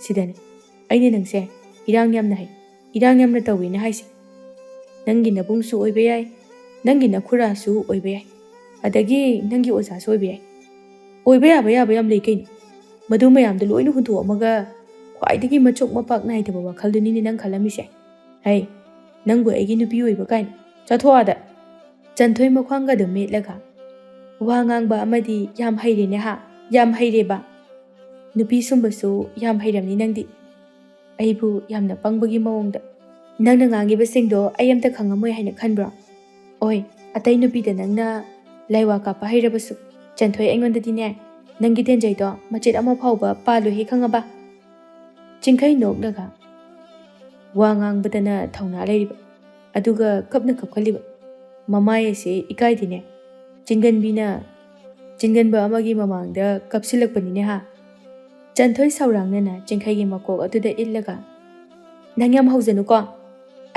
B: ꯁꯤꯗꯅꯦ ꯑꯩꯅ ꯅꯪꯁꯦ ꯏꯔꯥꯡ ꯌꯥꯝꯅ ꯍꯩ, ꯏꯔꯥꯡ ꯌꯥꯝꯅ ꯇꯧꯋꯦꯅ ꯍꯥꯏꯁꯦ. ꯅꯪꯒꯤ ꯅꯕꯨꯡꯁꯨ ꯑꯣꯏꯕ ꯌꯥꯏ,
A: ꯅꯪꯒꯤ ꯅꯈꯨꯔꯥꯁꯨ ꯑꯣꯏꯕ ꯌꯥꯏ, ꯑꯗꯒꯤ ꯅꯪꯒꯤ ꯑꯣꯖꯥꯁꯨ ꯑꯣꯏꯕ ꯌꯥꯏ. ꯑꯣꯏꯕ ꯌꯥꯕ ꯌꯥꯝ ꯂꯩ ꯀꯩꯅꯣ. ꯃꯗꯨ ꯃꯌꯥꯝꯗꯣ ꯂꯣꯏꯅ ꯍꯨꯟꯇꯣꯛꯑꯝꯃꯒ ꯈ꯭ꯋꯥꯏꯗꯒꯤ ꯃꯆꯣꯛ ꯃꯄꯥꯛ ꯅꯥꯏꯗꯕ ꯋꯥꯈꯜꯗꯨꯅꯤꯅꯦ ꯅꯪ ꯈꯜꯂꯝꯃꯤꯁꯦ. ꯍꯩ, ꯅꯪꯕꯨ ꯑꯩꯒꯤ ꯅꯨꯄꯤ ꯑꯣꯏꯕ ꯀꯥꯏꯅ. ꯆꯠꯊꯣꯛꯑꯥꯗ. ꯆꯟꯊꯣꯏ ꯃꯈ꯭ꯋꯥꯡꯒꯗꯣ ꯃꯦꯠꯂꯒ ꯋꯥ ꯉꯥꯡꯕ ꯑꯃꯗꯤ ꯌꯥꯝ ꯍꯩꯔꯦꯅꯦ ꯍꯥ, ꯌꯥꯝ ꯍꯩꯔꯦꯕ. ꯅꯨꯄꯤ ꯁꯨꯝꯕꯁꯨ ꯌꯥꯝ ꯍꯩꯔꯝꯅꯤ ꯅꯪꯗꯤ. ꯑꯩꯕꯨ ꯌꯥꯝꯅ ꯄꯪꯕꯒꯤ ꯃꯑꯣꯡꯗ. ꯅꯪꯅ ꯉꯥꯡꯉꯤꯕꯁꯤꯡꯗꯣ ꯑꯩ ꯑꯝꯇ ꯈꯪꯉꯝꯃꯣꯏ ꯍꯥꯏꯅ ꯈꯟꯕ꯭ꯔꯣ? ꯑꯣꯏ, ꯑꯇꯩ ꯅꯨꯄꯤꯗ ꯅꯪꯅ ꯂꯥꯏꯋꯥ ꯀꯥꯞꯄ ꯍꯩꯔꯕꯁꯨ ꯆꯟꯊꯣꯏ ꯑꯩꯉꯣꯟꯗꯗꯤꯅꯦ ꯅꯪꯒꯤ ꯇꯦꯟꯖꯩꯗꯣ ꯃꯆꯦꯠ ꯑꯃ ꯐꯥꯎꯕ ꯄꯥꯜꯂꯣꯏꯍꯦ ꯈꯪꯉꯕ? ꯆꯤꯡꯈꯩ ꯅꯣꯛꯂꯒ ꯋꯥ ꯉꯥꯡꯕꯗꯅ ꯊꯧꯅꯥ ꯂꯩꯔꯤꯕ, ꯑꯗꯨꯒ ꯀꯞꯅ ꯀꯞꯈꯠꯂꯤꯕ. ꯃꯃꯥꯏ ꯑꯁꯤ ꯏꯀꯥꯏꯗꯦꯅꯦ. ꯆꯤꯡꯒꯟꯕ ꯑꯃꯒꯤ ꯃꯃꯥꯡꯗ ꯀꯞꯁꯤꯜꯂꯛꯄꯅꯤꯅꯦ ꯍꯥ. ꯆꯟꯊꯣꯏ ꯁꯧꯔꯥꯡꯅꯅ ꯆꯤꯡꯈꯩꯒꯤ ꯃꯀꯣꯛ ꯑꯗꯨꯗ ꯏꯜꯂꯒ, ꯅꯪ ꯌꯥꯝ ꯍꯧꯖꯅꯨꯀꯣ.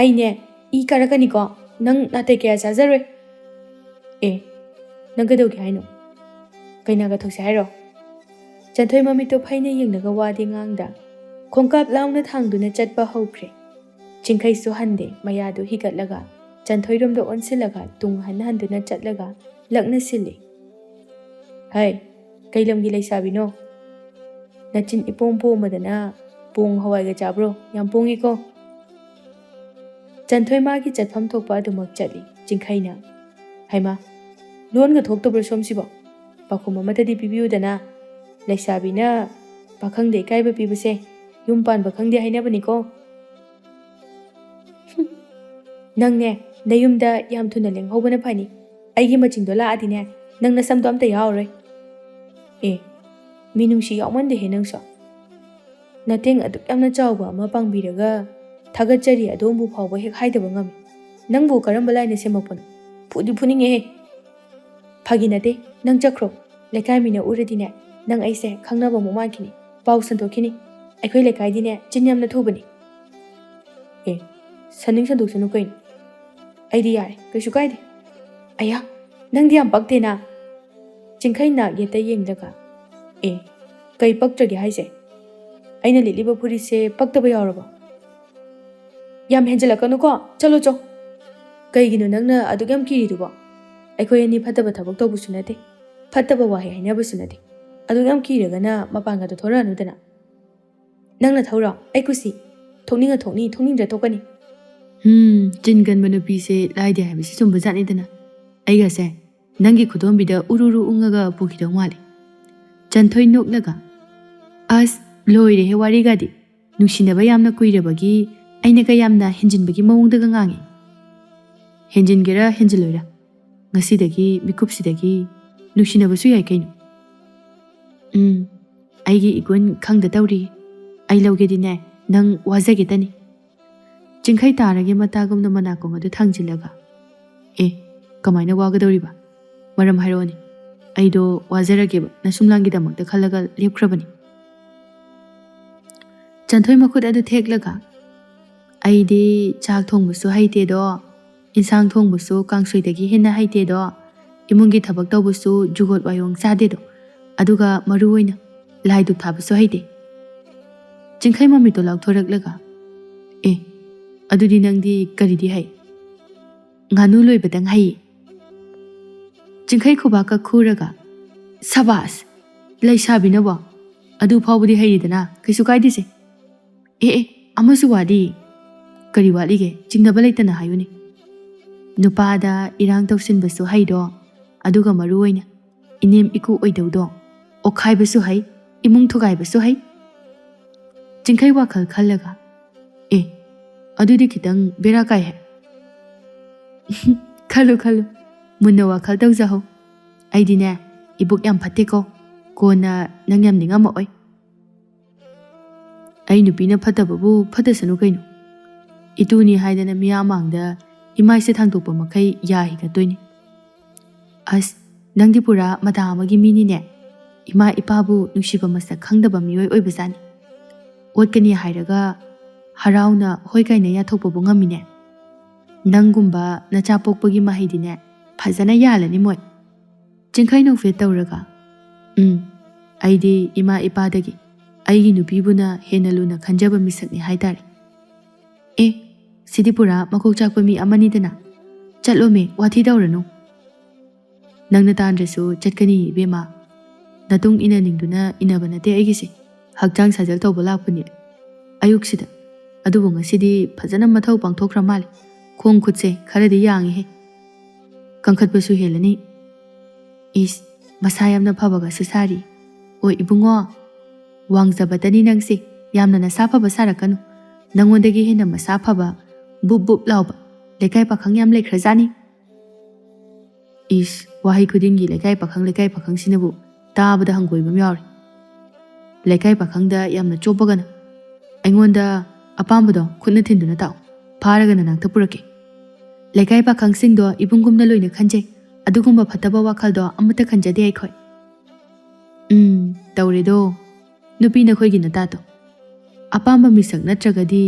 A: ꯑꯩꯅꯦ ꯏ ꯀꯥꯔꯛꯀꯅꯤꯀꯣ. ꯅꯪ ꯅꯥꯇꯩ ꯀꯌꯥ ꯆꯥꯖꯔꯣꯏ. ꯑꯦ, ꯅꯪ ꯀꯩꯗꯧꯒꯦ ꯍꯥꯏꯅꯣ? ꯀꯩꯅꯥꯒ ꯊꯣꯛꯁꯦ ꯍꯥꯏꯔꯣ? ꯆꯟꯊꯣꯏ ꯃꯃꯤꯠꯇꯣ ꯐꯩꯅ ꯌꯦꯡꯂꯒ ꯋꯥꯗꯤ ꯉꯥꯡꯗ ꯈꯣꯡꯀꯥꯞ ꯂꯥꯎꯅ ꯊꯥꯡꯗꯨꯅ ꯆꯠꯄ ꯍꯧꯈ꯭ꯔꯦ. ꯆꯤꯡꯈꯩꯁꯨ ꯍꯟꯗꯦ, ꯃꯌꯥꯗꯨ ꯍꯤꯒꯠꯂꯒ ꯆꯟꯊꯣꯏꯔꯣꯝꯗ ꯑꯣꯟꯁꯤꯜꯂꯒ ꯇꯨꯡ ꯍꯟꯗꯨꯅ ꯆꯠꯂꯒ ꯂꯛꯅ ꯁꯤꯜꯂꯤ. ꯍꯩ, ꯀꯩ ꯂꯝꯒꯤ ꯂꯩꯁꯥꯕꯤꯅꯣ? ꯅꯆꯤꯟ ꯏꯄꯣꯝ ꯄꯣꯝꯃꯗꯅ ꯄꯣꯡ ꯍꯋꯥꯏꯒ ꯆꯥꯕ꯭ꯔꯣ? ꯌꯥꯝ ꯄꯣꯡꯉꯤꯀꯣ. ꯆꯟꯊꯣꯏ ꯃꯥꯒꯤ ꯆꯠꯐꯝ ꯊꯣꯛꯄ ꯑꯗꯨꯃꯛ ꯆꯠꯂꯤ. ꯆꯤꯡꯈꯩꯅ, ꯍꯩꯃꯥ, ꯂꯣꯟꯒ ꯊꯣꯛꯇꯕ꯭ꯔꯣ ꯁꯣꯝꯁꯤꯕꯣ? ꯄꯥꯎꯈꯨꯝ ꯑꯃꯇꯗꯤ ꯄꯤꯕꯤꯌꯨꯗꯅ. ꯂꯩꯁꯥꯕꯤꯅ ꯄꯥꯈꯪꯗ ꯏꯀꯥꯏꯕ ꯄꯤꯕꯁꯦ ꯌꯨꯝ ꯄꯥꯟꯕ ꯈꯪꯗꯦ ꯍꯥꯏꯅꯕꯅꯤꯀꯣ. ꯅꯪꯅꯦ ꯅꯌꯨꯝꯗ ꯌꯥꯝ ꯊꯨꯅ ꯂꯦꯡꯍꯧꯕꯅ ꯐꯅꯤ. ꯑꯩꯒꯤ ꯃꯆꯤꯡꯗꯣ ꯂꯥꯛꯑꯗꯤꯅꯦ ꯅꯪ ꯅꯁꯝꯗꯣ ꯑꯝꯇ ꯌꯥꯎꯔꯔꯣꯏ. ꯑꯦ, ꯃꯤꯅꯨꯡꯁꯤ ꯌꯥꯎꯃꯟꯗꯦꯍꯦ ꯅꯪꯁꯨ. ꯃꯇꯦꯡ ꯑꯗꯨꯛ ꯌꯥꯝꯅ ꯆꯥꯎꯕ ꯑꯃ ꯄꯥꯡꯕꯤꯔꯒ ꯊꯥꯒꯠꯆꯔꯤ ꯑꯗꯣꯝꯕꯨ ꯐꯥꯎꯕ ꯍꯦꯛ ꯍꯥꯏꯗꯕ ꯉꯝꯃꯤ. ꯅꯪꯕꯨ ꯀꯔꯝꯕ ꯂꯥꯏꯅ ꯁꯦꯝꯃꯛꯄꯅꯣ? ꯐꯨꯗꯤ ꯐꯨꯅꯤꯡꯉꯦꯍꯦ. ꯐꯥꯒꯤ ꯅꯠꯇꯦ, ꯅꯪ ꯆꯠꯈ꯭ꯔꯣ. ꯂꯩꯀꯥꯏ ꯃꯤꯅ ꯎꯔꯗꯤꯅꯦ ꯅꯪ ꯑꯩꯁꯦ ꯈꯪꯅꯕ ꯑꯃꯨꯛ ꯃꯥꯟꯈꯤꯅꯤ. ꯄꯥꯎ ꯁꯟꯗꯣꯛꯈꯤꯅꯤ. ꯑꯩꯈꯣꯏ ꯂꯩꯀꯥꯏꯗꯤꯅꯦ ꯆꯤꯟ ꯌꯥꯝꯅ ꯊꯨꯕꯅꯤ. ꯑꯦ, ꯁꯟꯅꯤꯡ ꯁꯟꯗꯣꯛꯁꯅꯨ ꯀꯩꯅꯣ. ꯑꯩꯗꯤ ꯌꯥꯔꯦ, ꯀꯩꯁꯨ ꯀꯥꯏꯗꯦ. ꯑꯌꯥ, ꯅꯪꯗꯤ ꯌꯥꯝ ꯄꯛꯇꯦꯅ. ꯆꯤꯡꯈꯩ ꯅꯥꯛ ꯌꯦꯠꯇ ꯌꯦꯡꯂꯒ, ꯑꯦ, ꯀꯩ ꯄꯛꯇ꯭ꯔꯒꯦ ꯍꯥꯏꯁꯦ? ꯑꯩꯅ ꯂꯤꯠꯂꯤꯕ ꯐꯨꯔꯤꯠꯁꯦ ꯄꯛꯇꯕ ꯌꯥꯎꯔꯕꯣ? ꯌꯥꯝ ꯍꯦꯟꯖꯜꯂꯛꯀꯅꯨꯀೋ. ꯆꯠꯂꯣ ꯆꯣ. ꯀꯩꯒꯤꯅꯣ ꯅꯪꯅ ꯑꯗꯨꯛ ꯌꯥꯝ ꯀꯤꯔꯤꯗꯨꯕꯣ? ꯑꯩꯈꯣꯏ ꯑꯅꯤ ꯐꯠꯇꯕ ꯊꯕꯛ ꯇꯧꯕꯁꯨ ꯅꯠꯇꯦ, ꯐꯠꯇꯕ ꯋꯥꯍꯩ ꯍꯥꯏꯅꯕꯁꯨ ꯅꯠꯇꯦ. ꯑꯗꯨꯛ ꯌꯥꯝ ꯀꯤꯔꯒꯅ ꯃꯄꯥꯟꯒꯗꯣ ꯊꯣꯔꯛꯑꯅꯨꯗꯅ. ꯅꯪꯅ ꯊꯧꯔꯣ, ꯑꯩ ꯀꯨꯁꯤ. ꯊꯣꯛꯅꯤꯡꯉ ꯊꯣꯛꯅꯤ, ꯊꯣꯛꯅꯤꯡꯗ꯭ꯔ ꯇꯣꯛꯀꯅꯤ.
B: ꯆꯤꯟ ꯀꯟꯕ ꯅꯨꯄꯤꯁꯦ ꯂꯥꯏꯗꯦ ꯍꯥꯏꯕꯁꯤ ꯆꯨꯝꯕ ꯖꯥꯠꯅꯤꯗꯅ. ꯑꯩꯒꯁꯦ ꯅꯪꯒꯤ ꯈꯨꯗꯣꯝꯕꯤꯗ ꯎꯔꯨꯔꯨ ꯎꯡꯉꯒ ꯄꯨꯈꯤꯗꯧ ꯃꯥꯜꯂꯤ. ꯆꯟꯊꯣꯏ ꯅꯣꯛꯂꯒ, ꯑꯁ ꯂꯣꯏꯔꯦꯍꯦ ꯋꯥꯔꯤꯒꯗꯤ. ꯅꯨꯡꯁꯤꯅꯕ ꯌꯥꯝꯅ ꯀꯨꯏꯔꯕꯒꯤ ꯑꯩꯅꯒ ꯌꯥꯝꯅ ꯍꯦꯟꯖꯤꯟꯕꯒꯤ ꯃꯑꯣꯡꯗꯒ ꯉꯥꯡꯉꯤ. ꯍꯦꯟꯖꯤꯟꯒꯦꯔꯥ ꯍꯦꯟꯖꯤꯜꯂꯣꯏꯔꯥ, ꯉꯁꯤꯗꯒꯤ ꯃꯤꯀꯨꯞꯁꯤꯗꯒꯤ ꯅꯨꯡꯁꯤꯅꯕꯁꯨ ꯌꯥꯏ ꯀꯩꯅꯣ. ꯑꯩꯒꯤ ꯏꯒꯨꯟ ꯈꯪꯗ ꯇꯧꯔꯤ. ꯑꯩ ꯂꯧꯒꯦꯗꯤꯅꯦ ꯅꯪ ꯋꯥꯖꯒꯦꯇꯅꯤ. ꯆꯤꯡꯈꯩ ꯇꯥꯔꯒꯤ ꯃꯇꯥꯒꯨꯝꯅ ꯃꯅꯥꯀꯣꯡ ꯑꯗꯨ ꯊꯥꯡꯖꯤꯜꯂꯒ, ꯑꯦ, ꯀꯃꯥꯏꯅ ꯋꯥꯒꯗꯧꯔꯤꯕ? ꯃꯔꯝ ꯍꯥꯏꯔꯛꯑꯣꯅꯦ. ꯑꯩꯗꯣ ꯋꯥꯖꯔꯒꯦꯕ ꯅꯁꯨꯝꯂꯥꯡꯒꯤꯗꯃꯛꯇ ꯈꯜꯂꯒ ꯂꯦꯞꯈ꯭ꯔꯕꯅꯤ. ꯆꯟꯊꯣꯏ ꯃꯈꯨꯠ ꯑꯗꯨ ꯊꯦꯛꯂꯒ, ꯑꯩꯗꯤ ꯆꯥꯛ ꯊꯣꯡꯕꯁꯨ ꯍꯩꯇꯦꯗꯣ, ꯏꯟꯁꯥꯡ ꯊꯣꯡꯕꯁꯨ ꯀꯥꯡꯁꯣꯏꯗꯒꯤ ꯍꯦꯟꯅ ꯍꯩꯇꯦꯗꯣ, ꯏꯃꯨꯡꯒꯤ ꯊꯕꯛ ꯇꯧꯕꯁꯨ ꯖꯨꯒꯣꯠ ꯋꯥꯌꯣꯡ ꯆꯥꯗꯦꯗꯣ, ꯑꯗꯨꯒ ꯃꯔꯨꯑꯣꯏꯅ ꯂꯥꯏ ꯙꯨꯞ ꯊꯥꯕꯁꯨ ꯍꯩꯇꯦ. ꯆꯤꯡꯈꯩ ꯃꯃꯤꯠꯇꯣ ꯂꯥꯎꯊꯣꯔꯛꯂꯒ, ꯑꯦ, ꯑꯗꯨꯗꯤ ꯅꯪꯗꯤ ꯀꯔꯤꯗꯤ ꯍꯩ? ꯉꯥꯅꯨ ꯂꯣꯏꯕꯗꯪ ꯍꯩꯌꯦ. ꯆꯤꯡꯈꯩ ꯈꯨꯕꯥꯛꯀ ꯈꯨꯔꯒ, ꯁꯕꯥꯁ, ꯂꯩꯁꯥꯕꯤꯅꯕꯣ ꯑꯗꯨ ꯐꯥꯎꯕꯗꯤ ꯍꯩꯔꯤꯗꯅ, ꯀꯩꯁꯨ ꯀꯥꯏꯗꯦꯁꯦ. ꯑꯦ, ꯑꯃꯁꯨ ꯋꯥꯠꯂꯤ. ꯀꯔꯤ ꯋꯥꯠꯂꯤꯒꯦ? ꯆꯤꯡꯅꯕ ꯂꯩꯇꯅ ꯍꯥꯏꯌꯨꯅꯦ. ꯅꯨꯄꯥꯗ ꯏꯔꯥꯡ ꯇꯧꯁꯤꯟꯕꯁꯨ ꯍꯩꯗꯣ, ꯑꯗꯨꯒ ꯃꯔꯨꯑꯣꯏꯅ ꯏꯅꯦꯝ ꯏꯀꯨ ꯑꯣꯏꯗꯧꯗꯣ, ꯑꯣꯛꯈꯥꯏꯕꯁꯨ ꯍꯩ, ꯏꯃꯨꯡ ꯊꯨꯒꯥꯏꯕꯁꯨ ꯍꯩ. ꯆꯤꯡꯈꯩ ꯋꯥꯈꯜ ꯈꯜꯂꯒ, ꯑꯦ, ꯑꯗꯨꯗꯤ ꯈꯤꯇꯪ ꯕꯦꯔꯥ ꯀꯥꯏꯍꯦ. ꯈꯜꯂꯨ, ꯃꯨꯟꯅ ꯋꯥꯈꯜ ꯇꯧꯖꯍꯧ. ꯑꯩꯗꯤꯅꯦ ꯏꯕꯨꯛ ꯌꯥꯝ ꯐꯠꯇꯦꯀꯣ. ꯀꯣꯟꯅ ꯅꯪ ꯌꯥꯝ ꯅꯤꯡꯉꯝꯃꯛꯑꯣꯏ. ꯑꯩ ꯅꯨꯄꯤꯅ ꯐꯠꯇꯕꯕꯨ ꯐꯠꯇꯁꯅꯨ ꯀꯩꯅꯣ. ꯏꯇꯨꯅꯤ ꯍꯥꯏꯗꯅ ꯃꯤꯌꯥꯝ ꯃꯥꯡꯗ ꯏꯃꯥꯏꯁꯦ ꯊꯥꯡꯗꯣꯛꯄ ꯃꯈꯩ ꯌꯥ ꯍꯤꯒꯠꯇꯣꯏꯅꯤ. ꯑꯁ, ꯅꯪꯗꯤ ꯄꯨꯔꯥ ꯃꯇꯥ ꯑꯃꯒꯤ ꯃꯤꯅꯤꯅꯦ. ꯏꯃꯥ ꯏꯄꯥꯕꯨ ꯅꯨꯡꯁꯤꯕ ꯃꯁꯛ ꯈꯪꯗꯕ ꯃꯤꯑꯣꯏ ꯑꯣꯏꯕꯖꯥꯠꯅꯤ. ꯑꯣꯠꯀꯅꯤ ꯍꯥꯏꯔꯒ ꯍꯔꯥꯎꯅ ꯍꯣꯏ ꯀꯥꯏꯅ ꯌꯥꯊꯣꯛꯄꯕꯨ ꯉꯝꯃꯤꯅꯦ. ꯅꯪꯒꯨꯝꯕ ꯅꯆꯥ ꯄꯣꯛꯄꯒꯤ ꯃꯍꯩꯗꯤꯅꯦ ꯐꯖꯅ ꯌꯥꯜꯂꯅꯤ ꯃꯣꯏ. ꯆꯤꯡꯈꯩ ꯅꯣꯛꯐꯦꯠ ꯇꯧꯔꯒ, ꯑꯩꯗꯤ ꯏꯃꯥ ꯏꯄꯥꯗꯒꯤ ꯑꯩꯒꯤ ꯅꯨꯄꯤꯕꯨꯅ ꯍꯦꯟꯅ ꯂꯨꯅ ꯈꯟꯖꯕ ꯃꯤꯁꯛꯅꯤ ꯍꯥꯏꯇꯥꯔꯦ. ꯑꯦ, ꯁꯤꯗꯤ ꯄꯨꯔꯥ ꯃꯀꯣꯛ ꯆꯥꯛꯄ ꯃꯤ ꯑꯃꯅꯤꯗꯅ. ꯆꯠꯂꯣꯃꯦ ꯋꯥꯊꯤ ꯇꯧꯔꯅꯨ ꯅꯪꯅ ꯇꯥꯟꯗ꯭ꯔꯁꯨ ꯆꯠꯀꯅꯤ ꯏꯕꯦꯝꯃ ꯅꯇꯨꯡ ꯏꯟꯅꯅꯤꯡꯗꯨꯅ ꯏꯟꯅꯕ ꯅꯠꯇꯦ ꯑꯩꯒꯤꯁꯦ ꯍꯛꯆꯥꯡ ꯁꯥꯖꯦꯜ ꯇꯧꯕ ꯂꯥꯛꯄꯅꯤ ꯑꯌꯨꯛꯁꯤꯗ ꯑꯗꯨꯕꯨ ꯉꯁꯤꯗꯤ ꯐꯖꯅ ꯃꯊꯧ ꯄꯥꯡꯊꯣꯛꯈ꯭ꯔ ꯃꯥꯜꯂꯦ ꯈꯣꯡ ꯈꯨꯠꯁꯦ ꯈꯔꯗꯤ ꯌꯥꯡꯉꯤꯍꯦ ꯀꯟꯈꯠꯄꯁꯨ ꯍꯦꯜꯂꯅꯤ ꯏꯁ ꯃꯁꯥ ꯌꯥꯝꯅ ꯐꯕꯒꯁꯨ ꯁꯥꯔꯤ ꯑꯣ ꯏꯕꯨꯡꯉꯣ ꯋꯥꯡꯖꯕꯇꯅꯤ ꯅꯪꯁꯦ ꯌꯥꯝꯅ ꯅꯁꯥ ꯐꯕ ꯁꯥꯔꯛꯀꯅꯨ ꯅꯪꯉꯣꯟꯗꯒꯤ ꯍꯦꯟꯅ ꯃꯁꯥ ꯐꯕ ꯕꯨꯞ ꯕꯨꯞ ꯂꯥꯎꯕ ꯂꯩꯀꯥꯏ ꯄꯥꯈꯪ ꯌꯥꯝ ꯂꯩꯈ꯭ꯔꯖꯥꯅꯤ ꯏꯁ ꯋꯥꯍꯩ ꯈꯨꯗꯤꯡꯒꯤ ꯂꯩꯀꯥꯏ ꯄꯥꯈꯪꯁꯤꯅꯕꯨ ꯇꯥꯕꯗ ꯍꯪꯒꯣꯏꯕ ꯑꯃ ꯌꯥꯎꯔꯤ ꯂꯩꯀꯥꯏ ꯄꯥꯈꯪꯗ ꯌꯥꯝꯅ ꯆꯣꯞꯄꯒꯅ ꯑꯩꯉꯣꯟꯗ ꯑꯄꯥꯝꯕꯗꯣ ꯈꯨꯠꯅ ꯊꯤꯟꯗꯨꯅ ꯇꯥꯎ ꯐꯥꯔꯒ ꯅꯅꯥꯛꯇ ꯄꯨꯔꯛꯀꯦ ꯂꯩꯀꯥꯏ ꯄꯥꯈꯪꯁꯤꯡꯗꯣ ꯏꯕꯨꯡꯒꯨꯝꯅ ꯂꯣꯏꯅ ꯈꯟꯖꯩ ꯑꯗꯨꯒꯨꯝꯕ ꯐꯠꯇꯕ ꯋꯥꯈꯜꯗꯣ ꯑꯃꯠꯇ ꯈꯟꯖꯗꯦ ꯑꯩꯈꯣꯏ ꯇꯧꯔꯦꯗꯣ ꯅꯨꯄꯤ ꯅꯈꯣꯏꯒꯤ ꯅꯇꯥꯗꯣ ꯑꯄꯥꯝꯕ ꯃꯤꯁꯛ ꯅꯠꯇ꯭ꯔꯒꯗꯤ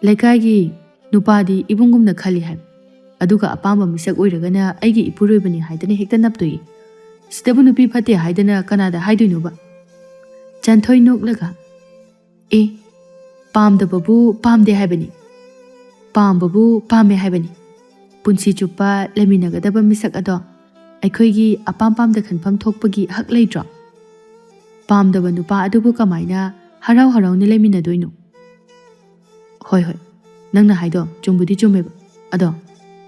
B: ꯂꯩꯀꯥꯏꯒꯤ ꯅꯨꯄꯥꯗꯤ ꯏꯕꯨꯡꯒꯨꯝꯅ ꯈꯜꯂꯤ ꯍꯥꯏꯕ ꯑꯗꯨꯒ ꯑꯄꯥꯝꯕ ꯃꯤꯁꯛ ꯑꯣꯏꯔꯒꯅ ꯑꯩꯒꯤ ꯏꯄꯨꯔꯣꯏꯕꯅꯤ ꯍꯥꯏꯗꯅ ꯍꯦꯛꯇ ꯅꯞꯇꯣꯏ ꯁꯤꯗꯕꯨ ꯅꯨꯄꯤ ꯐꯠꯇꯦ ꯍꯥꯏꯗꯅ ꯀꯅꯥꯗ ꯍꯥꯏꯗꯣꯏꯅꯣꯕ ꯆꯟꯊꯣꯏ ꯅꯣꯛꯂꯒ ꯄꯥꯝꯗꯕꯕꯨ ꯄꯥꯝꯗꯦ ꯍꯥꯏꯕꯅꯤ ꯄꯥꯝꯕꯕꯨ ꯄꯥꯝꯃꯦ ꯍꯥꯏꯕꯅꯤ ꯄꯨꯟꯁꯤ ꯆꯨꯞꯄ ꯂꯩꯃꯤꯟꯅꯒꯗꯕ ꯃꯤꯁꯛ ꯑꯗꯣ ꯑꯩꯈꯣꯏꯒꯤ ꯑꯄꯥꯝ ꯄꯥꯝꯗ ꯈꯟꯐꯝ ꯊꯣꯛꯄꯒꯤ ꯍꯛ ꯂꯩꯇ꯭ꯔꯣ ꯄꯥꯝꯗꯕ ꯅꯨꯄꯥ ꯑꯗꯨꯕꯨ ꯀꯃꯥꯏꯅ ꯍꯔꯥꯎ ꯍꯔꯥꯎꯅ ꯂꯩꯃꯤꯟꯅꯗꯣꯏꯅꯣ ꯍꯣꯏ ꯅꯪꯅ ꯍꯥꯏꯗꯣ ꯆꯨꯝꯕꯨꯗꯤ ꯆꯨꯝꯃꯦꯕ ꯑꯗꯣ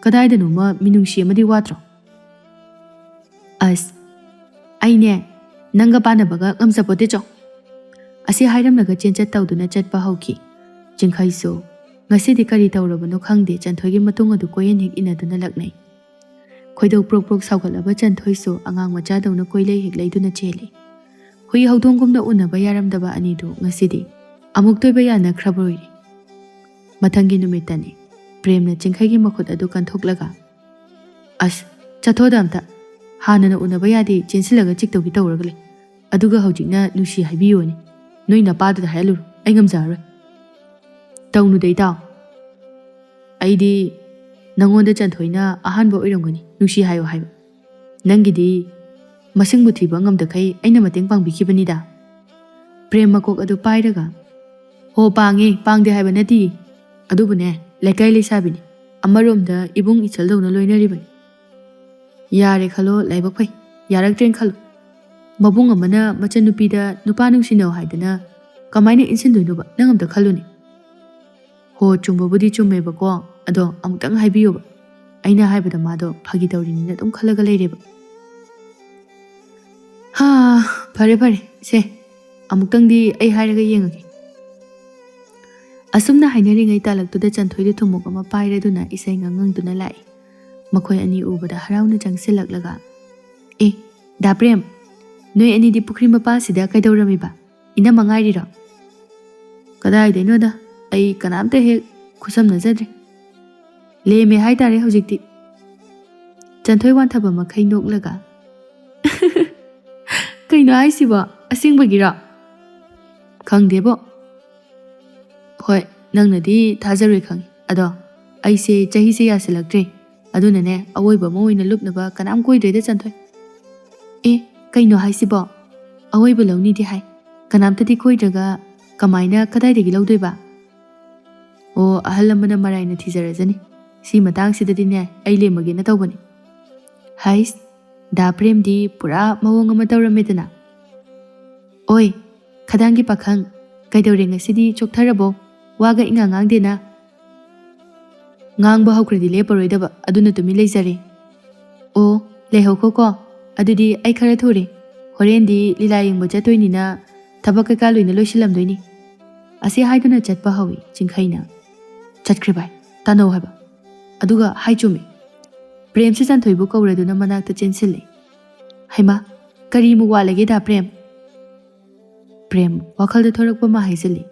B: ꯀꯗꯥꯏꯗꯅꯣꯃ ꯃꯤꯅꯨꯡꯁꯤ ꯑꯃꯗꯤ ꯋꯥꯠꯇ꯭ꯔꯣ ꯑꯁ ꯑꯩꯅꯦ ꯅꯪꯒ ꯄꯥꯟꯅꯕꯒ ꯉꯝꯖꯄꯣꯠꯇꯦ ꯆꯣ ꯑꯁꯤ ꯍꯥꯏꯔꯝꯂꯒ ꯆꯦꯟꯆꯠ ꯇꯧꯗꯨꯅ ꯆꯠꯄ ꯍꯧꯈꯤ ꯆꯤꯡꯈꯩꯁꯨ ꯉꯁꯤꯗꯤ ꯀꯔꯤ ꯇꯧꯔꯕꯅꯣ ꯈꯪꯗꯦ ꯆꯟꯊꯣꯏꯒꯤ ꯃꯇꯨꯡ ꯑꯗꯨ ꯀꯣꯏꯌꯦꯟ ꯍꯦꯛ ꯏꯟꯅꯗꯨꯅ ꯂꯛꯅꯩ ꯈꯣꯏꯗꯧ ꯄ꯭ꯔꯣꯛ ꯄ꯭ꯔꯣꯛ ꯁꯥꯎꯒꯠꯂꯕ ꯆꯟꯊꯣꯏꯁꯨ ꯑꯉꯥꯡ ꯃꯆꯥꯗꯧꯅ ꯀꯣꯏꯂꯩ ꯍꯦꯛ ꯂꯩꯗꯨꯅ ꯆꯦꯜꯂꯤ ꯍꯨꯏ ꯍꯧꯗꯣꯡꯒꯨꯝꯅ ꯎꯅꯕ ꯌꯥꯔꯝꯗꯕ ꯑꯅꯤꯗꯨ ꯉꯁꯤꯗꯤ ꯑꯃꯨꯛ ꯇꯣꯏꯕ ꯌꯥꯅꯈ꯭ꯔꯕ ꯑꯣꯏꯔꯦ ꯃꯊꯪꯒꯤ ꯅꯨꯃꯤꯠꯇꯅꯤ ꯄ꯭ꯔꯦꯝꯅ ꯆꯤꯡꯈꯩꯒꯤ ꯃꯈꯨꯠ ꯑꯗꯨ ꯀꯟꯊꯣꯛꯂꯒ ꯑꯁ ꯆꯠꯊꯣꯗ ꯑꯝꯇ ꯍꯥꯟꯅꯅ ꯎꯅꯕ ꯌꯥꯗꯦ ꯆꯦꯟꯁꯤꯜꯂꯒ ꯆꯤꯛꯇꯧꯒꯤ ꯇꯧꯔꯒ ꯂꯩ ꯑꯗꯨꯒ ꯍꯧꯖꯤꯛꯅ ꯅꯨꯡꯁꯤ ꯍꯥꯏꯕꯤꯌꯣꯅꯤ ꯅꯣꯏ ꯅꯄꯥꯗꯨꯗ ꯍꯥꯏꯍꯜꯂꯨꯔꯣ ꯑꯩ ꯉꯝꯖꯔꯔꯣꯏ ꯇꯧꯅꯨꯗ ꯏꯇꯥꯎ ꯑꯩꯗꯤ ꯅꯪꯉꯣꯟꯗ ꯆꯟꯊꯣꯏꯅ ꯑꯍꯥꯟꯕ ꯑꯣꯏꯔꯝꯒꯅꯤ ꯅꯨꯡꯁꯤ ꯍꯥꯏꯌꯣ ꯍꯥꯏꯕ ꯅꯪꯒꯤꯗꯤ ꯃꯁꯤꯡꯕꯨ ꯊꯤꯕ ꯉꯝꯗꯈꯩ ꯑꯩꯅ ꯃꯇꯦꯡ ꯄꯥꯡꯕꯤꯈꯤꯕꯅꯤꯗ ꯄ꯭ꯔꯦꯝ ꯃꯀꯣꯛ ꯑꯗꯨ ꯄꯥꯏꯔꯒ ꯍꯣ ꯄꯥꯡꯉꯦ ꯄꯥꯡꯗꯦ ꯍꯥꯏꯕ ꯅꯠꯇꯦ ꯑꯗꯨꯕꯨꯅꯦ ꯂꯩꯀꯥꯏ ꯂꯩꯁꯥꯕꯤꯅꯤ ꯑꯃꯔꯣꯝꯗ ꯏꯕꯨꯡ ꯏꯆꯜꯗꯧꯅ ꯂꯣꯏꯅꯔꯤꯕꯅꯤ ꯌꯥꯔꯦ ꯈꯜꯂꯣ ꯂꯥꯏꯕꯛ ꯐꯩ ꯌꯥꯔꯛꯇ꯭ꯔꯦꯅ ꯈꯜꯂꯣ ꯃꯕꯨꯡ ꯑꯃꯅ ꯃꯆꯟꯅꯨꯄꯤꯗ ꯅꯨꯄꯥ ꯅꯨꯡꯁꯤꯅꯧ ꯍꯥꯏꯗꯅ ꯀꯃꯥꯏꯅ ꯏꯟꯁꯤꯟꯗꯣꯏꯅꯣꯕ ꯅꯪ ꯑꯝꯇ ꯈꯜꯂꯨꯅꯦ ꯍꯣ ꯆꯨꯝꯕꯕꯨꯗꯤ ꯆꯨꯝꯃꯦꯕꯀꯣ ꯑꯗꯣ ꯑꯃꯨꯛꯇꯪ ꯍꯥꯏꯕꯤꯌꯣꯕ ꯑꯩꯅ ꯍꯥꯏꯕꯗ ꯃꯥꯗꯣ ꯐꯥꯒꯤ ꯇꯧꯔꯤꯅꯤꯅ ꯑꯗꯨꯝ ꯈꯜꯂꯒ ꯂꯩꯔꯦꯕ ꯐꯔꯦ ꯁꯦ ꯑꯃꯨꯛꯇꯪꯗꯤ ꯑꯩ ꯍꯥꯏꯔꯒ ꯌꯦꯡꯉꯒꯦ ꯑꯁꯨꯝꯅ ꯍꯥꯏꯅꯔꯤꯉꯩ ꯇꯥꯂꯛꯇꯨꯗ ꯆꯟꯊꯣꯏꯗꯨ ꯊꯨꯝꯃꯣꯛ ꯑꯃ ꯄꯥꯏꯔꯗꯨꯅ ꯏꯁꯩ ꯉꯪꯉꯪꯗꯨꯅ ꯂꯥꯛꯏ ꯃꯈꯣꯏ ꯑꯅꯤ ꯎꯕꯗ ꯍꯔꯥꯎꯅ ꯆꯪꯁꯤꯜꯂꯛꯂꯒ ꯗꯥ ꯄ꯭ꯔꯦꯝ ꯅꯣꯏ ꯑꯅꯤꯗꯤ ꯄꯨꯈ꯭ꯔꯤ ꯃꯄꯥꯜꯁꯤꯗ ꯀꯩꯗꯧꯔꯝꯃꯤꯕ ꯏꯅꯝꯃ ꯉꯥꯏꯔꯤꯔꯣ ꯀꯗꯥꯏꯗꯩꯅꯣꯗ ꯑꯩ ꯀꯅꯥꯝꯇ ꯍꯦꯛ ꯈꯨꯠꯁꯝꯅꯖꯗ꯭ꯔꯦ ꯂꯦꯝꯃꯦ ꯍꯥꯏꯇꯥꯔꯦ ꯍꯧꯖꯤꯛꯇꯤ ꯆꯟꯊꯣꯏ ꯋꯥꯟꯊꯕ ꯃꯈꯩ ꯅꯣꯛꯂꯒ ꯀꯩꯅꯣ ꯍꯥꯏꯁꯤꯕꯣ ꯑꯁꯦꯡꯕꯒꯤꯔꯣ ꯈꯪꯗꯦꯕꯣ ꯍꯣꯏ ꯅꯪꯅꯗꯤ ꯊꯥꯖꯔꯣꯏ ꯈꯪꯉꯤ ꯑꯗꯣ ꯑꯩꯁꯦ ꯆꯍꯤꯁꯦ ꯌꯥꯁꯤꯜꯂꯛꯇ꯭ꯔꯦ ꯑꯗꯨꯅꯅꯦ ꯑꯋꯣꯏꯕ ꯑꯃ ꯑꯣꯏꯅ ꯂꯨꯞꯅꯕ ꯀꯅꯥꯝ ꯀꯣꯏꯗ꯭ꯔꯦꯗ ꯆꯟꯊꯣꯏ ꯀꯩꯅꯣ ꯍꯥꯏꯁꯤꯕꯣ ꯑꯋꯣꯏꯕ ꯂꯧꯅꯤꯗꯤ ꯍꯥꯏ ꯀꯅꯥꯝꯇꯗꯤ ꯀꯣꯏꯗ꯭ꯔꯒ ꯀꯃꯥꯏꯅ ꯀꯗꯥꯏꯗꯒꯤ ꯂꯧꯗꯣꯏꯕ ꯑꯣ ꯑꯍꯜ ꯂꯃꯟꯅ ꯃꯔꯥꯏꯅ ꯊꯤꯖꯔꯖꯅꯤ ꯁꯤ ꯃꯇꯥꯡꯁꯤꯗꯗꯤꯅꯦ ꯑꯩ ꯂꯦꯝꯃꯒꯦꯅ ꯇꯧꯕꯅꯤ ꯍꯩꯁ ꯗꯥ ꯄ꯭ꯔꯦꯝꯗꯤ ꯄꯨꯔꯥ ꯃꯑꯣꯡ ꯑꯃ ꯇꯧꯔꯝꯃꯦꯗꯅ ꯑꯣꯏ ꯈꯗꯥꯡꯒꯤ ꯄꯥꯈꯪ ꯀꯩꯗꯧꯔꯦ ꯉꯁꯤꯗꯤ ꯆꯣꯛꯊꯔꯕꯣ ꯋꯥꯒ ꯏꯉꯥꯡ ꯉꯥꯡꯗꯦꯅ ꯉꯥꯡꯕ ꯍꯧꯈ꯭ꯔꯗꯤ ꯂꯦꯞꯄꯔꯣꯏꯗꯕ ꯑꯗꯨꯅ ꯇꯨꯃꯤꯟ ꯂꯩꯖꯔꯦ ꯑꯣ ꯂꯩꯍꯧꯈꯣꯀꯣ ꯑꯗꯨꯗꯤ ꯑꯩ ꯈꯔ ꯊꯨꯔꯦ ꯍꯣꯔꯦꯟꯗꯤ ꯂꯤꯂꯥ ꯌꯦꯡꯕ ꯆꯠꯇꯣꯏꯅꯤꯅ ꯊꯕꯛ ꯀꯩꯀꯥ ꯂꯣꯏꯅ ꯂꯣꯏꯁꯤꯜꯂꯝꯗꯣꯏꯅꯤ ꯑꯁꯤ ꯍꯥꯏꯗꯨꯅ ꯆꯠꯄ ꯍꯧꯏ ꯆꯤꯡꯈꯩꯅ ꯆꯠꯈ꯭ꯔꯦ ꯚꯥꯏ ꯇꯥꯅꯧ ꯍꯥꯏꯕ ꯑꯗꯨꯒ ꯍꯥꯏ ꯆꯨꯝꯃꯤ ꯄ꯭ꯔꯦꯝꯁꯤ ꯆꯟꯊꯣꯏꯕꯨ ꯀꯧꯔꯗꯨꯅ ꯃꯅꯥꯛꯇ ꯆꯦꯟꯁꯤꯜꯂꯦ ꯍꯩꯃꯥ ꯀꯔꯤꯃꯨꯛ ꯋꯥꯠꯂꯒꯦ ꯗꯥ ꯄ꯭ꯔꯦꯝ ꯋꯥꯈꯜꯗ ꯊꯣꯔꯛꯄ ꯑꯃ ꯍꯥꯏꯖꯤꯜꯂꯤ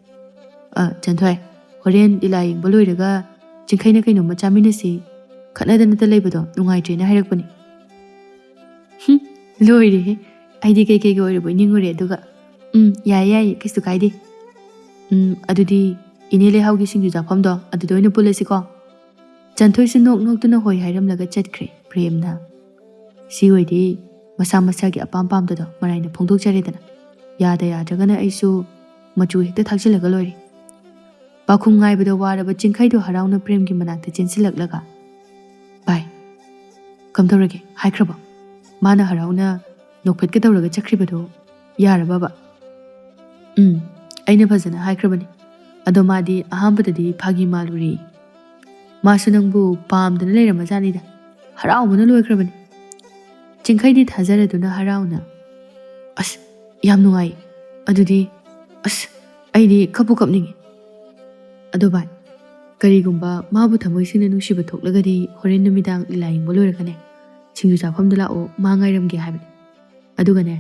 B: ꯆꯟꯊꯣꯏ ꯍꯣꯔꯦꯟ ꯂꯤꯂꯥ ꯌꯦꯡꯕ ꯂꯣꯏꯔꯒ ꯆꯤꯡꯈꯩꯅ ꯀꯩꯅꯣꯝꯃ ꯆꯥꯃꯤꯟꯅꯁꯤ ꯈꯠꯅꯗꯅꯇ ꯂꯩꯕꯗꯣ ꯅꯨꯡꯉꯥꯏꯇ꯭ꯔꯦꯅ ꯍꯥꯏꯔꯛꯄꯅꯤ ꯂꯣꯏꯔꯦꯍꯦ ꯑꯩꯗꯤ ꯀꯩꯀꯩꯒ ꯑꯣꯏꯔꯕꯣꯏ ꯅꯤꯡꯉꯨꯔꯦ ꯑꯗꯨꯒ ꯌꯥꯏꯌꯦ ꯀꯩꯁꯨ ꯀꯥꯏꯗꯦ ꯑꯗꯨꯗꯤ ꯏꯅꯦ ꯂꯩꯍꯥꯎꯒꯤ ꯁꯤꯡꯖꯨ ꯆꯥꯐꯝꯗꯣ ꯑꯗꯨꯗ ꯑꯣꯏꯅ ꯄꯨꯜꯂꯁꯤꯀꯣ ꯆꯟꯊꯣꯏꯁꯨ ꯅꯣꯛꯇꯨꯅ ꯍꯣꯏ ꯍꯥꯏꯔꯝꯂꯒ ꯆꯠꯈ꯭ꯔꯦ ꯄ꯭ꯔꯦꯝꯅ ꯁꯤ ꯑꯣꯏꯗꯤ ꯃꯁꯥ ꯃꯁꯥꯒꯤ ꯑꯄꯥꯝ ꯄꯥꯝꯗꯗꯣ ꯃꯔꯥꯏꯅ ꯐꯣꯡꯗꯣꯛꯆꯔꯦꯗꯅ ꯌꯥꯗ꯭ꯔꯒꯅ ꯑꯩꯁꯨ ꯃꯆꯨ ꯍꯦꯛꯇ ꯊꯥꯛꯆꯤꯜꯂꯒ ꯂꯣꯏꯔꯦ ꯄꯥꯈꯨꯝ ꯉꯥꯏꯕꯗ ꯋꯥꯔꯕ ꯆꯤꯡꯈꯩꯗꯣ ꯍꯔꯥꯎꯅ ꯄ꯭ꯔꯦꯝꯒꯤ ꯃꯅꯥꯛꯇ ꯆꯦꯟꯁꯤꯜꯂꯛꯂꯒ ꯚꯥꯏ ꯀꯝꯗꯧꯔꯒꯦ ꯍꯥꯏꯈ꯭ꯔꯕꯣ? ꯃꯥꯅ ꯍꯔꯥꯎꯅ ꯅꯣꯛꯐꯦꯠꯀꯗꯧꯔꯒ ꯆꯠꯈ꯭ꯔꯤꯕꯗꯣ ꯌꯥꯔꯕꯕ? ꯑꯩꯅ ꯐꯖꯅ ꯍꯥꯏꯈ꯭ꯔꯕꯅꯤ. ꯑꯗꯣ ꯃꯥꯗꯤ ꯑꯍꯥꯟꯕꯗꯗꯤ ꯐꯥꯒꯤ ꯃꯥꯜꯂꯨꯔꯤ. ꯃꯥꯁꯨ ꯅꯪꯕꯨ ꯄꯥꯝꯗꯅ ꯂꯩꯔꯝꯃꯖꯥꯠꯅꯤꯗ. ꯍꯔꯥꯎꯕꯅ ꯂꯣꯏꯈ꯭ꯔꯕꯅꯤ. ꯆꯤꯡꯈꯩꯗꯤ ꯊꯥꯖꯔꯗꯨꯅ ꯍꯔꯥꯎꯅ, ꯑꯁ ꯌꯥꯝ ꯅꯨꯡꯉꯥꯏ. ꯑꯗꯨꯗꯤ ꯑꯁ ꯑꯩꯗꯤ ꯀꯞꯄꯨ ꯀꯞꯅꯤꯡꯉꯤ. ꯑꯗꯣ ꯚꯥꯏ, ꯀꯔꯤꯒꯨꯝꯕ ꯃꯥꯕꯨ ꯊꯃꯣꯏ ꯁꯦꯡꯅ ꯅꯨꯡꯁꯤꯕ ꯊꯣꯛꯂꯒꯗꯤ ꯍꯣꯔꯦꯟ ꯅꯨꯃꯤꯗꯥꯡ ꯂꯤꯂꯥ ꯌꯦꯡꯕ ꯂꯣꯏꯔꯒꯅꯦ ꯁꯤꯡꯖꯨ ꯆꯥꯐꯝꯗ ꯂꯥꯛꯑꯣ, ꯃꯥ ꯉꯥꯏꯔꯝꯒꯦ ꯍꯥꯏꯕꯅꯤ. ꯑꯗꯨꯒꯅꯦ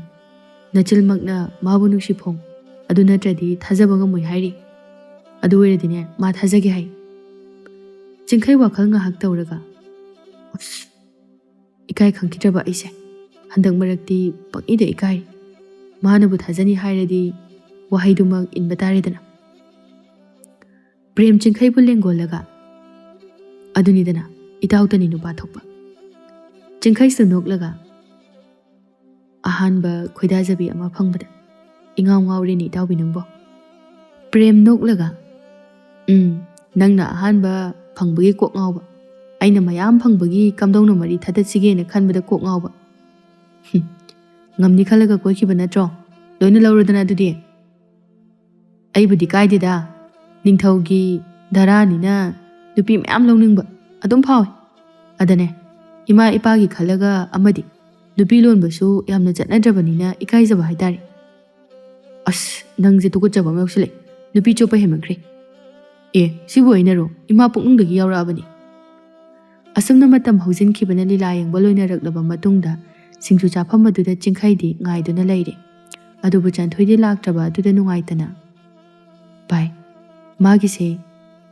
B: ꯅꯆꯤꯜꯃꯛꯅ ꯃꯥꯕꯨ ꯅꯨꯡꯁꯤꯐꯣꯡ, ꯑꯗꯨ ꯅꯠꯇ꯭ꯔꯗꯤ ꯊꯥꯖꯕ ꯉꯝꯃꯣꯏ ꯍꯥꯏꯔꯤ. ꯑꯗꯨ ꯑꯣꯏꯔꯗꯤꯅꯦ ꯃꯥ ꯊꯥꯖꯒꯦ ꯍꯥꯏ. ꯆꯤꯡꯈꯩ ꯋꯥꯈꯜ ꯉꯥꯏꯍꯥꯛ ꯇꯧꯔꯒ, ꯑꯁ ꯏꯀꯥꯏ ꯈꯪꯈꯤꯗ꯭ꯔꯕ ꯑꯩꯁꯦ ꯍꯟꯗꯛ ꯃꯔꯛꯇꯤ ꯄꯪꯏꯗ ꯏꯀꯥꯏꯔꯤ. ꯃꯥꯅꯕꯨ ꯊꯥꯖꯅꯤ ꯍꯥꯏꯔꯗꯤ ꯋꯥꯍꯩꯗꯨꯃꯛ ꯏꯟꯕ ꯇꯥꯔꯦꯗꯅ. ꯄ꯭ꯔꯦꯝ ꯆꯤꯡꯈꯩꯕꯨ ꯂꯦꯡꯒꯣꯜꯂꯒ, ꯑꯗꯨꯅꯤꯗꯅ ꯏꯇꯥꯎꯇꯅꯤ ꯅꯨꯄꯥ ꯊꯣꯛꯄ. ꯆꯤꯡꯈꯩꯁꯨ ꯅꯣꯛꯂꯒ, ꯑꯍꯥꯟꯕ ꯈꯣꯏꯗꯥꯖꯕꯤ ꯑꯃ ꯐꯪꯕꯗ ꯏꯉꯥꯎ ꯉꯥꯎꯔꯦꯅꯤ ꯏꯇꯥꯎꯕꯤ ꯅꯪꯕꯣ. ꯄ꯭ꯔꯦꯝ ꯅꯣꯛꯂꯒ, ꯅꯪꯅ ꯑꯍꯥꯟꯕ ꯐꯪꯕꯒꯤ ꯀꯣꯛ ꯉꯥꯎꯕ, ꯑꯩꯅ ꯃꯌꯥꯝ ꯐꯪꯕꯒꯤ ꯀꯝꯗꯧꯅ ꯃꯔꯤ ꯊꯗꯠꯁꯤꯒꯦꯅ ꯈꯟꯕꯗ ꯀꯣꯛ ꯉꯥꯎꯕ. ꯉꯝꯅꯤ ꯈꯜꯂꯒ ꯀꯣꯏꯈꯤꯕ ꯅꯠꯇ꯭ꯔꯣ? ꯂꯣꯏꯅ ꯂꯧꯔꯗꯅ ꯑꯗꯨꯗꯤ. ꯑꯩꯕꯨꯗꯤ ꯀꯥꯏꯗꯦꯗ. ꯅꯤꯡꯊꯧꯒꯤ ꯙꯔꯥꯅꯤꯅ ꯅꯨꯄꯤ ꯃꯌꯥꯝ ꯂꯧꯅꯤꯡꯕ ꯑꯗꯨꯝ ꯐꯥꯎꯏ. ꯑꯗꯅꯦ ꯏꯃꯥ ꯏꯄꯥꯒꯤ ꯈꯜꯂꯒ ꯑꯃꯗꯤ ꯅꯨꯄꯤ ꯂꯣꯟꯕꯁꯨ ꯌꯥꯝꯅ ꯆꯠꯅꯗ꯭ꯔꯕꯅꯤꯅ ꯏꯀꯥꯏꯖꯕ ꯍꯥꯏꯇꯥꯔꯦ. ꯑꯁ ꯅꯪꯁꯦ ꯇꯨꯀꯠꯆꯕ ꯑꯃ ꯌꯥꯎꯁꯤꯜꯂꯛꯑꯦ. ꯅꯨꯄꯤ ꯆꯣꯞꯄ ꯍꯦꯟꯃꯟꯈ꯭ꯔꯦ. ꯁꯤꯕꯨ ꯑꯩꯅꯔꯣ? ꯏꯃꯥ ꯄꯨꯛꯅꯨꯡꯗꯒꯤ ꯌꯥꯎꯔꯛꯑꯕꯅꯤ. ꯑꯁꯨꯝꯅ ꯃꯇꯝ ꯍꯧꯖꯤꯟꯈꯤꯕꯅ ꯂꯤꯂꯥ ꯌꯦꯡꯕ ꯂꯣꯏꯅꯔꯛꯂꯕ ꯃꯇꯨꯡꯗ ꯁꯤꯡꯖꯨ ꯆꯥꯐꯝ ꯑꯗꯨꯗ ꯆꯤꯡꯈꯩꯗꯤ ꯉꯥꯏꯗꯨꯅ ꯂꯩꯔꯦ. ꯑꯗꯨꯕꯨ ꯆꯟꯊꯣꯏꯗꯤ ꯂꯥꯛꯇ꯭ꯔꯕ ꯑꯗꯨꯗ ꯅꯨꯡꯉꯥꯏꯇꯅ, ꯚꯥꯏ, ꯃꯥꯒꯤꯁꯦ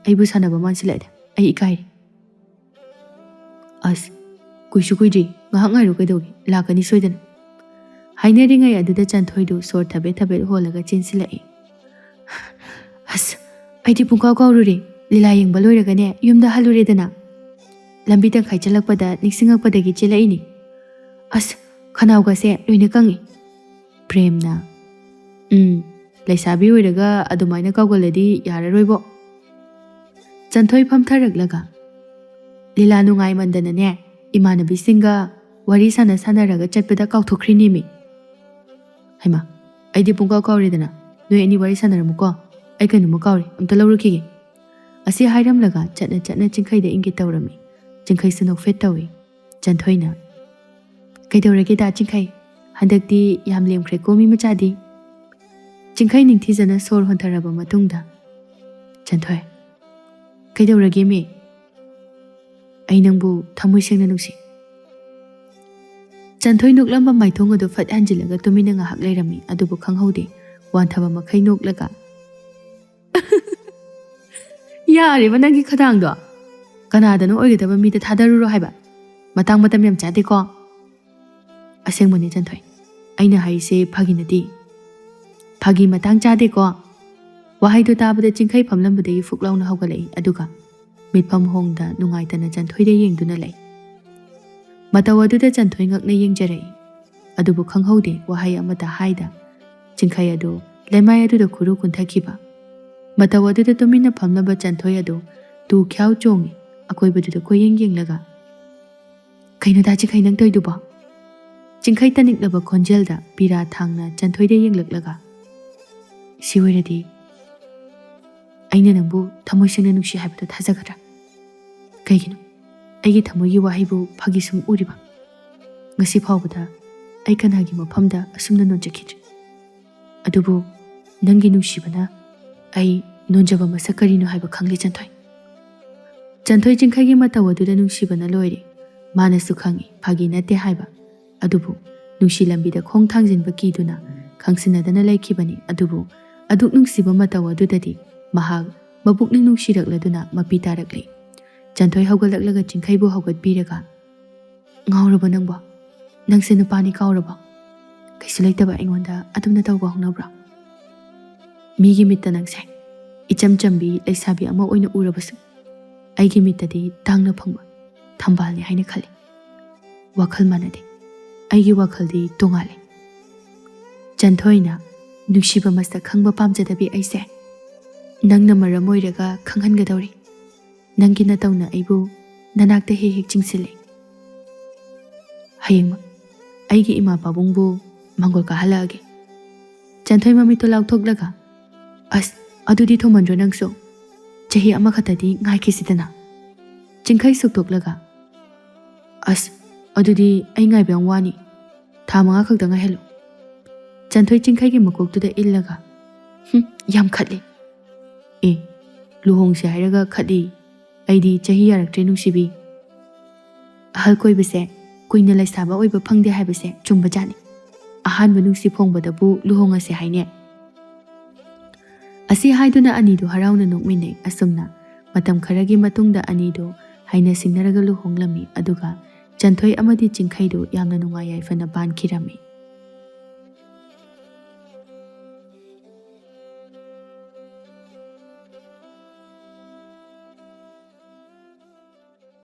B: ꯑꯩꯕꯨ ꯁꯥꯟꯅꯕ ꯃꯥꯟꯁꯤꯜꯂꯛꯑꯦ. ꯑꯩ ꯏꯀꯥꯏꯔꯤ. ꯑꯁ ꯀꯨꯏꯁꯨ ꯀꯨꯏꯗ꯭ꯔꯤ, ꯉꯥꯏꯍꯥꯛ ꯉꯥꯏꯔꯣ ꯀꯩꯗꯧꯒꯦ, ꯂꯥꯛꯀꯅꯤ ꯁꯣꯏꯗꯅ. ꯍꯥꯏꯅꯔꯤꯉꯩ ꯑꯗꯨꯗ ꯆꯟꯊꯣꯏꯗꯨ ꯁꯣꯔ ꯊꯕꯦꯠ ꯊꯕꯦꯠ ꯍꯣꯜꯂꯒ ꯆꯦꯟꯁꯤꯜꯂꯛꯏ. ꯑꯁ ꯑꯩꯗꯤ ꯄꯨꯡꯀꯥꯎ ꯀꯥꯎꯔꯨꯔꯦ. ꯂꯤꯂꯥ ꯌꯦꯡꯕ ꯂꯣꯏꯔꯒꯅꯦ ꯌꯨꯝꯗ ꯍꯜꯂꯨꯔꯦꯗꯅ. ꯂꯝꯕꯤ ꯇꯪꯈꯥꯏ ꯆꯠꯂꯛꯄꯗ ꯅꯤꯡꯁꯤꯡꯉꯛꯄꯗꯒꯤ ꯆꯦꯜꯂꯛꯏꯅꯤ. ꯑꯁ ꯈꯅꯥꯎꯒꯁꯦ ꯂꯣꯏꯅ ꯀꯪꯉꯤ. ꯄ꯭ꯔꯦꯝꯅ, ꯂꯩꯁꯥꯕꯤ ꯑꯣꯏꯔꯒ ꯑꯗꯨꯃꯥꯏꯅ ꯀꯥꯎꯒꯜꯂꯗꯤ ꯌꯥꯔꯔꯣꯏꯕꯣ. ꯆꯟꯊꯣꯏ ꯐꯝꯊꯔꯛꯂꯒ, ꯂꯤꯂꯥ ꯅꯨꯡꯉꯥꯏꯃꯟꯗꯅꯅꯦ ꯏꯃꯥꯟꯅꯕꯤꯁꯤꯡꯒ ꯋꯥꯔꯤ ꯁꯥꯟꯅꯔꯒ ꯆꯠꯄꯗ ꯀꯥꯎꯊꯣꯛꯈ꯭ꯔꯤꯅꯦꯃꯤ. ꯍꯩꯃꯥ, ꯑꯩꯗꯤ ꯄꯨꯡꯀꯥꯎ ꯀꯥꯎꯔꯦꯗꯅ. ꯅꯣꯏ ꯑꯅꯤ ꯋꯥꯔꯤ ꯁꯥꯟꯅꯔꯝꯃꯨꯀꯣ, ꯑꯩ ꯀꯩꯅꯣꯝꯃ ꯀꯥꯎꯔꯦ, ꯑꯝꯇ ꯂꯧꯔꯨꯈꯤꯒꯦ. ꯑꯁꯤ ꯍꯥꯏꯔꯝꯂꯒ ꯆꯠꯅ ꯆꯠꯅ ꯆꯤꯡꯈꯩꯗ ꯏꯪꯒꯤꯠ ꯇꯧꯔꯝꯃꯤ. ꯆꯤꯡꯈꯩꯁꯨ ꯅꯣꯛꯐꯦꯠ ꯇꯧꯏ. ꯆꯟꯊꯣꯏꯅ, ꯀꯩꯗꯧꯔꯒꯦꯗ ꯆꯤꯡꯈꯩ? ꯍꯟꯗꯛꯇꯤ ꯌꯥꯝ ꯂꯦꯝꯈ꯭ꯔꯦꯀꯣ ꯃꯤ ꯃꯆꯥꯗꯤ. ꯆꯤꯡꯈꯩ ꯅꯤꯡꯊꯤꯖꯅ ꯁꯣꯔ ꯍꯣꯟꯊꯔꯕ ꯃꯇꯨꯡꯗ, ꯆꯟꯊꯣꯏ, ꯀꯩꯗꯧꯔꯒꯦ ꯃꯤ? ꯑꯩ ꯅꯪꯕꯨ ꯊꯃꯣꯏ ꯁꯦꯡꯅ ꯅꯨꯡꯁꯤ. ꯆꯟꯊꯣꯏ ꯅꯣꯛꯂꯝꯕ ꯃꯥꯏꯊꯣꯡ ꯑꯗꯨ ꯐꯠ ꯍꯟꯖꯤꯜꯂꯒ ꯇꯨꯃꯤꯟꯅ ꯉꯥꯏꯍꯥꯛ ꯂꯩꯔꯝꯃꯤ. ꯑꯗꯨꯕꯨ ꯈꯪꯍꯧꯗꯦ. ꯋꯥꯟꯊꯕ ꯃꯈꯩ ꯅꯣꯛꯂꯒ, ꯌꯥꯔꯦꯕ ꯅꯪꯒꯤ ꯈꯗꯥꯡꯗꯣ. ꯀꯅꯥꯗꯅꯣ ꯑꯣꯏꯒꯗꯕ ꯃꯤꯗ ꯊꯥꯗꯔꯨꯔꯣ ꯍꯥꯏꯕ. ꯃꯇꯥꯡ ꯃꯇꯝ ꯌꯥꯝ ꯆꯥꯗꯦꯀꯣ. ꯑꯁꯦꯡꯕꯅꯤ ꯆꯟꯊꯣꯏ, ꯑꯩꯅ ꯍꯥꯏꯔꯤꯁꯦ ꯐꯥꯒꯤ ꯅꯠꯇꯦ. ꯐꯥꯒꯤ ꯃꯇꯥꯡ ꯆꯥꯗꯦꯀꯣ. ꯋꯥꯍꯩꯗꯨ ꯇꯥꯕꯗ ꯆꯤꯡꯈꯩ ꯐꯝꯂꯝꯕꯗꯒꯤ ꯐꯨꯛ ꯂꯥꯎꯅ ꯍꯧꯒꯠꯂꯛꯏ. ꯑꯗꯨꯒ ꯃꯤꯠꯐꯝ ꯍꯣꯡꯗ ꯅꯨꯡꯉꯥꯏꯇꯅ ꯆꯟꯊꯣꯏꯗ ꯌꯦꯡꯗꯨꯅ ꯂꯩ. ꯃꯇꯧ ꯑꯗꯨꯗ ꯆꯟꯊꯣꯏ ꯉꯛꯅ ꯌꯦꯡꯖꯔꯛꯏ. ꯑꯗꯨꯕꯨ ꯈꯪꯍꯧꯗꯦ ꯋꯥꯍꯩ ꯑꯃꯇ ꯍꯥꯏꯗ ꯆꯤꯡꯈꯩ ꯑꯗꯨ ꯂꯩꯃꯥꯏ ꯑꯗꯨꯗ ꯈꯨꯔꯨ ꯀꯨꯟꯊꯈꯤꯕ. ꯃꯇꯧ ꯑꯗꯨꯗ ꯇꯨꯃꯤꯟꯅ ꯐꯝꯂꯝꯕ ꯆꯟꯊꯣꯏ ꯑꯗꯨ ꯇꯨ ꯈ꯭ꯌꯥꯎ ꯆꯣꯡꯉꯤ. ꯑꯀꯣꯏꯕꯗꯨꯗ ꯀꯣꯏꯌꯦꯡ ꯌꯦꯡꯂꯒ, ꯀꯩꯅꯣꯗ ꯆꯤꯡꯈꯩ ꯅꯪ ꯇꯧꯏꯗꯨꯕꯣ? ꯆꯤꯡꯈꯩ ꯇꯅꯤꯛꯂꯕ ꯈꯣꯟꯖꯦꯜꯗ ꯄꯤꯔꯥ ꯊꯥꯡꯅ ꯆꯟꯊꯣꯏꯗ ꯌꯦꯡꯂꯛꯂꯒ, ꯁꯤ ꯑꯣꯏꯔꯗꯤ ꯑꯩꯅ ꯅꯪꯕꯨ ꯊꯃꯣꯏ ꯁꯦꯡꯅ ꯅꯨꯡꯁꯤ ꯍꯥꯏꯕꯗꯨ ꯊꯥꯖꯒꯗ꯭ꯔꯥ? ꯀꯩꯒꯤꯅꯣ ꯑꯩꯒꯤ ꯊꯃꯣꯏꯒꯤ ꯋꯥꯍꯩꯕꯨ ꯐꯥꯒꯤ ꯁꯨꯝ ꯎꯔꯤꯕ? ꯉꯁꯤ ꯐꯥꯎꯕꯗ ꯑꯩ ꯀꯅꯥꯒꯤ ꯃꯐꯝꯗ ꯑꯁꯨꯝꯅ ꯅꯣꯟꯖꯈꯤꯗ꯭ꯔꯤ. ꯑꯗꯨꯕꯨ ꯅꯪꯒꯤ ꯅꯨꯡꯁꯤꯕꯅ ꯑꯩ ꯅꯣꯟꯖꯕ ꯃꯁꯛ ꯀꯔꯤꯅꯣ ꯍꯥꯏꯕ ꯈꯪꯂꯦ ꯆꯟꯊꯣꯏ. ꯆꯟꯊꯣꯏ ꯆꯤꯡꯈꯩꯒꯤ ꯃꯇꯧ ꯑꯗꯨꯗ ꯅꯨꯡꯁꯤꯕꯅ ꯂꯣꯏꯔꯦ. ꯃꯥꯅꯁꯨ ꯈꯪꯏ ꯐꯥꯒꯤ ꯅꯠꯇꯦ ꯍꯥꯏꯕ. ꯑꯗꯨꯕꯨ ꯅꯨꯡꯁꯤ ꯂꯝꯕꯤꯗ ꯈꯣꯡ ꯊꯥꯡꯖꯤꯟꯕ ꯀꯤꯗꯨꯅ ꯈꯪꯁꯤꯟꯅꯗꯅ ꯂꯩꯈꯤꯕꯅꯤ. ꯑꯗꯨꯕꯨ ꯑꯗꯨꯛ ꯅꯨꯡꯁꯤꯕ ꯃꯇꯧ ꯑꯗꯨꯗꯗꯤ ꯃꯍꯥꯛ ꯃꯄꯨꯛꯅꯤꯡ ꯅꯨꯡꯁꯤꯔꯛꯂꯗꯨꯅ ꯃꯄꯤ ꯇꯥꯔꯛꯂꯤ. ꯆꯟꯊꯣꯏ ꯍꯧꯒꯠꯂꯛꯂꯒ ꯆꯤꯡꯈꯩꯕꯨ ꯍꯧꯒꯠꯄꯤꯔꯒ, ꯉꯥꯎꯔꯕꯣ ꯅꯪꯕꯣ? ꯅꯪꯁꯦ ꯅꯨꯄꯥꯅꯤ ꯀꯥꯎꯔꯕꯣ? ꯀꯩꯁꯨ ꯂꯩꯇꯕ ꯑꯩꯉꯣꯟꯗ ꯑꯗꯨꯝꯅ ꯇꯧꯕ ꯍꯧꯅꯕ꯭ꯔꯣ? ꯃꯤꯒꯤ ꯃꯤꯠꯇ ꯅꯪꯁꯦ ꯏꯆꯝ ꯆꯝꯕꯤ ꯂꯩꯁꯥꯕꯤ ꯑꯃ ꯑꯣꯏꯅ ꯎꯔꯕꯁꯨ ꯑꯩꯒꯤ ꯃꯤꯠꯇꯗꯤ ꯇꯥꯡꯅ ꯐꯪꯕ ꯊꯝꯕꯥꯜꯅꯤ ꯍꯥꯏꯅ ꯈꯜꯂꯤ. ꯋꯥꯈꯜ ꯃꯥꯟꯅꯗꯦ. ꯑꯩꯒꯤ ꯋꯥꯈꯜꯗꯤ ꯇꯣꯉꯥꯜꯂꯤ. ꯆꯟꯊꯣꯏꯅ ꯅꯨꯡꯁꯤꯕ ꯃꯁꯛ ꯈꯪꯕ ꯄꯥꯝꯖꯗꯕꯤ ꯑꯩꯁꯦ ꯅꯪꯅ ꯃꯔꯝ ꯑꯣꯏꯔꯒ ꯈꯪꯍꯟꯒꯗꯧꯔꯤ. ꯅꯪꯒꯤ ꯅꯇꯧꯅ ꯑꯩꯕꯨ ꯅꯅꯥꯛꯇ ꯍꯦꯛ ꯍꯦꯛ ꯆꯤꯡꯁꯤꯜꯂꯤ. ꯍꯌꯦꯡꯃꯛ ꯑꯩꯒꯤ ꯏꯃꯥ ꯄꯥꯕꯨꯡꯕꯨ ꯃꯪꯒꯣꯜ ꯀꯥꯍꯜꯂꯛꯑꯒꯦ꯫ ꯆꯟꯊꯣꯏ ꯃꯃꯤꯠꯇꯨ ꯂꯥꯎꯊꯣꯛꯂꯒ ꯑꯁ ꯑꯗꯨꯗꯤ ꯊꯨꯃꯟꯗ꯭ꯔꯣ ꯅꯪꯁꯨ? ꯆꯍꯤ ꯑꯃꯈꯛꯇꯗꯤ ꯉꯥꯏꯈꯤꯁꯤꯗꯅ꯫ ꯆꯤꯡꯈꯩ ꯁꯨꯛꯇꯣꯛꯂꯒ ꯑꯁ ꯑꯗꯨꯗꯤ ꯑꯩ ꯉꯥꯏꯕ ꯌꯥꯝ ꯋꯥꯅꯤ, ꯊꯥ 5 ꯈꯛꯇ ꯉꯥꯏꯍꯜꯂꯨ꯫ ꯆꯟꯊꯣꯏ ꯆꯤꯡꯈꯩꯒꯤ ꯃꯀꯣꯛꯇꯨꯗ ꯏꯜꯂꯒ ꯌꯥꯝ ꯈꯠꯂꯦ꯫ ꯑꯦ ꯂꯨꯍꯣꯡꯁꯦ ꯍꯥꯏꯔꯒ ꯈꯠꯂꯤ, ꯑꯩꯗꯤ ꯆꯍꯤ ꯌꯥꯔꯛꯇ꯭ꯔꯦ ꯅꯨꯡꯁꯤꯕꯤ꯫ ꯑꯍꯜ ꯀꯣꯏꯕꯁꯦ ꯀꯨꯏꯅ ꯂꯩꯁꯥꯕ ꯑꯣꯏꯕ ꯐꯪꯗꯦ ꯍꯥꯏꯕꯁꯦ ꯆꯨꯝꯕꯖꯥꯠꯅꯤ꯫ ꯑꯍꯥꯟꯕ ꯅꯨꯡꯁꯤ ꯐꯣꯡꯕꯗꯕꯨ ꯂꯨꯍꯣꯡꯉꯁꯦ ꯍꯥꯏꯅꯦ꯫ ꯑꯁꯤ ꯍꯥꯏꯗꯨꯅ ꯑꯅꯤꯗꯨ ꯍꯔꯥꯎꯅ ꯅꯣꯛꯃꯤꯟꯅꯩ꯫ ꯑꯁꯨꯝꯅ ꯃꯇꯝ ꯈꯔꯒꯤ ꯃꯇꯨꯡꯗ ꯑꯅꯤꯗꯨ ꯍꯩꯅ ꯁꯤꯡꯅꯔꯒ ꯂꯨꯍꯣꯡꯂꯝꯃꯤ꯫ ꯑꯗꯨꯒ ꯆꯟꯊꯣꯏ ꯑꯃꯗꯤ ꯆꯤꯡꯈꯩꯗꯨ ꯌꯥꯝꯅ ꯅꯨꯡꯉꯥꯏ ꯌꯥꯏꯐꯅ ꯄꯥꯟꯈꯤꯔꯝꯃꯤ꯫